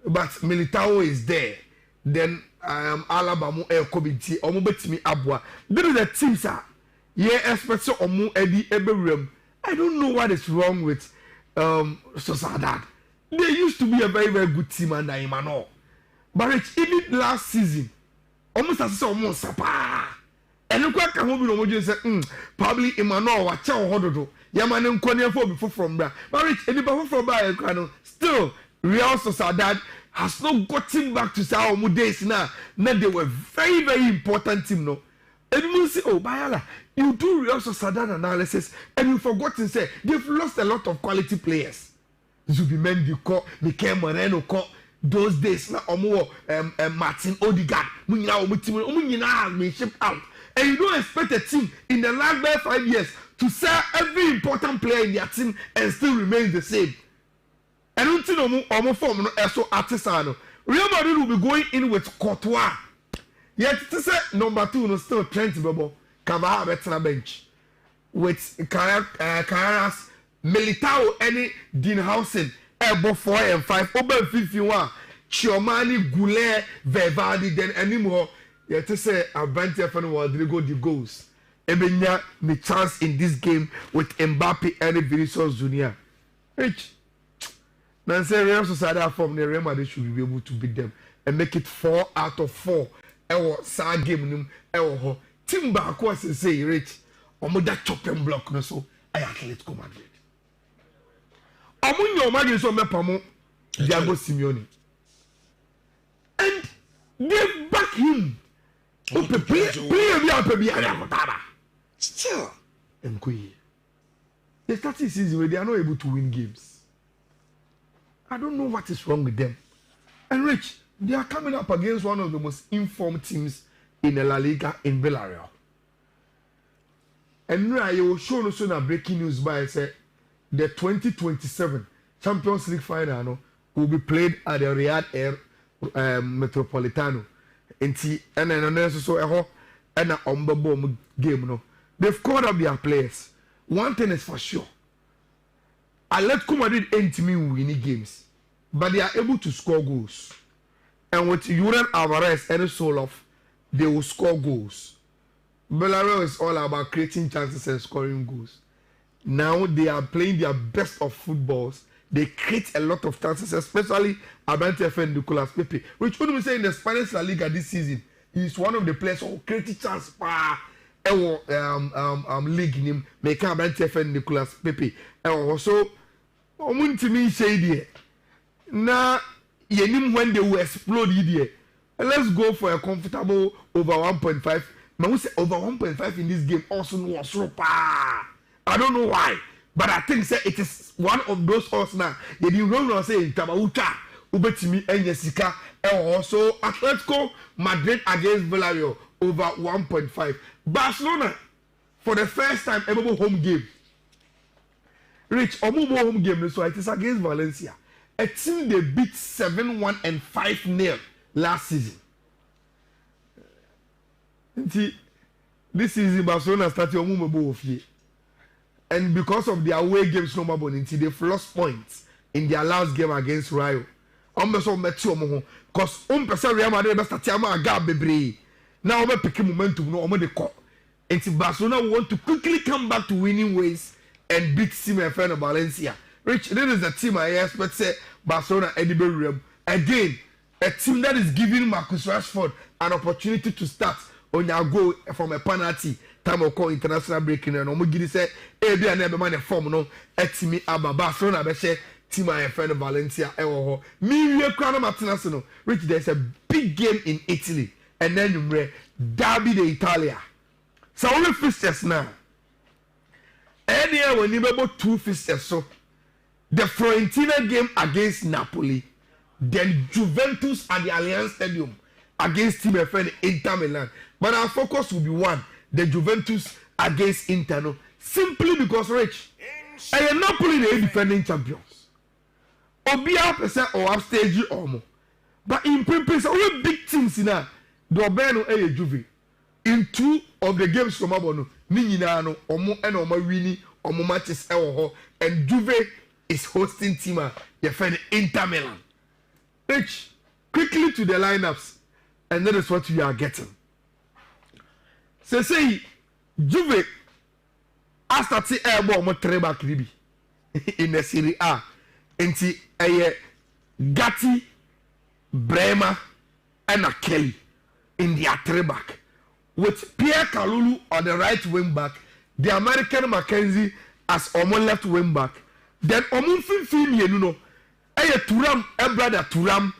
But Militao is there. Then Alabama Committee, Omobetimi Abwa. There is a team, sir. Yeah, especially Omu Eddie Eberum. I don't know what is wrong with Sociedad. They used to be a very, very good team under Imano. But even last season, almost as almost Sapa. And look what Kahobi said, probably Imano or Chow Hododo. Yaman Konya for before from there. But anybody from Bayern, still, Real Sociedad has not gotten back to Sao days now. Now they were very, very important team, no. And you say, oh, Bayala, you do Real Sociedad analysis, and you forgot to say they've lost a lot of quality players. Zubimendi ko, Mikel Moreno ko, those days na omo Martin Odegaard, munyina omutima, omunyina has been shipped out. And you don't expect a team in the last 5 years to sell every important player in their team and still remain the same. And until omo form no eso artisan. Real Madrid will be going in with Courtois. Yet to say number 2 no still Trent Bebo, Cavani better bench with Carreras, Militao, any Dinhausen, Ebo 4 and 5, over 51, Chiomani, Goulet, Vervaldi, then anymore. Yet to say Abante Fan Rodrigo the goals. Ebenya me chance in this game with Mbappe and Vinicius Junior. Rich. Now say Real Sociedad from the Real Madrid should be able to beat them and make it 4 out of 4. Ewo sa game nim ewo ho. Team back was say Rich. Omo that chopping block no so I Atletico Madrid. Omo Madrid so mepamo Diego Simeone. And they back him. Still, they started season where they are not able to win games. I don't know what is wrong with them. And Rich, they are coming up against one of the most informed teams in the La Liga in Villarreal. And now I will show you breaking news by say the 2027 Champions League final will be played at the Riyadh Air Metropolitano. Enti ena so eho ena ombebo game no. They've called up their players. One thing is for sure. Atletico Madrid ain't winning games, but they are able to score goals. And with Julian Alvarez and Soloff, they will score goals. Villarreal is all about creating chances and scoring goals. Now they are playing their best of footballs. They create a lot of chances, especially Abante and Nicolas Pepe. Which would we say in the Spanish La Liga this season, he is one of the players who created chance league him, make Abante and Nicolas Pepe. And also, Omuntimi say now when they will explode here. Let's go for a comfortable over 1.5. Man, we say over 1.5 in this game also was so I don't know why. But I think say it is one of those odds now. You don't say Tabauta, Ubetimi, and Jessica, and also Atletico Madrid against Villarreal over 1.5. Barcelona for the first time ever home game. Rich, Omubo home game, so it is against Valencia. A team they beat 7-1 and 5-0 last season. This season Barcelona started Omubo of year. And because of their away games, no more they've lost points in their last game against Rayo. Because Real Madrid now picking momentum, no the call. And Barcelona want to quickly come back to winning ways and beat Simon Valencia. Rich, this is the team I expect say Barcelona again, a team that is giving Marcus Rashford an opportunity to start on your goal from a penalty. Time of call international breaking and Omugiri said, be an man form no etimi aba Barcelona be say team I friend Valencia ewo me we crown Martinez no. Rich, there's a big game in Italy and then you derby the Italia. So only fixtures now. Any when you about 2 fixtures so the Fiorentina game against Napoli, then Juventus at the Allianz Stadium against Team FN Inter Milan. But our focus will be one, the Juventus against Inter. No, simply because Rich, and Napoli they defending champions. Obia percent or upstage or more. But in preparation, all big teams in that, the Obeno a Juve. In 2 of the games from Abono, Nininano, Omo and Oma Winnie, Omo matches and Juve is hosting team the friend Inter Milan. Rich, quickly to the lineups, and that is what we are getting. So say Juve has started airborne mo treba kribi in the Serie A. Enti Gatti, Bremer, and Kelly in their three back. With Pierre Kalulu on the right wing back, the American Mackenzie as Omo left wing back. Then Omo Finfin Yenuno, Turam, brother Turam,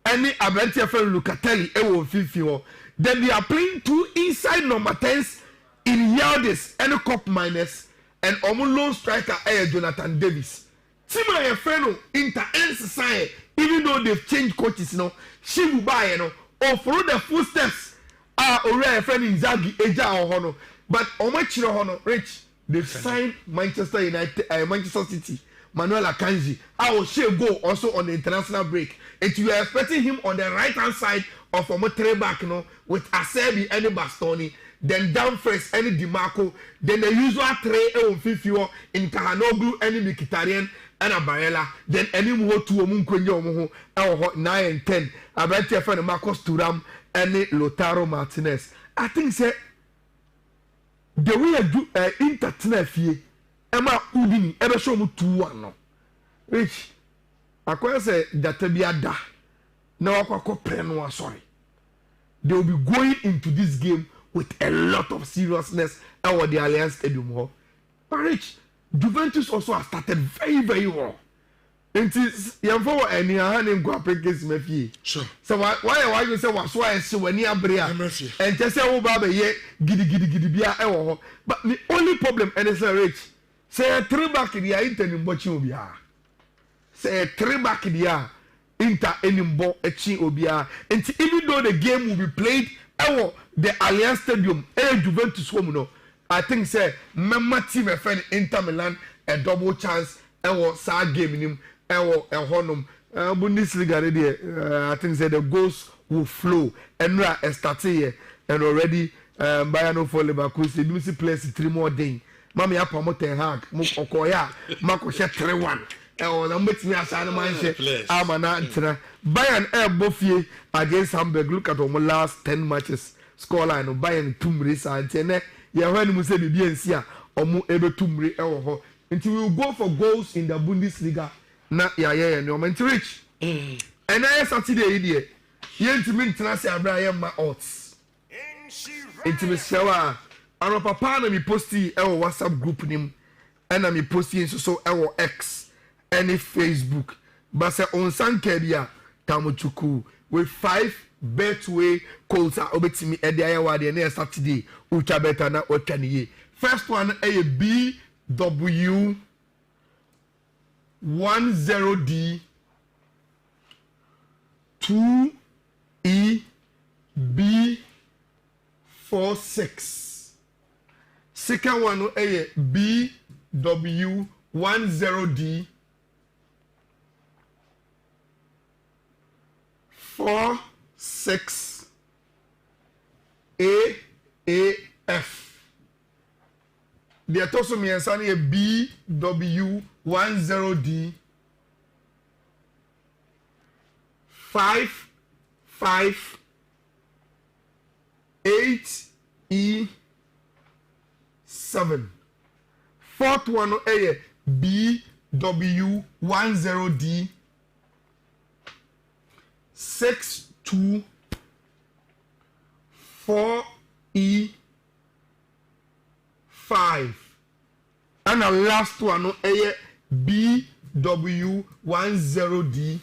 any Abentia fellow Lucatelli, Finfio. Then they are playing 2 inside number 10s in Yildiz and Cup minus, and Omo lone striker Jonathan Davis. Tima Efeno Inter Ensign, even though they've changed coaches, she will buy, or follow the footsteps. Already friend in Zagi Eja or Hono, but Omachiro Hono, Rich, they've signed Manchester United, Manchester City, Manuel Akanji. I will share go also on the international break. And you are expecting him on the right hand side of Omo back, with Asebi and Bastoni, then down first any Dimarco, then the usual tray Fifio in Kahanoglu, any Mkhitaryan and Barella, then any more 2 Omunkunyo, 9 and 10. I bet your friend Marcos Thuram. Any Lautaro Martinez. I think say the way I do Inter fie Emma Udini ever show me 2-1 no. Rich, I can say that be a da. Now I sorry. They will be going into this game with a lot of seriousness over the Allianz Stadium. But Rich, Juventus also has started very, very well. And you for any hand go up against me fee. Sure. So why you say was why so when you bria and just say oh baba ye gidi bia e but the only problem and is Rich say 3 back the Inter in bochi obia. Say 3 back the Inter enimbo echi obia. And even though the game will be played the Allianz Stadium Juventus home no, I think say member team friend Inter Milan a double chance sa game in him Bundesliga I think say the goals will flow and start here and already Bayern for Leverkusen you see place 3 more days mama ya promote hag mo okoya mako she 3-1 na mbetimi asane manche amana ntina Bayern bofie against Hamburg. Look at our last 10 matches scoreline Bayern tumre sa ntene ya hwani mu se bibia nsia omo ebe tumre ho until we will go for goals in the Bundesliga. Na no man Rich. And I Saturday here. Yentimi ntena Abraham ma odds. Intimi sewa. Ano papa na mi posti WhatsApp group nim. Na mi posti so X and Facebook. But say on sanke bia tamochuku with 5 betway calls are obetimi e dia ya de na Saturday. Ucha beta na otwaniye. First one a BW 10D 2EB 46. Second one a BW 10D 46AAF. The atoso mi ensani BW 10D 558E7. Fourth one BW 10D 624E5. And the last one BW 10D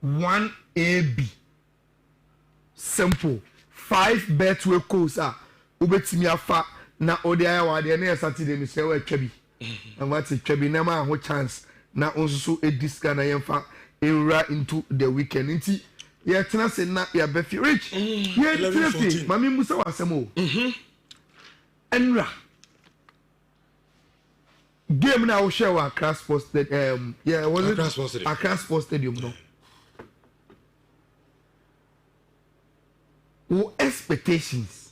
6A1AB. Simple. 5 betway course ubetimi afa na odi aya wa de na Saturday mi se wa twabi and what is twabi na ma ho chance na onso ediska na yemfa era into the weekend nti ye tena se na ya be rich ye tena mami musa wasemo enra game na wo share wa Accra Sports Stadium Accra Sports Stadium no what expectations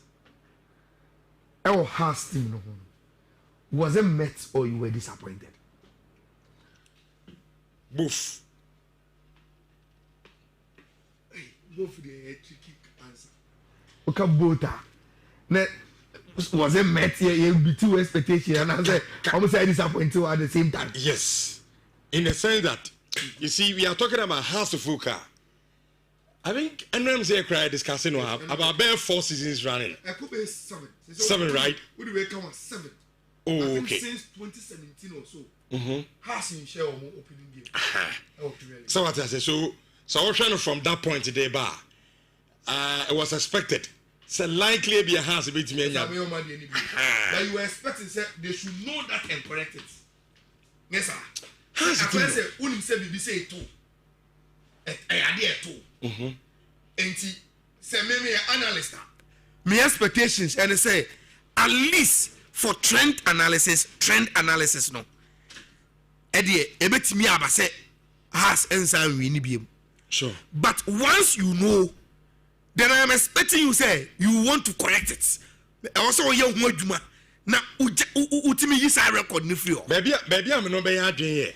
our Hearts team no was it met or you were disappointed? Both. Both the tricky answer. Okay, both. Was it met here? You be two expectations, and I said, almost disappointed at the same time. Yes, in the sense that you see, we are talking about House of Fuka. I think NMC cry discussing about bare 4 seasons running. I could be 7. 7, right? Would we come on 7? Oh, I think okay. Since 2017 or so. Has in share more opening game. So what I say, so from that point today, bar, it was expected. So likely be a house a bit me. But you were expecting say they should know that and correct it. Yes, sir. I say unim say bibi say 2. I 2. Enti say me analyst. My expectations and they say at least for trend analysis no. Edie ebetimi aba say has ensa win bi. Sure. But once you know, then I am expecting you say you want to correct it. Also you hu adwuma na utimi yi sa record ni free. Baby am no be ya adwen here.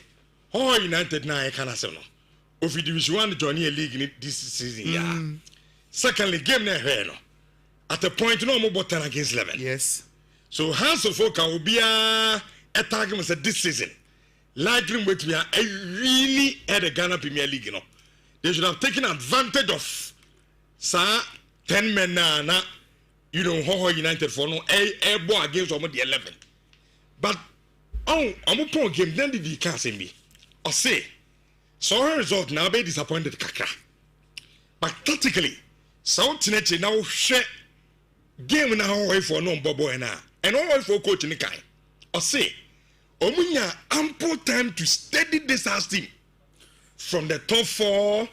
All United na e kana se no. Ofi Division 1 journey league this season yeah. Secondly, game na here no. At a point no more button against 11. Yes. So House of Folk will be a target this season. Likely with me, I really had a Ghana Premier League, you know. They should have taken advantage of 10 men now, you know, Ho United for no a ball against almost the 11. But I'm a poor game, then did you can't see me. Or say, so her result now be disappointed Kaka. But tactically, so Tineche now share game now way for no bobo and all for coach in the kind. Or say, Omunya ample time to steady this house team from the top 4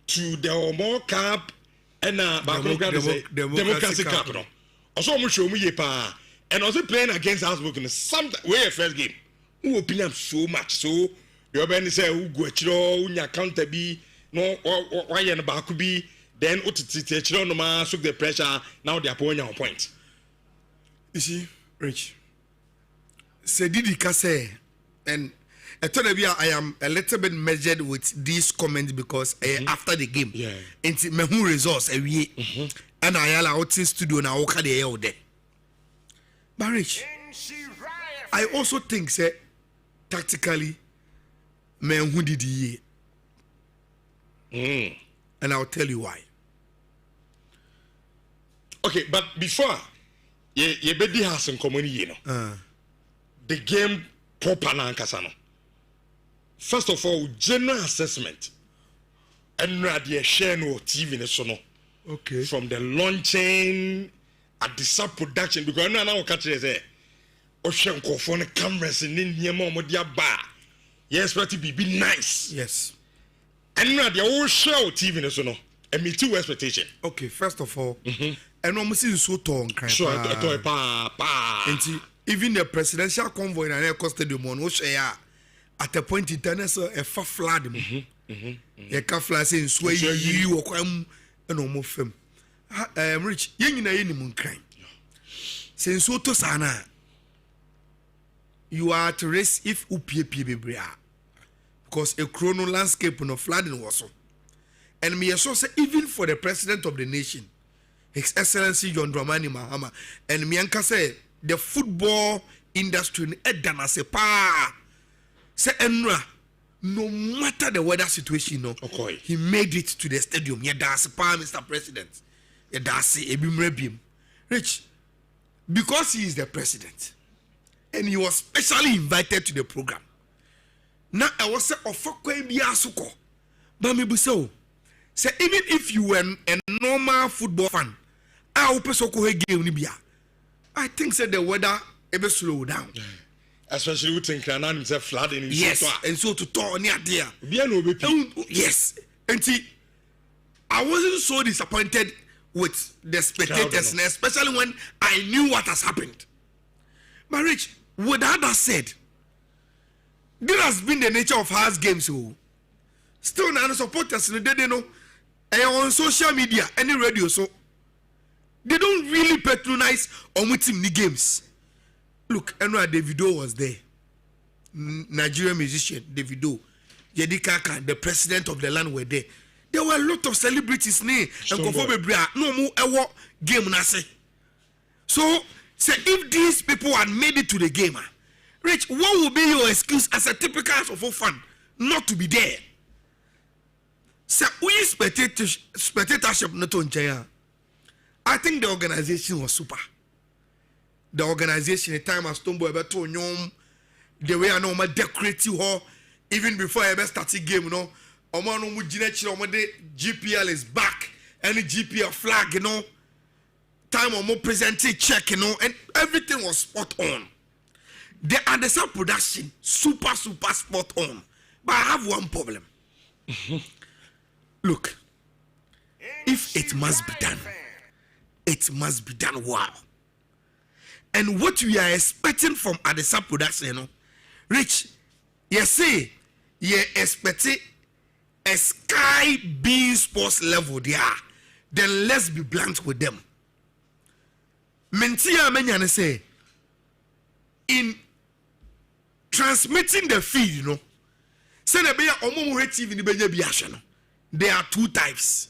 to the Omo Cup and Democracy Cup. No? Also, I'm sure we pa and also playing against Hasbrook in some way first game. Who open up so much so you already say who go chiro unya counter be no why and back be then chiro no man took the pressure now they are pulling on point. You see, Rich. Say Didi Kase, and I told you I am a little bit measured with these comments because after the game, and my who results and I allow out in studio now. Okay, they are there. But Rich, I also think say tactically, man who did ye, and I'll tell you why. Okay, but before you better have some community, you know. The game proper na nkasa no. First of all, general assessment. And the share no TV ne so no. Okay. From the launching at the sub production because now catch say ocean for the cameras in niema omodia ba. Yes, but it be nice. Yes. And now the whole show TV ne so no. And me too expectation. Okay, first of all, and almost is so tall. Sure, pa. Even the presidential convoy in an stadium on Oshaya at a point in time, so a far flood. A kafla saying, sway you or come and almost film. Rich, young in a moon crime. Since Soto Sana, you are at risk if Upia because a chrono landscape no flooding was so. And me so say, even for the president of the nation, His Excellency John Dramani Mahama, and Mianka say, the football industry in Edana se pa say enra no matter the weather situation no okay. He made it to the stadium yeah that's pa Mr. President yeah that's ebimrebim Rich because he is the president and he was specially invited to the program now I was say ofakwa bi asoko ba me bu say even if you were a normal football fan I hope so ko game ni bia. I think said the weather ebe slow down. Especially with Tinkranan himself flooding in yes, and so to talk near there. Yes. And see, I wasn't so disappointed with the spectators, especially when I knew what has happened. But Rich, with that said, this has been the nature of house games. So still now supporters they know on social media, any radio, so they don't really patronize on with team games. Look, Enra Davido was there. Nigerian musician Davido, Yedi Kaka, the president of the land were there. There were a lot of celebrities and no more ever game na say. So say if these people had made it to the game, Rich, what would be your excuse as a typical of fan not to be there? Say we spectatorship not on Jaya. I think the organization was super. The organization, the time as Tombo ever told you, the way I know my decorative hall, even before I ever started game, you know, GPL is back, any GPL flag, you know, time or more presenting check, you know, and everything was spot on. The understand production, super spot on. But I have one problem. Look, if it must be done, it must be done well. And what we are expecting from Adesa production, you know, Rich, you say you expecting a Sky B sports level there, then let's be blunt with them. Mentia Menyane say, in transmitting the feed, you know, say there are two types.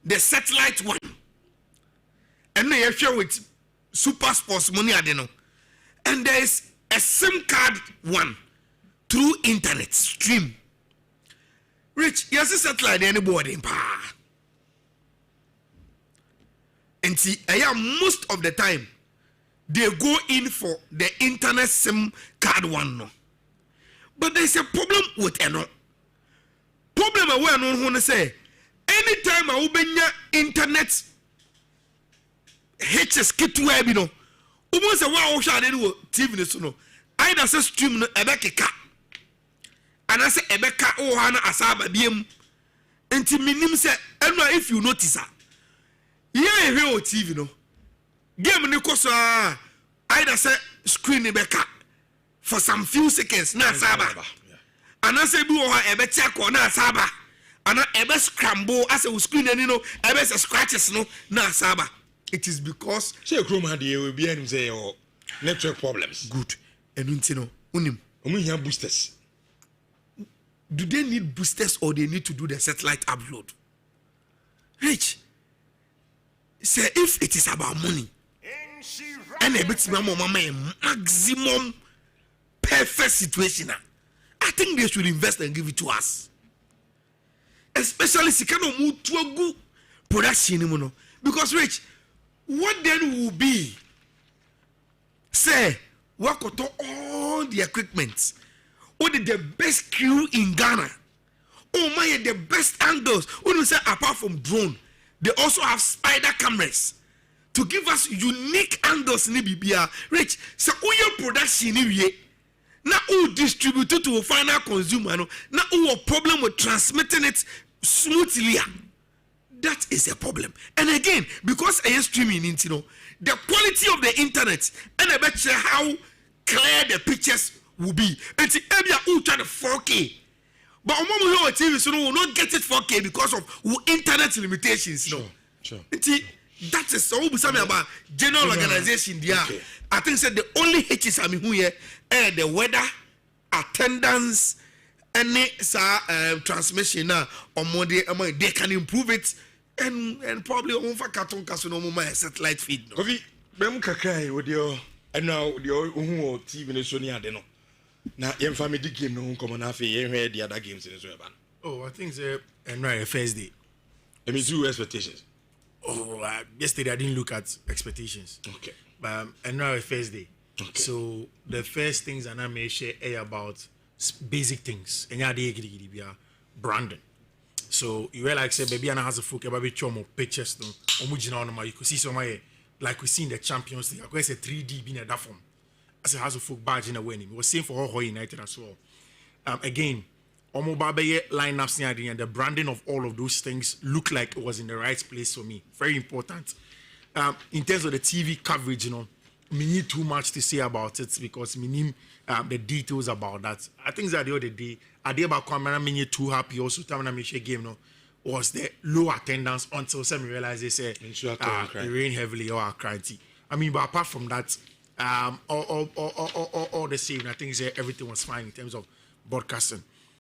The satellite one, and they share with Super Sports money, I don't know. And there is a SIM card one through internet stream. Rich, yes, a satellite anybody in power. And see, most of the time they go in for the internet SIM card one. No. But there's a problem with no. Problem where I want to say, anytime I open your internet HS kit web, you know, almost a wow shot anyway, TV, so no. I say stream no ebeka, and I say ebeka oh hana asaba biem. Enti minim say, if you notice her, yeah, here TV no. Game ni koso I say screen ebeka for some few seconds na asaba. And I say do ebeka ko na asaba. And I scramble as a screen and you know, scratches no na asaba. It is because say Chrome had will be any say or network problems. Good. And you know, we have boosters. Do they need boosters or they need to do the satellite upload? Rich, say if it is about money, and a bit maximum perfect situation, I think they should invest and give it to us. Especially if you can move to a good production, because Rich. What then will be? Say, what got all the equipment? What is the best crew in Ghana? Oh my, the best angles. When you say apart from drone, they also have spider cameras to give us unique angles in Bibia. Rich, so all your production now who distribute it to a final consumer. Now who a problem with transmitting it smoothly. That is a problem. And again, because I am streaming into the quality of the internet, and I bet you how clear the pictures will be. And see, maybe I will try the 4K. But on my TV, so we will not get it 4K because of internet limitations. Sure. And see, that is so something about general organization there. Okay. I think that the only hitches I mean here are the weather, attendance, any transmission now on Monday, they can improve it. And probably on for cartoon casino my satellite feed. Coffee, Bem Kakai with your and now your TV Sonia Deno. Now, your family game no common half a the other games in Israel. Oh, I think so. And right, first day. I mean, 2 expectations. Oh, yesterday I didn't look at expectations. Okay. But and now first day. Okay. So the first things and I may share about basic things. And yeah, they branding. So you realize say baby and has a folk about more pictures no. You could see somewhere like we see in the Champions League. I say 3D being that form. As a has a folk badge in a winning. It was same for Ho United as well. Again, lineups and the branding of all of those things look like it was in the right place for me. Very important. In terms of the TV coverage, we need too much to say about it because we need the details about that. I think that the other day, I did about camera me too happy also time when I make a game was the low attendance until some realize they say it rained heavily or crying. I mean, but apart from that, all the same, I think everything was fine in terms of broadcasting.